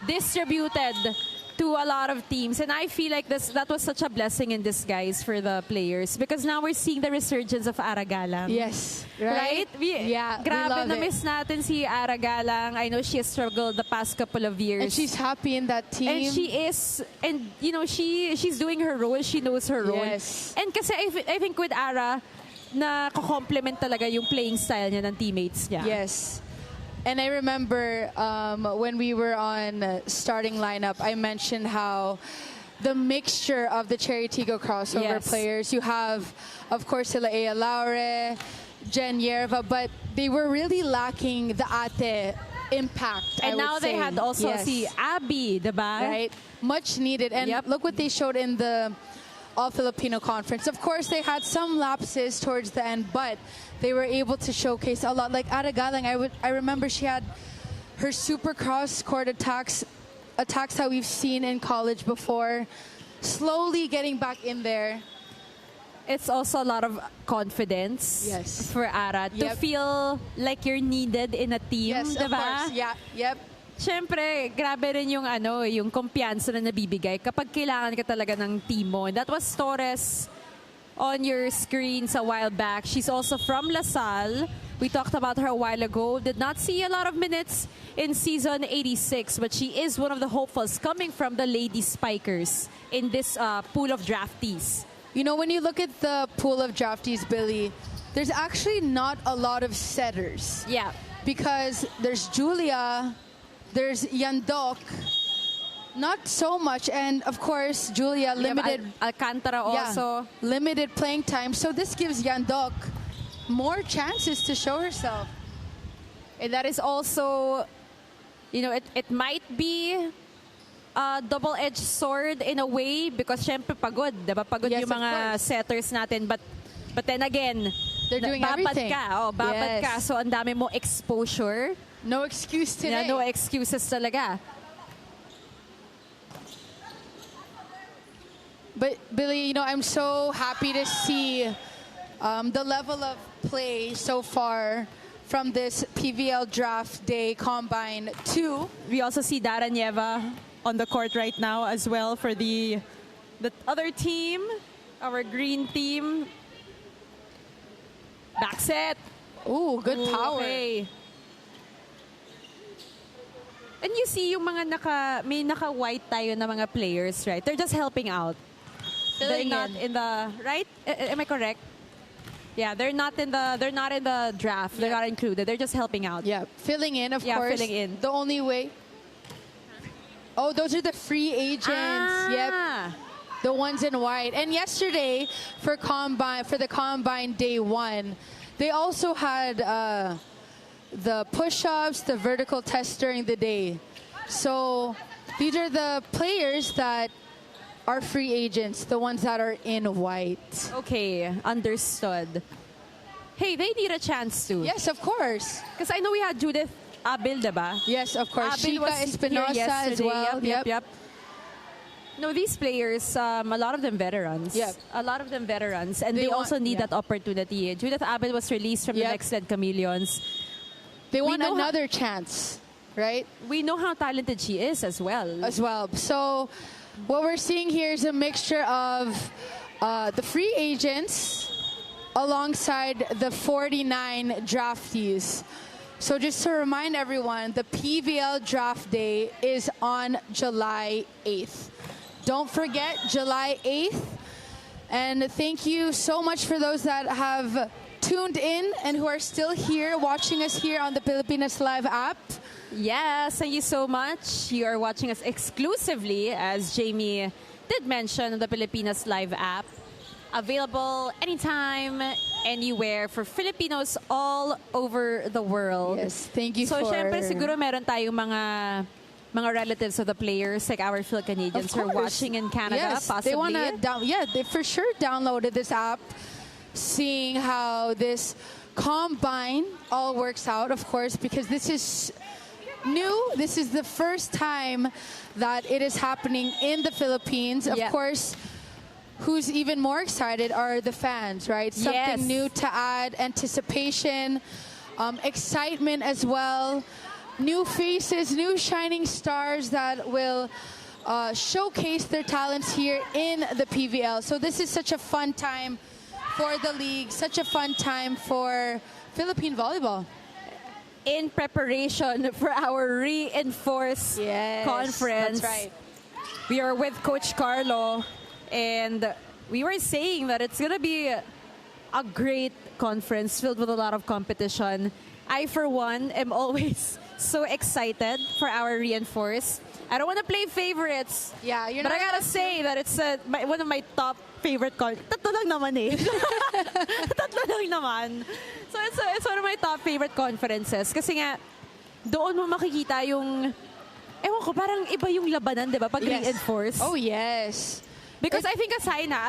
distributed to a lot of teams, and I feel like that was such a blessing in disguise for the players, because now we're seeing the resurgence of Aragalang. Yes, Right? Yeah, grabe, we love na it. miss natin si Aragalang. I know she has struggled the past couple of years. And she's happy in that team. And she is, and you know, she's doing her role. She knows her role. Yes. And kasi I think with Ara, na complement talaga yung playing style niya ng teammates niya. Yes. And I remember when we were on starting lineup, I mentioned how the mixture of the Cherry Tigo crossover players, you have, of course, Izy Ella, Laure, Jen Yerva, but they were really lacking the ate impact. And I now would they say. had also Yes. si Abby, diba? Right? Much needed. And look what they showed in the All-Filipino Conference. Of course, they had some lapses towards the end, but they were able to showcase a lot. Like Aragalang, I remember she had her super cross-court attacks that we've seen in college before, slowly getting back in there. It's also a lot of confidence for Ara to feel like you're needed in a team, Yes, diba? of course. Yeah, yep. Siyempre, grabe rin yung yung kumpiyansa na nabibigay kapag kailangan ka talaga ng team mo. And that was Torres on your screens a while back. She's also from LaSalle. We talked about her a while ago. Did not see a lot of minutes in season 86, but she is one of the hopefuls coming from the Lady Spikers in this pool of draftees. You know, when you look at the pool of draftees, Billy, there's actually not a lot of setters. Yeah. Because there's Julia, there's Yandok, not so much, and of course Julia limited Alcantara also. Limited playing time. So this gives Yandok more chances to show herself. And that is also, you know, it might be a double-edged sword in a way, because syempre pagod, diba? Pagod Yes, yung of mga course. setters natin, but then again, They're doing babad everything. ka, babad Yes. ka, so ang dami mo exposure. No excuse today. No excuses talaga. But Billy, you know, I'm so happy to see the level of play so far from this PVL Draft Day Combine 2. We also see Dara Nieva on the court right now as well for the other team, our green team. Back set. Ooh, good power. Okay. And you see yung mga may naka-white tayo na mga players, right? They're just helping out. They're not in the right. Am I correct? Yeah, they're not in the draft. They're not included. They're just helping out. Yeah, filling in, of Yeah, course. filling in. The only way. Oh, those are the free agents. Yep. The ones in white. And yesterday for the Combine Day 1, they also had the push-ups, the vertical test during the day. So these are the players that are free agents, the ones that are in white. Okay, understood. Hey, they need a chance too. Yes, of course. Because I know we had Judith Abil, diba? Yes, of course. Abil was Chica here Espinosa as yesterday. well. Yep. No, these players, a lot of them veterans. Yep. A lot of them veterans. And They they want- also need that opportunity. Judith Abil was released from the Yep. Next-Led Chameleons. They want know how- another chance, right? We know how talented she is as well. So what we're seeing here is a mixture of the free agents alongside the 49 draftees. So just to remind everyone, the PVL Draft Day is on July 8th. Don't forget, July 8th. And thank you so much for those that have tuned in and who are still here, watching us here on the Pilipinas Live app. Yes, thank you so much. You are watching us exclusively, as Jamie did mention, on the Pilipinas Live app. Available anytime, anywhere for Filipinos all over the world. Yes, thank you so, for... syempre, siguro meron tayong mga relatives of the players, like our Phil Canadians who are watching in Canada, yes, possibly. They want to they for sure downloaded this app, seeing how this combine all works out, of course, because this is new. This is the first time that it is happening in the Philippines. Of Yeah. course, who's even more excited are the fans, right? Something Yes. new to add, anticipation, excitement as well. New faces, new shining stars that will showcase their talents here in the PVL. So this is such a fun time for the league, such a fun time for Philippine volleyball. In preparation for our reinforced conference. That's right. We are with Coach Carlo, and we were saying that it's going to be a great conference filled with a lot of competition. I, for one, am always so excited for our reinforced. I don't want to play favorites. Yeah, you're but not I gotta allowed say that it's one of my top favorite Tatlo lang naman eh. Tatlo lang naman. So it's one of my top favorite conferences. Kasi nga, doon mo makikita yung, ewan ko, parang iba yung labanan, di ba? Pag reinforce. Oh, yes. Because I think a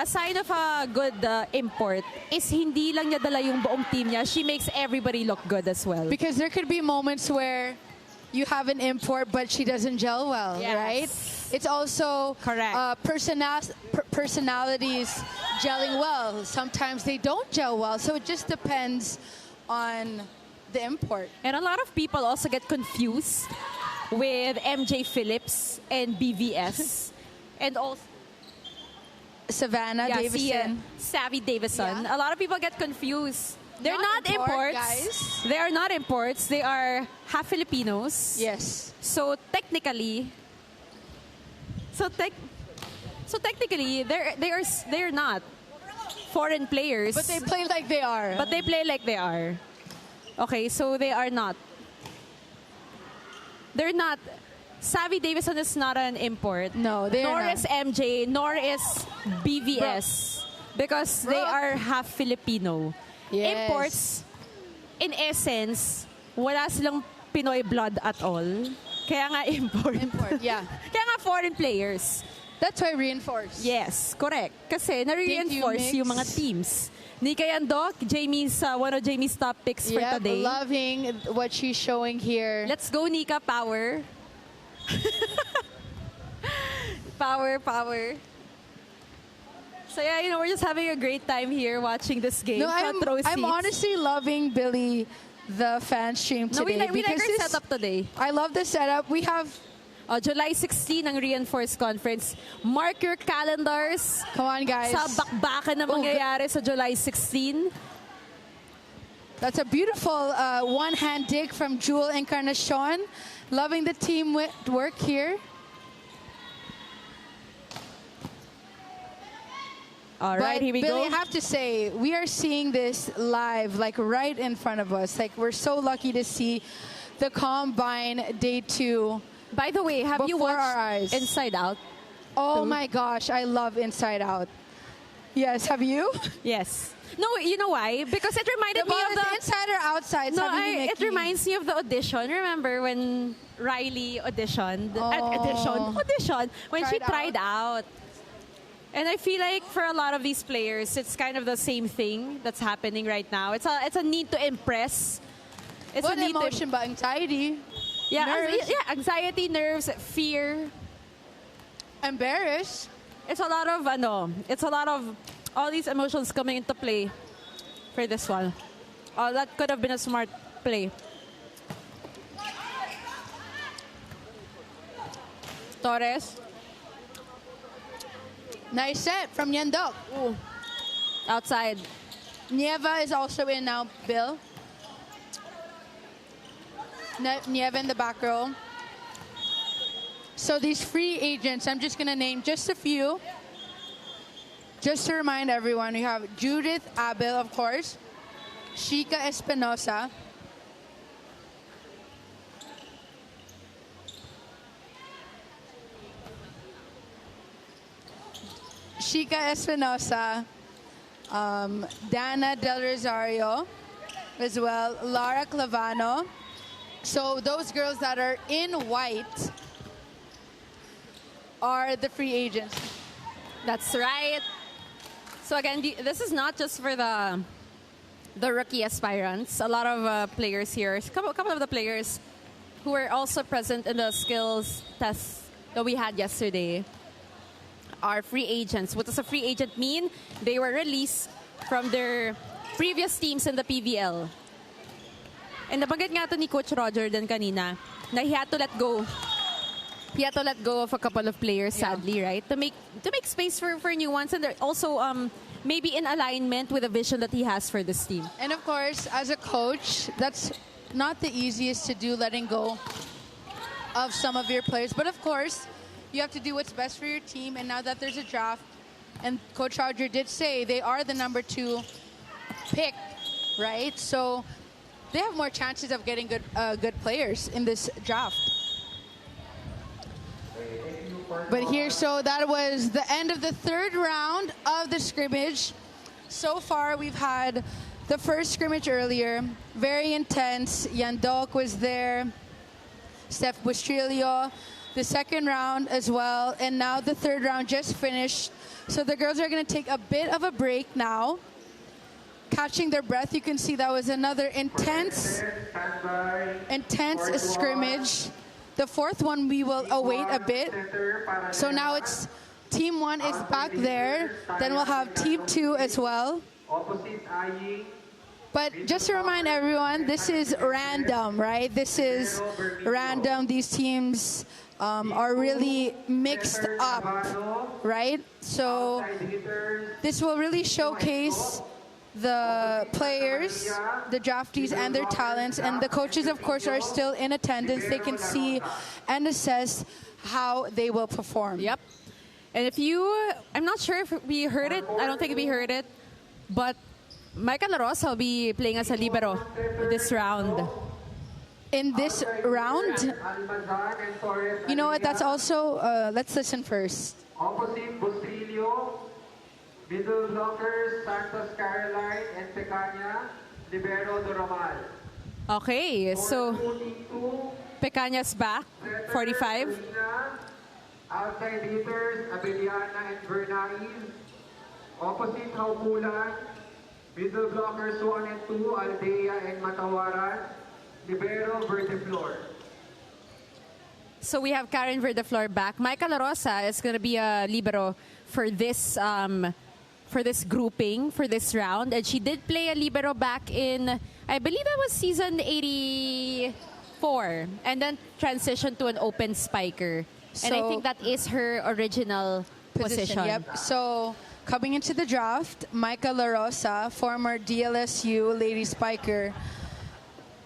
sign of a good import is hindi lang niya dala yung buong team niya. She makes everybody look good as well. Because there could be moments where you have an import, but she doesn't gel well, Yes. right? It's also Correct. Personalities gelling well. Sometimes they don't gel well, so it just depends on the import. And a lot of people also get confused with MJ Phillips and BVS. And also Savannah Davison. Savvy Davison. Yeah. A lot of people get confused. They're Not not, import, imports. guys. They are not imports. They are half Filipinos. Yes. So technically, they're not foreign players. But they play like they are. But they play like they are. Okay, so they are not. They're not. Savvy Davison is not an import. No, they nor are not. is MJ, nor is BVS. Because they Brooke. are half Filipino. Yes. Imports, in essence, wala silang Pinoy blood at all. Kaya nga import. Import, yeah. Kaya nga foreign players. That's why reinforce. Yes, correct. Kasi na-reinforce Mix. yung mga teams. Nika Yandok, one of Jamie's top picks for Yeah, today. loving what she's showing here. Let's go, Nika. Power. Power. So yeah, we're just having a great time here watching this game. No, Front row I'm seats. honestly loving Billy, the fan stream today. No, we like because our this- setup today. I love the setup. We have, July 16 ang Reinforced Conference. Mark your calendars come on guys. sa bakbakan na mangyayari sa July 16. That's a beautiful one-hand dig from Jewel Encarnacion. Loving the team work here. All right, But here we Billy, I go. have to say, we are seeing this live, like right in front of us. Like we're so lucky to see the Combine Day 2. By the way, have you before watched our eyes. Inside Out? Oh my gosh, I love Inside Out. Yes, have you? Yes. No, you know why? Because it reminded me of the the... inside or outside? No, sabi ni it Mickey. reminds me of the audition. Remember when Riley auditioned? Oh. Audition. When she Tried tried out. And I feel like for a lot of these players, it's kind of the same thing that's happening right now. It's a need to impress. It's What a need emotion ba? Anxiety? yeah, nerves? anxiety, nerves, fear. Embarrassed? It's a lot of all these emotions coming into play for this one. Oh, that could have been a smart play. Torres. Nice set from Nyandok. Ooh. Outside. Nieva is also in now, Bill. Nieva in the back row. So these free agents, I'm just going to name just a few. Just to remind everyone, we have Judith Abel, of course. Shika Espinosa. Shika Espinosa. Dana Del Rosario as well. Lara Clavano. So those girls that are in white are the free agents. That's right. So again, this is not just for the rookie aspirants. A lot of players here, a couple of the players who were also present in the skills test that we had yesterday are free agents. What does a free agent mean? They were released from their previous teams in the PVL. And nabanggit nga ito ni Coach Roger din kanina na he had to let go. He had to let go of a couple of players, sadly, right? To make space for new ones, and they're also maybe in alignment with the vision that he has for this team. And of course, as a coach, that's not the easiest to do, letting go of some of your players. But of course, you have to do what's best for your team. And now that there's a draft, and Coach Roger did say they are the number 2 pick, right? So they have more chances of getting good players in this draft. But here, so that was the end of the 3rd round of the scrimmage. So far, we've had the first scrimmage earlier, very intense. Yandok was there, Steph Bustrillo. The second round as well, and now the 3rd round just finished. So the girls are going to take a bit of a break now, catching their breath. You can see that was another intense scrimmage. The 4th one we will await a bit. So now it's Team 1 is back there. Then we'll have Team 2 as well. But just to remind everyone, this is random, right? This is random. These teams are really mixed up, right? So this will really showcase the players, the draftees, and their talents. And the coaches, of course, are still in attendance. They can see and assess how they will perform. Yep. And I'm not sure if we heard it. I don't think we heard it. But Micah La Rosa will be playing as a libero this round. In this round? You know what? That's also, let's listen first. Opposite Bustrillo, middle blockers Santos Caroline and Pecaña, libero Doromal. Okay, so Pecaña's back, 45. Outside hitters, Abeliana and Bernays. Opposite Haupulan, middle blockers 1 and 2, Aldea and Matawaran. Libero Verdeflor. So we have Karen Verdeflor back. Micah La Rosa is going to be a libero for this grouping, for this round. And she did play a libero back in, I believe that was season 84. And then transitioned to an open spiker. And I think that is her original position. Yep. So coming into the draft, Micah La Rosa, former DLSU lady spiker,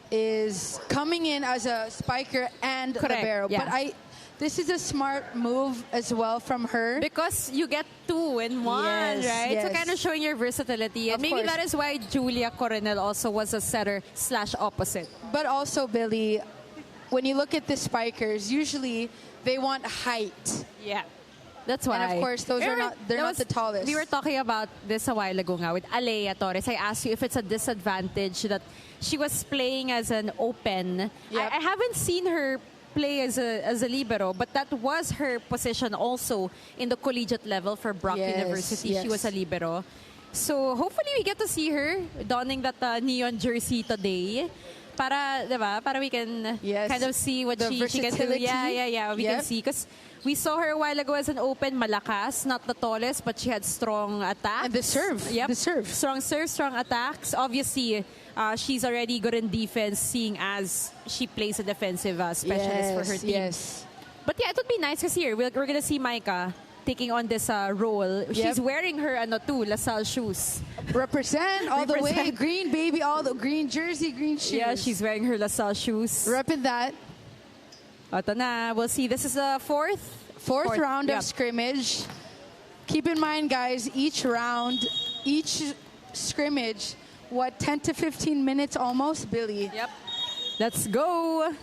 is coming in as a spiker and libero. Yeah. But this is a smart move as well from her. Because you get 2 in 1, right? Yes. So kind of showing your versatility. And Of maybe course. that is why Julia Coronel also was a setter/opposite. But also, Billy, when you look at the spikers, usually they want height. Yeah. That's why. And of course, they're not the tallest. We were talking about this a while ago nga with Alea Torres. I asked you if it's a disadvantage that she was playing as an open. Yep. I haven't seen her play as a libero, but that was her position also in the collegiate level for Brock University. Yes. She was a libero. So hopefully we get to see her donning that neon jersey today. Para, diba? Para we can kind of see what she can do. Yeah. We can see. Because we saw her a while ago as an open, malakas, not the tallest, but she had strong attacks. And the serve. Yep. The serve. Strong serve, strong attacks. Obviously, she's already good in defense, seeing as she plays a defensive specialist for her team. Yes. But yeah, it would be nice because here, we're going to see Micah taking on this role. She's wearing her LaSalle shoes. Represent all the way. Green, baby, all the green jersey, green shoes. Yeah, she's wearing her LaSalle shoes. Repping that. Ito na. We'll see. This is the fourth round of scrimmage. Keep in mind, guys, each round, each scrimmage, 10 to 15 minutes almost, Billy? Yep. Let's go.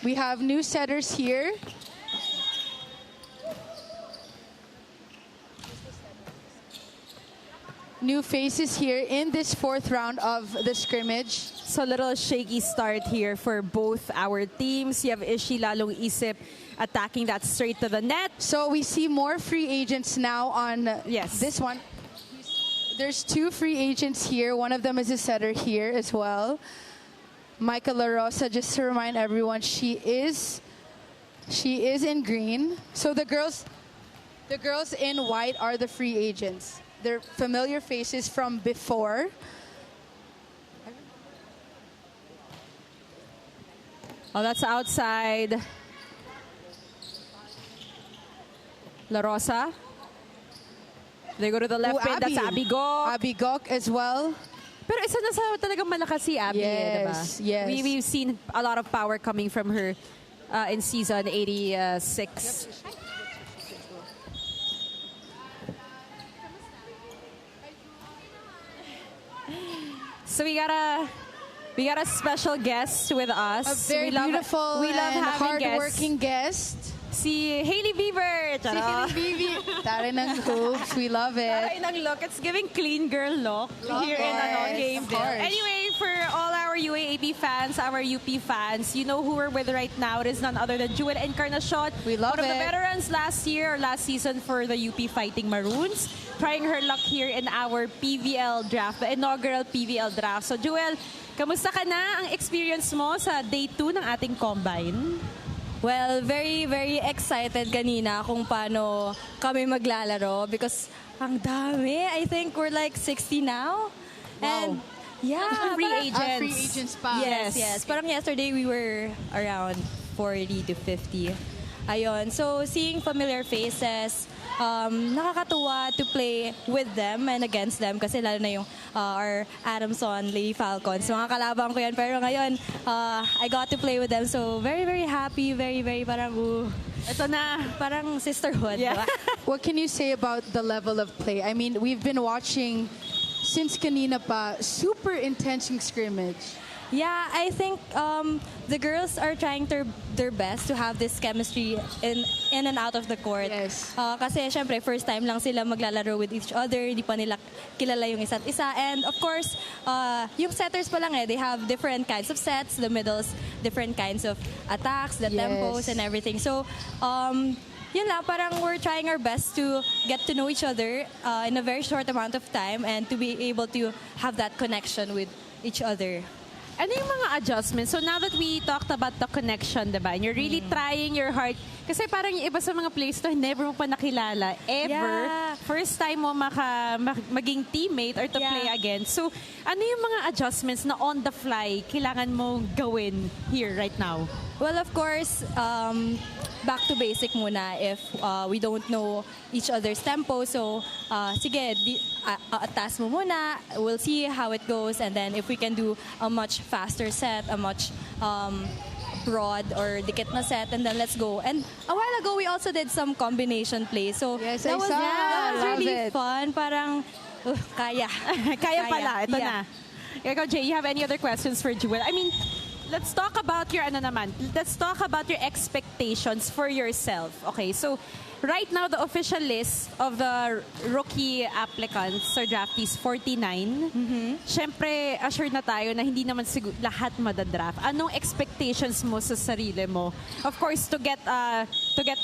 We have new setters here. New faces here in this 4th round of the scrimmage. So a little shaky start here for both our teams. You have Ishi Lalong Isip attacking that straight to the net. So we see more free agents now on this one. There's 2 free agents here. One of them is a setter here as well. Micah La Rosa, just to remind everyone, she is in green. So the girls in white are the free agents. They're familiar faces from before. Oh, that's outside. La Rosa. They go to the left pin. That's Abby Gok. Abby Gok as well. Pero isa na sa talagang malakas si Abby, diba? Yes. We've seen a lot of power coming from her in season 86. So we got a special guest with us. A very beautiful we love and having hardworking guest. Si Hailey Bieber. Si Hailey Bieber. Taray ng hoops. We love it. Taray ng look. It's giving clean girl look here in Gameville. Anyway, for all our UAAP fans, our UP fans, you know who we're with right now. It is none other than Jewel Encarnacion. We love One of it. the veterans last year or last season for the UP Fighting Maroons. Trying her luck here in our PVL draft, the inaugural PVL draft. So Jewel, kamusta ka na? Ang experience mo sa day 2 ng ating combine? Well, very, very excited kanina kung paano kami maglalaro because ang dami. I think we're like 60 now. And yeah, free parang- agents. Free agents pa. Yes. Parang yesterday we were around 40 to 50. Ayun. So seeing familiar faces, nakakatuwa to play with them and against them kasi lalo na yung our Adamson, Lady Falcons. Mga kalabang ko yan. Pero ngayon, I got to play with them. So very, very happy. Very, very parang, Ito na. parang sisterhood. Yeah. Diba? What can you say about the level of play? I mean, we've been watching since kanina pa, super intense yung scrimmage. Yeah, I think the girls are trying their best to have this chemistry in and out of the court. Yes. Kasi syempre, first time lang sila maglalaro with each other, hindi pa nila kilala yung isa't isa. And of course, yung setters pa lang they have different kinds of sets, the middles, different kinds of attacks, the tempos and everything. So, yun lang, parang we're trying our best to get to know each other in a very short amount of time and to be able to have that connection with each other. Ano yung mga adjustments? So now that we talked about the connection, diba? And you're really trying your hard. Kasi parang yung iba sa mga players to, never mo pa nakilala. Ever. Yeah. First time mo maging teammate or to play against. So ano yung mga adjustments na on the fly kailangan mo gawin here right now? Well, of course, back to basic muna if we don't know each other's tempo. So, sige, atas mo muna. We'll see how it goes. And then if we can do a much faster set, a much broad or dikit na set, and then let's go. And a while ago, we also did some combination plays. So, Yes, that I was, saw. that was Love really it. fun. Parang, kaya. Kaya pala. Ito Yeah. na. Ikaw, Jay, you have any other questions for Jewel? I mean, let's talk about your Let's talk about your expectations for yourself. Okay, so right now the official list of the rookie applicants or draftees 49. Syempre, assured na tayo na hindi naman lahat madadraft. Anong expectations mo sa sarili mo? Of course, to get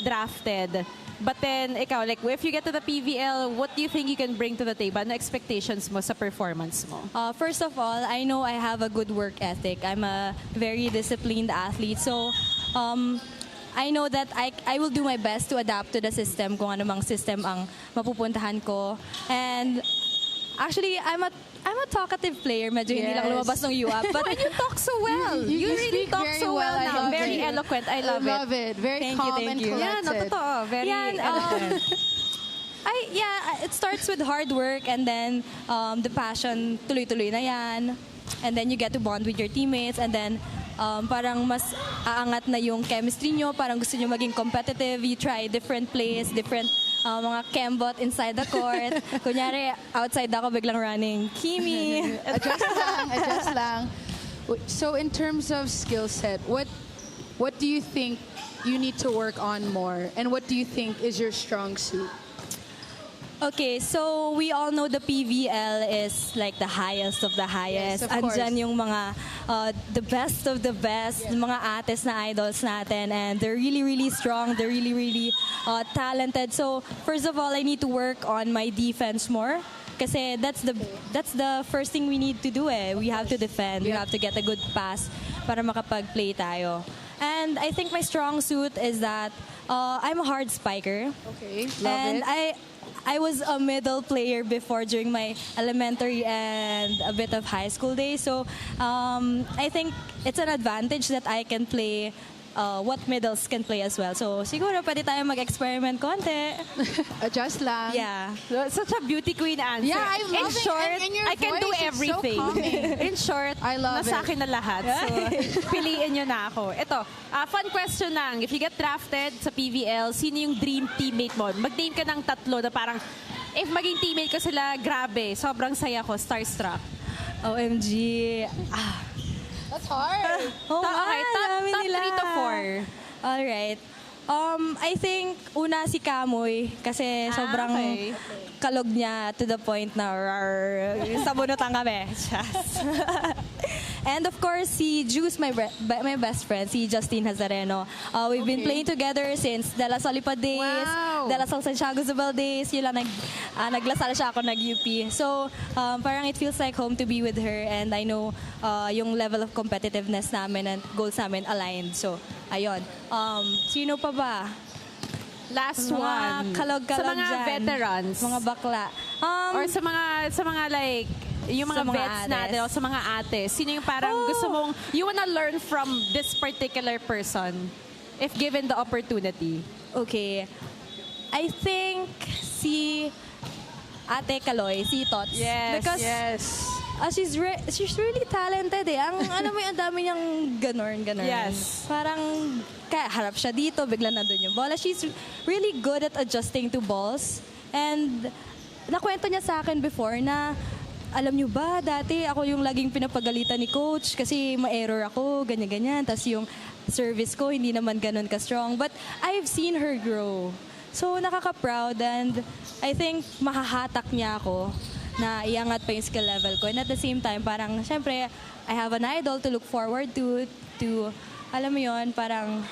drafted. But then, ikaw, like, if you get to the PVL, what do you think you can bring to the table? Ano expectations mo sa performance mo? First of all, I know I have a good work ethic. I'm a very disciplined athlete. So, I know that I will do my best to adapt to the system, kung ano mang system ang mapupuntahan ko. And actually, I'm a talkative player. Medyo hindi lang lumabas ng UAP. But And you talk so well. You really speak talk very so well well. I now. love Very it. eloquent. I love it. Very Thank you, calm thank and you. Yeah, no, collected. totoo. Very Yeah, eloquent. it starts with hard work and then the passion, tuloy-tuloy na yan. And then you get to bond with your teammates and then parang mas aangat na yung chemistry nyo, parang gusto nyo maging competitive, you try different plays, different mga kembot inside the court. Kunyari, outside ako biglang running, Kimi. Adjust lang. So in terms of skill set, what do you think you need to work on more? And what do you think is your strong suit? Okay, so we all know the PVL is like the highest of the highest. Yes, of course. Andyan yung mga the best of the best, mga ates na idols natin, and they're really, really strong. They're really, really talented. So first of all, I need to work on my defense more. Kasi that's the first thing we need to do eh. We have to defend. We have to get a good pass para makapag-play tayo. And I think my strong suit is that I'm a hard spiker. Okay, And love it. I was a middle player before during my elementary and a bit of high school days. So I think it's an advantage that I can play what middles can play as well. So siguro pwede tayo mag-experiment konti. Adjust lang. Yeah. Such a beauty queen answer. Yeah, I love In it. short, And your I can do voice is so everything. calming. In short, I love nasa it. akin na lahat. So, piliin nyo na ako. Ito, fun question lang. If you get drafted sa PVL, sino yung dream teammate mo? Mag-name ka ng tatlo na parang, if maging teammate ko sila, grabe, sobrang saya ko, starstruck. OMG. That's hard. Oh, Okay, top 3 to 4. Alright. I think una si Kamoy kasi sobrang okay. kalog niya to the point na sabunutan kami. And of course, si Juice, my best friend, si Justine Hazareno. We've been playing together since De La Salle pa days, Wow. De La Salle Santiago Zubel days. Yun lang, naglasal siya ako, nag-UP. So, parang it feels like home to be with her and I know yung level of competitiveness namin and goals namin aligned. So, ayun. Sino pa ba? Last Mga one. kalog-kalog Sa mga dyan. veterans. Mga bakla. Or sa mga like, yung mga Sa mga vets ates. natin o sa mga ate, sino yung parang gusto mong, you wanna learn from this particular person if given the opportunity? Okay. I think si Ate Kaloy, si Tots. Yes, Because Yes. she's really talented eh. Ang dami niyang ganon. Yes. Parang kaya harap siya dito, bigla nandun yung bola. She's really good at adjusting to balls. And nakwento niya sa akin before na alam niyo ba, dati ako yung laging pinapagalitan ni coach kasi ma-error ako, ganyan-ganyan. Tapos yung service ko, hindi naman ganun ka-strong. But I've seen her grow. So, nakaka-proud and I think mahahatak niya ako na iangat pa yung skill level ko. And at the same time, parang, syempre, I have an idol to look forward to alam mo yun, parang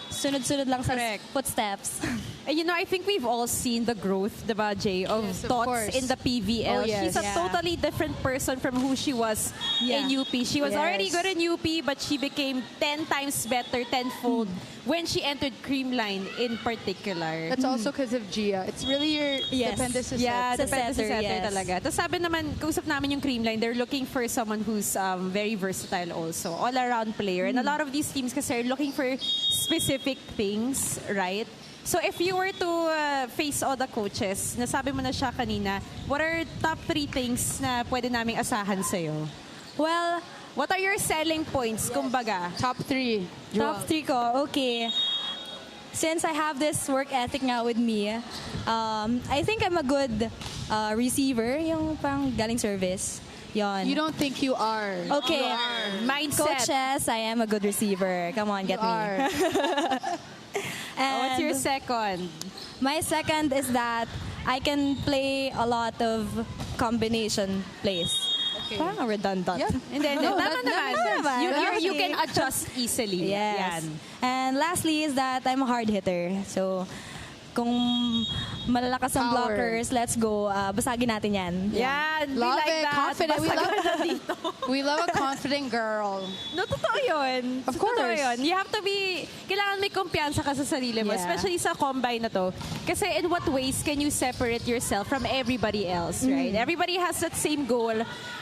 sunod-sunod lang sa footsteps. And you know, I think we've all seen the growth, diba, Jay, of Yes, of Tots course. in the PVL. Oh, yes. She's a Yeah. totally different person from who she was in Yeah. UP. She was Yes. already good in UP, but she became 10 times better, tenfold, when she entered Creamline in particular. That's also because of Gia. It's really your Yes. depende sa Yeah, set. depende sa setter, setter yes. talaga. Tapos sabi naman, kausap namin yung Creamline, they're looking for someone who's very versatile also. All-around player. And a lot of these teams kasi are looking for specific things, right? So if you were to face all the coaches, nasabi mo na siya kanina, what are top 3 things na pwede naming asahan sa'yo? Well, What are your selling points, kumbaga? Top 3. top 3 ko, okay. Since I have this work ethic nga with me, I think I'm a good receiver, yung pang galing service. Yon. You don't think you are. Okay. Mindset. Coaches, I am a good receiver. Come on, get You me. are. What's your And second? my second is that I can play a lot of combination plays. Okay. Parang redundant. Yeah. Hindi, No, tama that naman. makes sense. You Okay. can adjust easily. Yes. Yan. And lastly is that I'm a hard hitter. So, kung malalakas ang Power. blockers, let's go. Basagin natin yan. Yan, we Love like it. that. Confident. We Basta love- ganun dito. We love a confident girl. No, totoo yun. Of Totoo course. yun. You have to be, kailangan may kumpiyansa ka sa sarili mo, Yeah. especially sa combine na to. Kasi in what ways can you separate yourself from everybody else, right? Everybody has that same goal.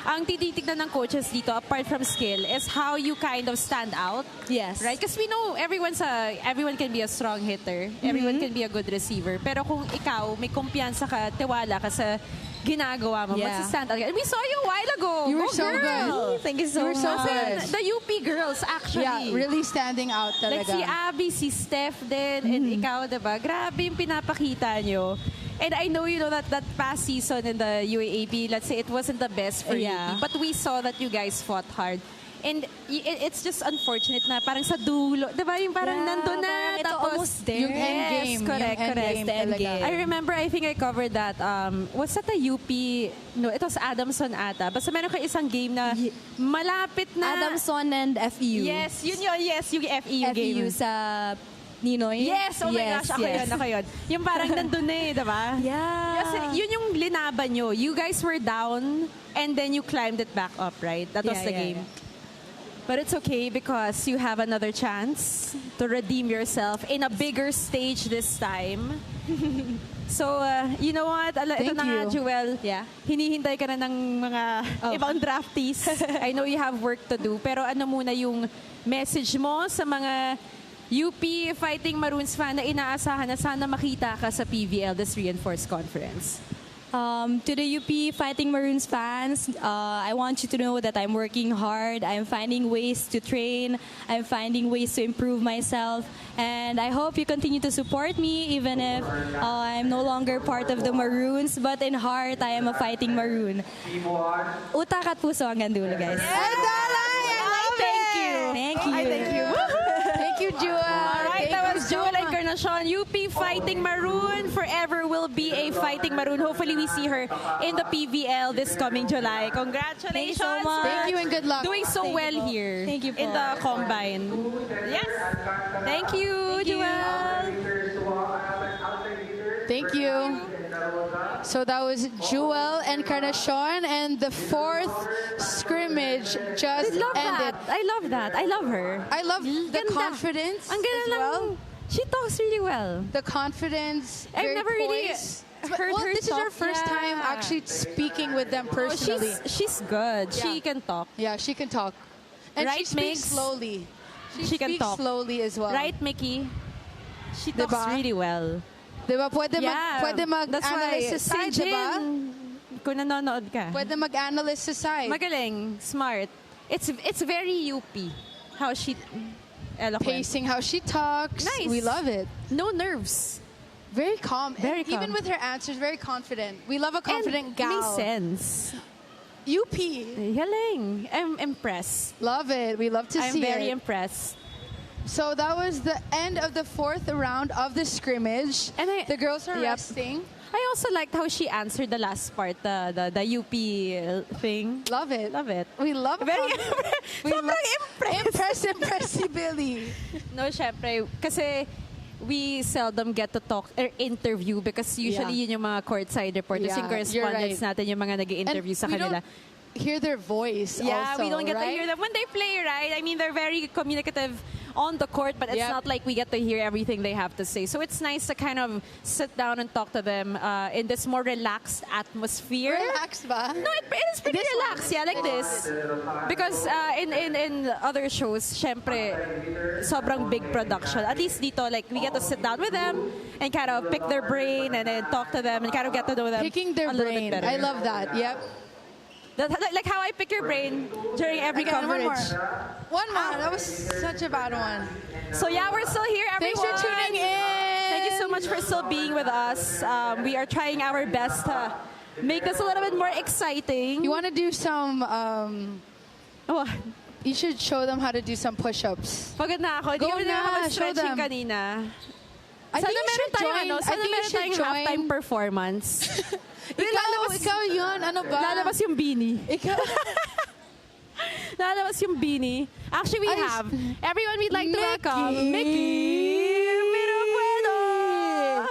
Ang tititignan ng coaches dito, apart from skill, is how you kind of stand out. Yes. Right? Because we know everyone can be a strong hitter. Everyone can be a good receiver. Pero kung ikaw, may kumpiyansa ka, tiwala ka sa ginagawa mo, Yeah. magsastand out ka. And we saw you a while ago. You were Go, so girl! good. Thank you so You were so much. good. The UP girls, actually. Yeah, really standing out Like talaga. si Abby, si Steph din, and ikaw, diba? Grabe yung pinapakita nyo. And I know you know that past season in the UAAP, let's say it wasn't the best for Yeah. UP, but we saw that you guys fought hard. And it's just unfortunate na parang sa dulo, diba? Yung parang Yeah, nandun na. parang ito Tapos, almost there. Yung end game. correct, yung correct. End The end talaga. game. I remember, I think I covered that. Was that a UP? No, it was Adamson ata. Basta meron kayo isang game na malapit na. Adamson and FEU. Yes, yun yun. Yes, yung FEU game. FEU sa Ninoy? Yes, oh my gosh, ako yun. Yung parang nandun na diba? Yeah. Kasi yun yung linaban nyo. You guys were down and then you climbed it back up, right? That was the game. Yeah. But it's okay because you have another chance to redeem yourself in a bigger stage this time. So, you know what? Ito na nga, Jewel. Yeah. Hinihintay ka na ng mga ibang draftees. I know you have work to do. Pero ano muna yung message mo sa mga UP Fighting Maroons fan na inaasahan na sana makita ka sa PVL, this Reinforced Conference? To the UP Fighting Maroons fans, I want you to know that I'm working hard. I'm finding ways to train. I'm finding ways to improve myself. And I hope you continue to support me even if I'm no longer part of the Maroons. But in heart, I am a Fighting Maroon. Utak at puso hanggang dulo, guys. Thank you. Thank you. Thank you. Thank you, Jewel. All right, that was Jewel Encarnacion. UP Fighting Maroon forever will be a Fighting Maroon. Hopefully, we see her in the PVL this coming July. Congratulations. Thank you so much. Thank you and good luck. Doing so well here. Thank you po. In the Combine. Yes. Thank you, Jewel. Thank you. So that was Jewel Encarnacion, and the fourth scrimmage just ended. I love that. I love her. I love the Ganda. confidence Ang ganda as lang. well. She talks really well. The confidence. I've very never really poised. heard Well, her this is our talk. first time Yeah. actually speaking with them Oh, personally. she's good. She Yeah. can talk. Yeah, she can talk. And Right, she speaks Migs? slowly. She can speaks talk. slowly as well. Right, Mickey? She talks Diba? really well. Diba? Pwede That's why mag-analyze sa side, diba? Kung nanonood ka. Pwede mag-analyze sa side. Magaling, smart. It's very UP how she eloquent. Pacing, how she talks. Nice. We love it. No nerves. Very calm. Very And even calm. with her answers, very confident. We love a confident And gal. makes sense. UP. Galing. I'm impressed. Love it. We love to I'm see very it. impressed. So that was the end of the fourth round of the scrimmage. And the girls are Yep. resting. I also liked how she answered the last part, the UP thing. Love it. Love it. We love it. Very sobrang impressed. Impressibly. No, syempre, kasi we seldom get to talk or interview because usually yun yung mga courtside reporters, Yeah, yung correspondents you're right. natin, yung mga nag-i-interview And sa we kanila. don't hear their voice Yeah, also, we don't get to right? hear them when they play, right? I mean, they're very communicative on the court, but it's Yep. not like we get to hear everything they have to say. So it's nice to kind of sit down and talk to them in this more relaxed atmosphere. Relaxed ba? No, it is pretty This relaxed, yeah, like this. Because in other shows, syempre, sobrang big production. At least dito, like, we get to sit down with them and kind of pick their brain and then talk to them and kind of get to know them Picking their a little brain. bit better. I love that. Yep. Like how I pick your brain during every Again, one coverage. more. One more. That was such a bad one. So yeah, we're still here, everyone. Thanks for tuning in. Thank you so much for still being with us. We are trying our best to make this a little bit more exciting. You want to do some... Oh, you should show them how to do some push-ups. pagod na ako. Hindi Go kami na, show stretching them. kanina. I think you meron should tayong join. I sana think you meron should tayong join. halftime performance. Ikaw yun. Ano ba? Lalabas yung beanie. Ikaw. Lalabas yung beanie. Actually, we Ay, have. Everyone, we'd like to Mickey. welcome Mickey Mirobueno.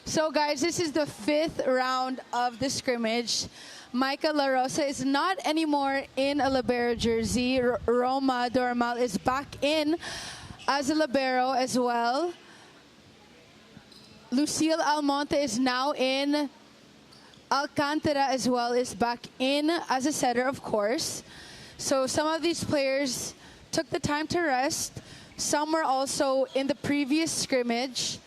So guys, this is the fifth round of the scrimmage. Micah La Rosa is not anymore in a libero jersey. Roma Dormal is back in as a libero as well. Lucille Almonte is now in. Alcantara as well is back in as a setter, of course. So some of these players took the time to rest. Some were also in the previous scrimmage.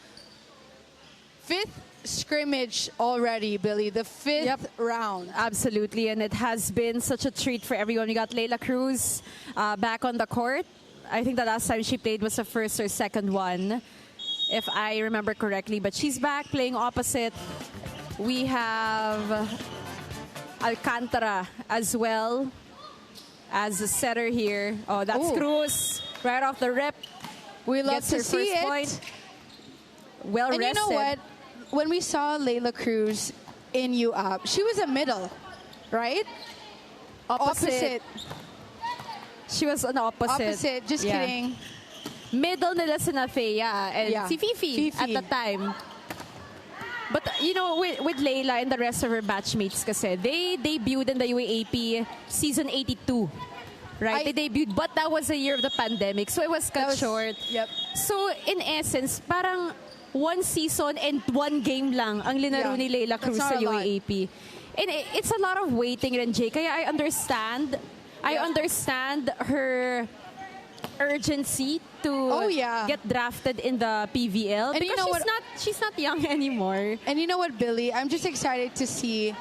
Fifth scrimmage already, Billy. The fifth round. Absolutely, and it has been such a treat for everyone. We got Leila Cruz back on the court. I think the last time she played was the first or second one, if I remember correctly. But she's back playing opposite. We have Alcantara as well as a setter here. Oh, that's Ooh. Cruz right off the rip. We love Gets to her see first it. point. Well And rested. you know what? When we saw Leila Cruz in UAP, she was a middle, right? Opposite. She was an opposite. Opposite. Just Yeah. kidding. middle nila si Thea and Yeah. si Fifi at the time. But, you know, with Layla and the rest of her batchmates kasi, they debuted in the UAAP season 82. Right? They debuted, but that was the year of the pandemic. So it was cut short. Yep. So, in essence, parang one season and one game lang ang linaro ni Layla Cruz That's sa not a lot. UAAP. And it's a lot of waiting rin, Jay. Kaya I understand her urgency to get drafted in the PVL. And because you know she's not young anymore. And you know what, Billy? I'm just excited to see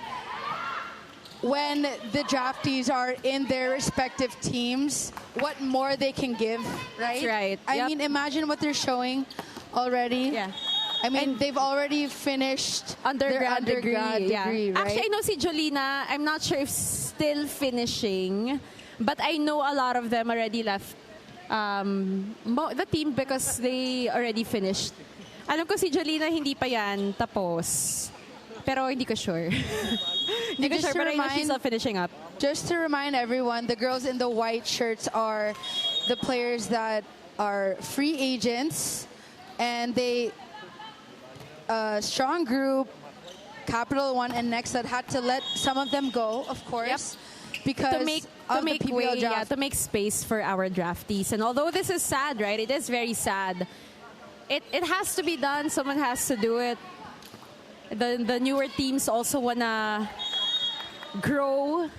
when the draftees are in their respective teams, what more they can give, right? That's right. I mean, imagine what they're showing already. Yeah. I mean, they've already finished their undergrad degree, right? Actually, I know si Jolina, I'm not sure if still finishing, but I know a lot of them already left the team because they already finished. Alam ko si Jolina hindi pa yan tapos. Pero hindi ko sure. Hindi ko sure, but I know she's still finishing up. Just to remind everyone, the girls in the white shirts are the players that are free agents, and they strong group, Capital One and Next that had to let some of them go, of course, because to make the PBL draft. to make space for our draftees. And although this is sad, right? It is very sad. It has to be done. Someone has to do it. The newer teams also wanna grow,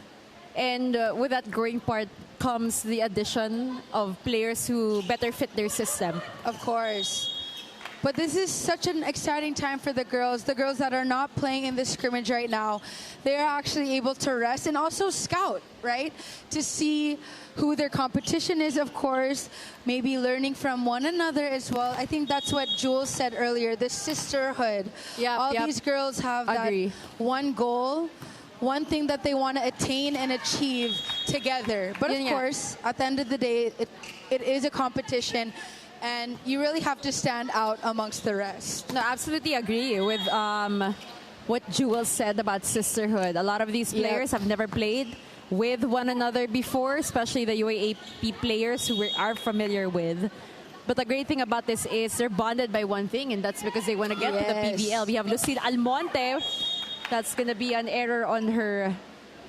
and with that growing part comes the addition of players who better fit their system. Of course. But this is such an exciting time for the girls that are not playing in the scrimmage right now. They are actually able to rest and also scout, right? To see who their competition is, of course, maybe learning from one another as well. I think that's what Jewel said earlier, the sisterhood. All these girls have that one goal, one thing that they want to attain and achieve together. But of course, at the end of the day, it is a competition. And you really have to stand out amongst the rest. No, absolutely agree with what Jewel said about sisterhood. A lot of these players have never played with one another before, especially the UAAP players who we are familiar with. But the great thing about this is they're bonded by one thing, and that's because they want to get to the PBL. We have Lucille Almonte. That's going to be an error on her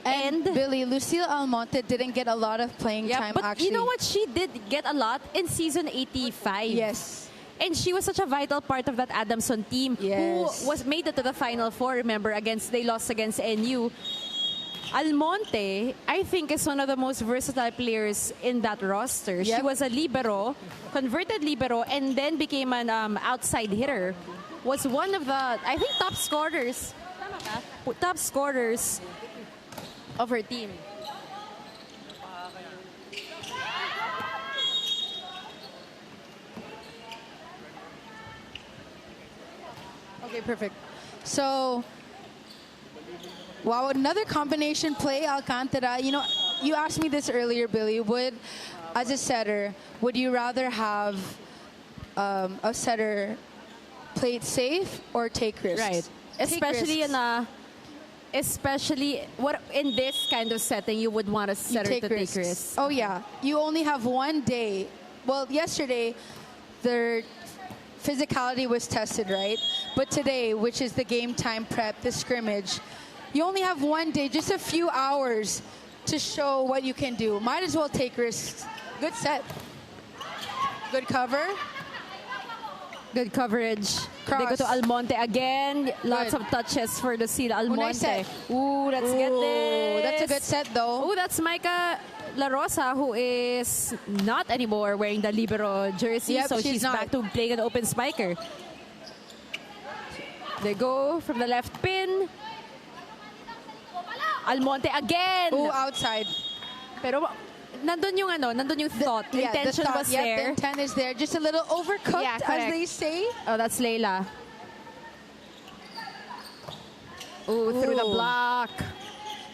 And Billy, Lucille Almonte didn't get a lot of playing time, but actually. you know what? She did get a lot in season 85. Yes. And she was such a vital part of that Adamson team who was made it to the Final Four, remember, they lost against NU. Almonte, I think, is one of the most versatile players in that roster. She was a libero, converted libero, and then became an outside hitter. Was one of the, I think, top scorers. Top scorers of her team. Okay, perfect. So, wow, another combination play, Alcantara. You know, you asked me this earlier, Billy. As a setter, would you rather have a setter play it safe or take risks? Right. Especially in this kind of setting, you would want a setter to take risks. Oh yeah, you only have one day. Well, yesterday, their physicality was tested, right? But today, which is the game time prep, the scrimmage, you only have one day, just a few hours to show what you can do. Might as well take risks. Good set. Good cover. Good coverage. Cross. They go to Almonte again. Lots of touches for the seal. Almonte. Ooh, let's get this. That's a good set, though. Ooh, that's Micah La Rosa, who is not anymore wearing the libero jersey. So she's back to playing an open spiker. They go from the left pin. Almonte again. Ooh, outside. Pero nandun yung thought. The intention was there. The intent is there. Just a little overcooked, as they say. Oh, that's Layla. Ooh, through the block.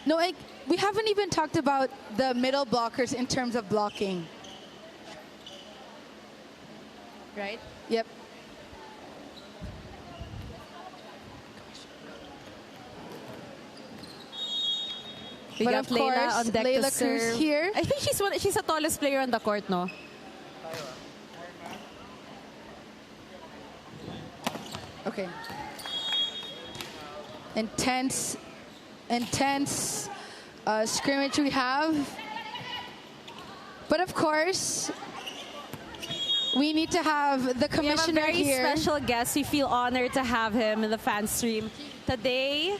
No, we haven't even talked about the middle blockers in terms of blocking. Right? Yep. We But got of Layla course, on deck Layla to serve. Cruz here. I think she's the tallest player on the court, no? Okay. Intense scrimmage we have. But of course, we need to have the We have a commissioner very here. special guest. We feel honored to have him in the fan stream today.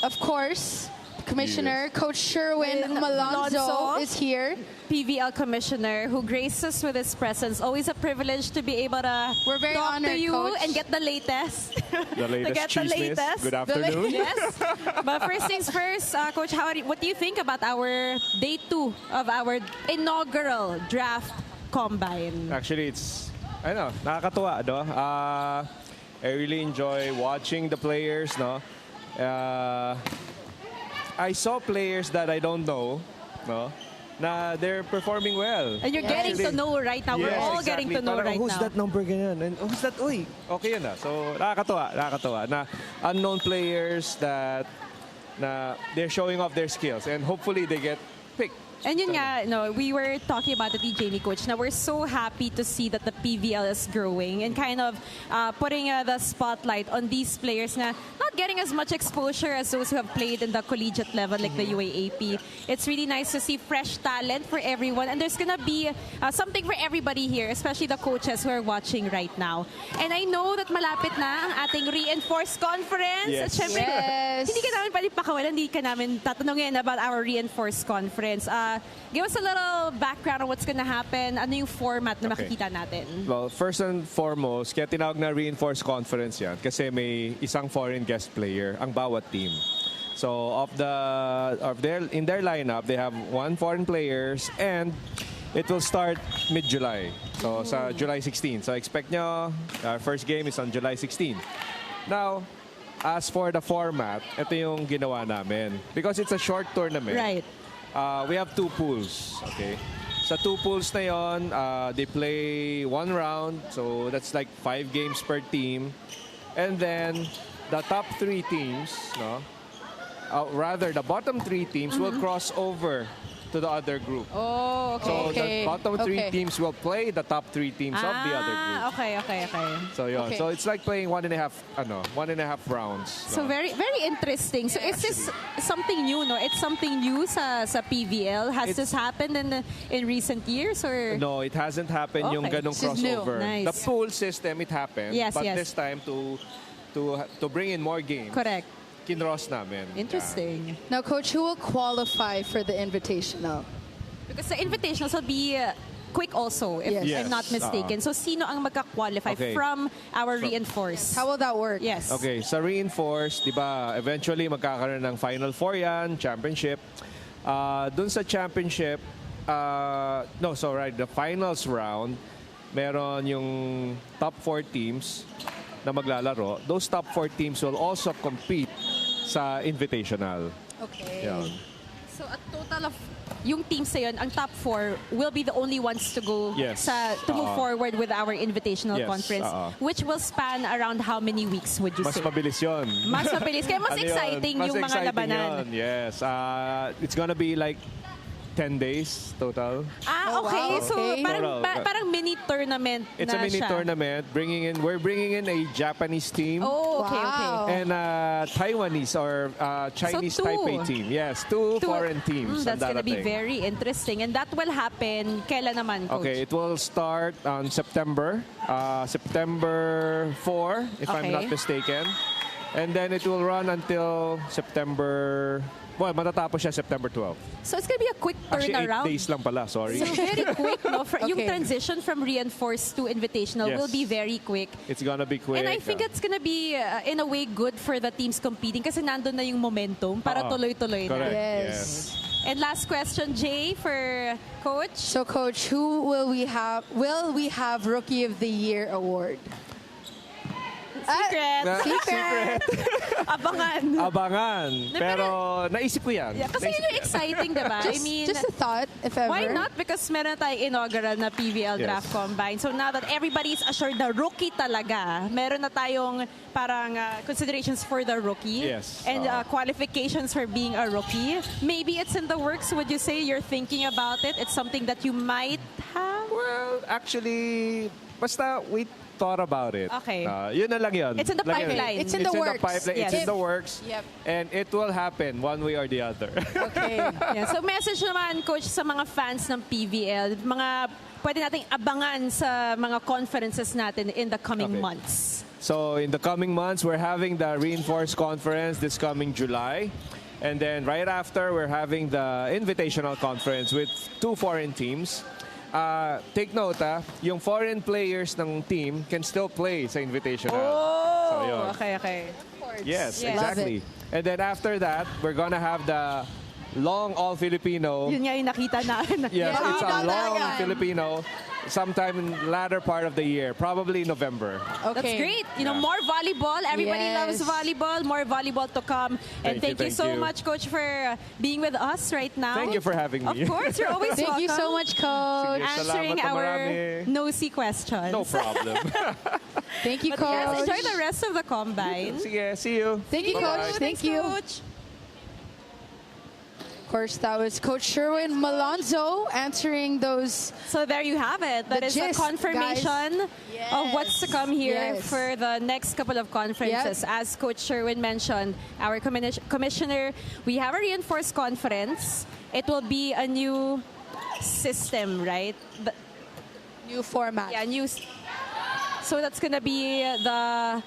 Of course, Commissioner Coach Sherwin Malonzo Malonzo. is here. PVL Commissioner who graced us with his presence. Always a privilege to be able to We're very talk to honored, you Coach. and get the latest. The latest get the chismis. latest. Good afternoon. Yes. But first things first, Coach, what do you think about our day 2 of our inaugural draft combine? Actually, it's, I know, nakakatuwa, no? I really enjoy watching the players, no? I saw players that I don't know, no? Na they're performing well. And you're getting to know right now. We're Yes, all exactly. getting to know Parang, right who's now. that number ganyan? And who's that? Uy, okay yun na. So, nakakatuwa. Na unknown players that na they're showing off their skills and hopefully they get picked. And yun nga, no, we were talking about it, Jamie, Coach. Now, we're so happy to see that the PVL is growing and kind of putting the spotlight on these players na not getting as much exposure as those who have played in the collegiate level like the UAAP. It's really nice to see fresh talent for everyone. And there's gonna be something for everybody here, especially the coaches who are watching right now. And I know that malapit na ang ating reinforced conference. At Yes. syempre, Yes. hindi ka namin pwede pakawalan, hindi ka namin tatanungin about our reinforced conference. Give us a little background on what's gonna happen. Ano yung format na Okay. makikita natin? Well, first and foremost, kaya tinawag na reinforced conference yan kasi may isang foreign guest player ang bawat team. So in their lineup, they have one foreign players and it will start mid-July. So sa July 16. So expect nyo, our first game is on July 16. Now, as for the format, ito yung ginawa namin. Because it's a short tournament. Right. We have 2 pools, okay? Sa 2 pools na yon, they play 1 round, so that's like 5 games per team. And then, the top 3 teams, no? Rather, the bottom 3 teams will cross over to the other group. Oh, okay. So, Okay. the bottom 3 Okay. teams will play the top 3 teams of the other group. Okay. So, yun. Okay. So, it's like playing 1.5 rounds. So no? very very interesting. So is this something new, no? It's something new sa PVL. Has this happened in recent years or? No, it hasn't happened yung Okay. ganong This is new. crossover. Nice. The pool system, it happened. Yes, but yes. this time, to bring in more games, Correct. kinross namin. Interesting. Now, Coach, who will qualify for the Invitational? Because the invitationals will be quick also, if Yes. I'm not mistaken. So sino ang magka-qualify Okay. from our reinforced? How will that work? Yes. Okay, sa reinforced, di ba, eventually magkakaroon ng Final Four yan, championship. Dun sa championship, the finals round, meron yung top 4 teams na maglalaro. Those top 4 teams will also compete sa invitational. Okay. Yan. So a total of yung teams na yun, ang top 4 will be the only ones to go Yes. to move forward with our invitational Yes, conference, which will span around how many weeks would you Mas say? mabilis yun. Mas mabilis. Kaya mas Ano yun? exciting Mas yung mga exciting labanan. yun, yes. It's gonna be like 10 days total. Oh, Okay. wow. So Okay. parang Total. parang mini tournament It's na a mini siya. tournament. We're bringing in a Japanese team Oh, okay, Wow. okay. and a Taiwanese or Chinese So, 2. Taipei team. Yes, two foreign teams. That's ang gonna be darating. very interesting. And that will happen kailan naman, Coach? Okay, it will start on September 4, if I'm Okay. not mistaken. And then it will run until matatapos siya September 12. So it's gonna be a quick Actually, 8 turnaround. days lang pala, sorry. So very quick, no? Yung Okay. transition from reinforced to invitational Yes. will be very quick. It's gonna be quick. And I think it's gonna be, in a way, good for the teams competing kasi nandun na yung momentum para Oo. tuloy-tuloy Correct. na. Yes. And last question, Jay, for Coach. So, Coach, who will we have? Will we have Rookie of the Year award? Secret. Secret. Abangan. Abangan. Pero naisip ko yan. Yeah, kasi yun yung exciting, diba? I mean, Just a thought, if ever. why not? Because meron tayong inaugural na PVL Yes. Draft Combine. So now that everybody is assured na rookie talaga, meron na tayong parang considerations for the rookie. Yes. And qualifications for being a rookie. Maybe it's in the works. Would you say you're thinking about it? It's something that you might have? Well, actually, basta we thought about it. Okay. Yun na lang yun. It's in the Lang yun. pipeline. It's in the works. pipeline. Yes. It's in the works. Yep. And it will happen one way or the other. Okay. Yeah, so message naman, Coach, sa mga fans ng PVL, mga pwede nating abangan sa mga conferences natin in the coming Okay. months. So in the coming months, we're having the Reinforced Conference this coming July. And then right after, we're having the Invitational Conference with 2 foreign teams. Take note, yung foreign players ng team can still play sa Invitational. So, yun. Okay. Yes, Yes. exactly. And then after that, we're gonna have the long all-Filipino. Yun nga yung nakita natin. Yes, Yeah, it's a mahaba long talaga. Filipino sometime in latter part of the year, probably November. Okay. That's great. You know, more volleyball. Everybody Yes. loves volleyball. More volleyball to come. And Thank you, thank you so thank you. much, Coach, for being with us right now. Thank you for having me. Of course, you're always Thank you so welcome. much, Coach. Sige. Answering Salamat na our marami. nosy questions. No problem. Thank you, But yes, Coach. enjoy the rest of the combine. Sige, see you. Thank you, Coach. Thanks, Thank you. Coach. Of course, that was Coach Sherwin Malonzo answering those. So there you have it. That The is a gist, confirmation of what's to come here Yes. for the next couple of conferences. As Coach Sherwin mentioned, our commissioner, we have a reinforced conference. It will be a new system, right? New format. Yeah, so that's gonna be the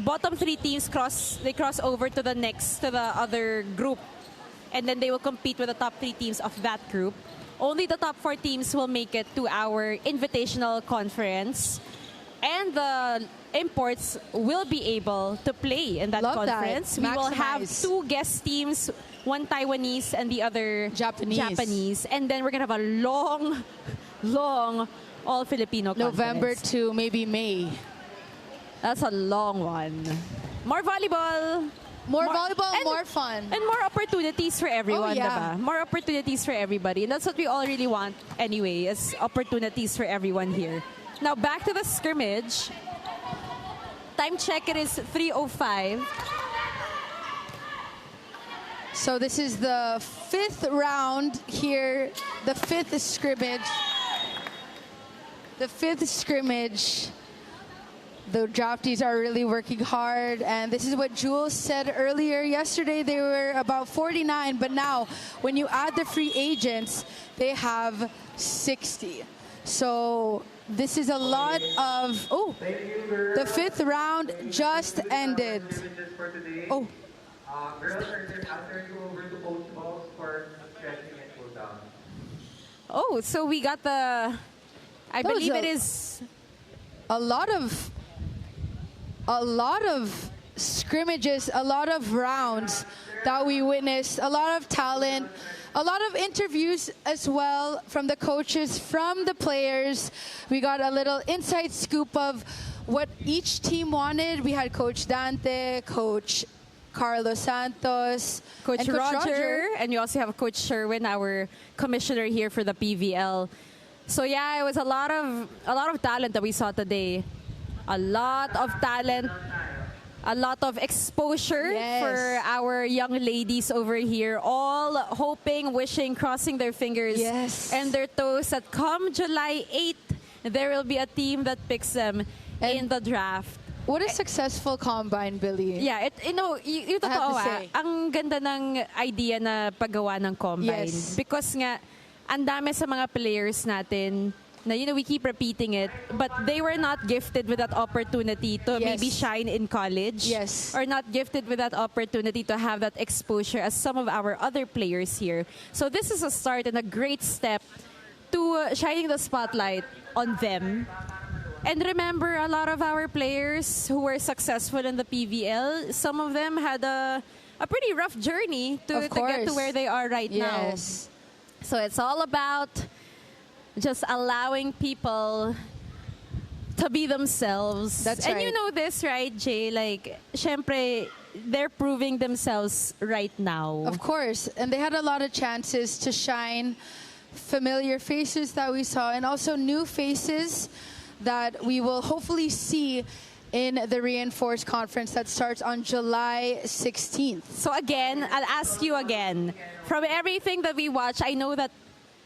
bottom 3 teams cross over to the other group, and then they will compete with the top 3 teams of that group. Only the top 4 teams will make it to our invitational conference, and the imports will be able to play in that Love that. conference. We will have Maximize. 2 guest teams, one Taiwanese and the other Japanese. and then we're gonna have a long all-Filipino November conference. to maybe May. That's a long one. More volleyball. More volleyball, and- more fun. And more opportunities for everyone, Oh, yeah. diba? More opportunities for everybody. And that's what we all really want anyway, is opportunities for everyone here. Now, back to the scrimmage. Time check, it is 3:05. So this is the 5th round here, the 5th scrimmage. The 5th scrimmage. The draftees are really working hard, and this is what Jewel said earlier. Yesterday they were about 49, but now when you add the free agents, they have 60. So this is a lot of, the 5th round just ended. Oh. Girls are just after you over to post balls for stretching and cool down. Oh, so we got the, I That was believe a- it is, a lot of scrimmages, a lot of rounds that we witnessed, a lot of talent, a lot of interviews as well from the coaches, from the players. We got a little inside scoop of what each team wanted. We had Coach Dante, Coach Carlo Santos, Coach and Roger, and you also have Coach Sherwin, our commissioner here for the PVL. So yeah, it was a lot of talent that we saw today. A lot of talent, a lot of exposure Yes. for our young ladies over here, all hoping, wishing, crossing their fingers Yes. and their toes that come July 8th, there will be a team that picks them in the draft. What a successful combine, Billy. Yeah, yung I have totoo to say. ang ganda ng idea na paggawa ng combine. Yes. Because nga, ang dami sa mga players natin na, we keep repeating it, but they were not gifted with that opportunity to Yes. maybe shine in college. Yes. Or not gifted with that opportunity to have that exposure as some of our other players here. So this is a start and a great step to shining the spotlight on them. And remember, a lot of our players who were successful in the PVL, some of them had a pretty rough journey to get to course. where they are right now. Yes. So it's all about just allowing people to be themselves. That's and right. you know this, right, Jay? Like, syempre, they're proving themselves right now. Of course. And they had a lot of chances to shine. Familiar faces that we saw, and also new faces that we will hopefully see in the Reinforced Conference that starts on July 16th. So again, I'll ask you again. From everything that we watch, I know that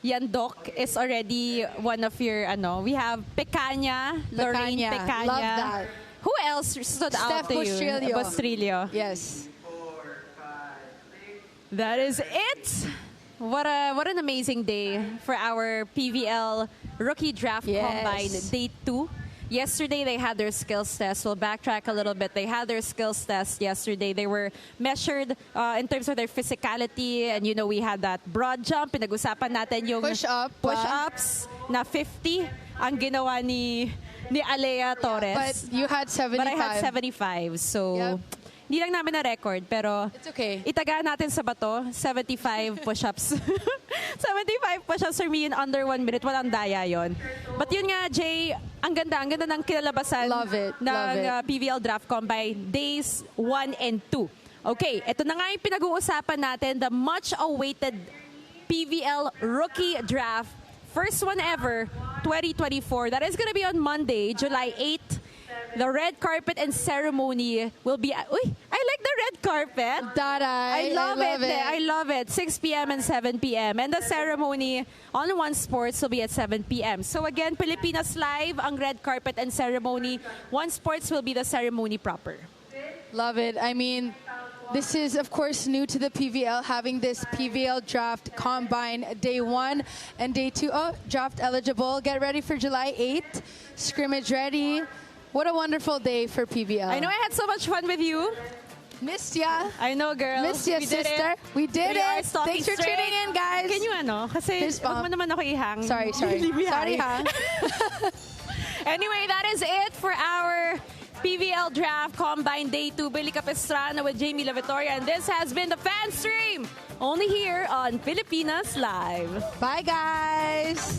Yandok is already one of your, we have Pecanya, Lorraine Pecanya. Love that. Who else stood out Steph to you? Bostrillo. Bostrillo. Yes. That is it. What an amazing day for our PVL Rookie Draft Yes. Combine Day 2. Yesterday, they had their skills test. We'll backtrack a little bit. They had their skills test yesterday. They were measured in terms of their physicality. And, we had that broad jump. Pinag-usapan natin yung push-ups na 50 ang ginawa ni Alea Torres. But you had 75. But I had 75. So, Yep. hindi lang namin na-record. Pero, It's okay. itaga natin sa bato, 75 push-ups. 75 push-ups for me in under 1 minute. Walang daya yon. But yun nga, Jay, ang ganda ng kinalabasan Love it. ng Love it. PVL Draft Combine Days 1 and 2. Okay, ito na nga yung pinag-uusapan natin, the much-awaited PVL Rookie Draft. First one ever, 2024. That is gonna be on Monday, July 8th. The red carpet and ceremony will be... Uy, I like the red carpet. I love it. I love it. 6 p.m. and 7 p.m. And the ceremony on One Sports will be at 7 p.m. So again, Pilipinas Live, ang red carpet and ceremony. One Sports will be the ceremony proper. Love it. I mean, this is, of course, new to the PVL, having this PVL Draft Combine Day 1 and Day 2. Oh, draft eligible. Get ready for July 8th. Scrimmage ready. What a wonderful day for PVL. I know I had so much fun with you. Missed ya. I know, girl. Missed ya, We did sister. it. We did We are it. stalking Thanks for straight. tuning in, guys. Can you kasi Fist wag mo bump. naman ako ihang. Sorry. Leave me Sorry, high. ha? Anyway, that is it for our PVL Draft Combine Day 2. Billy Capistrano with Jamie La Victoria. And this has been the Fan Stream. Only here on Pilipinas Live. Bye, guys.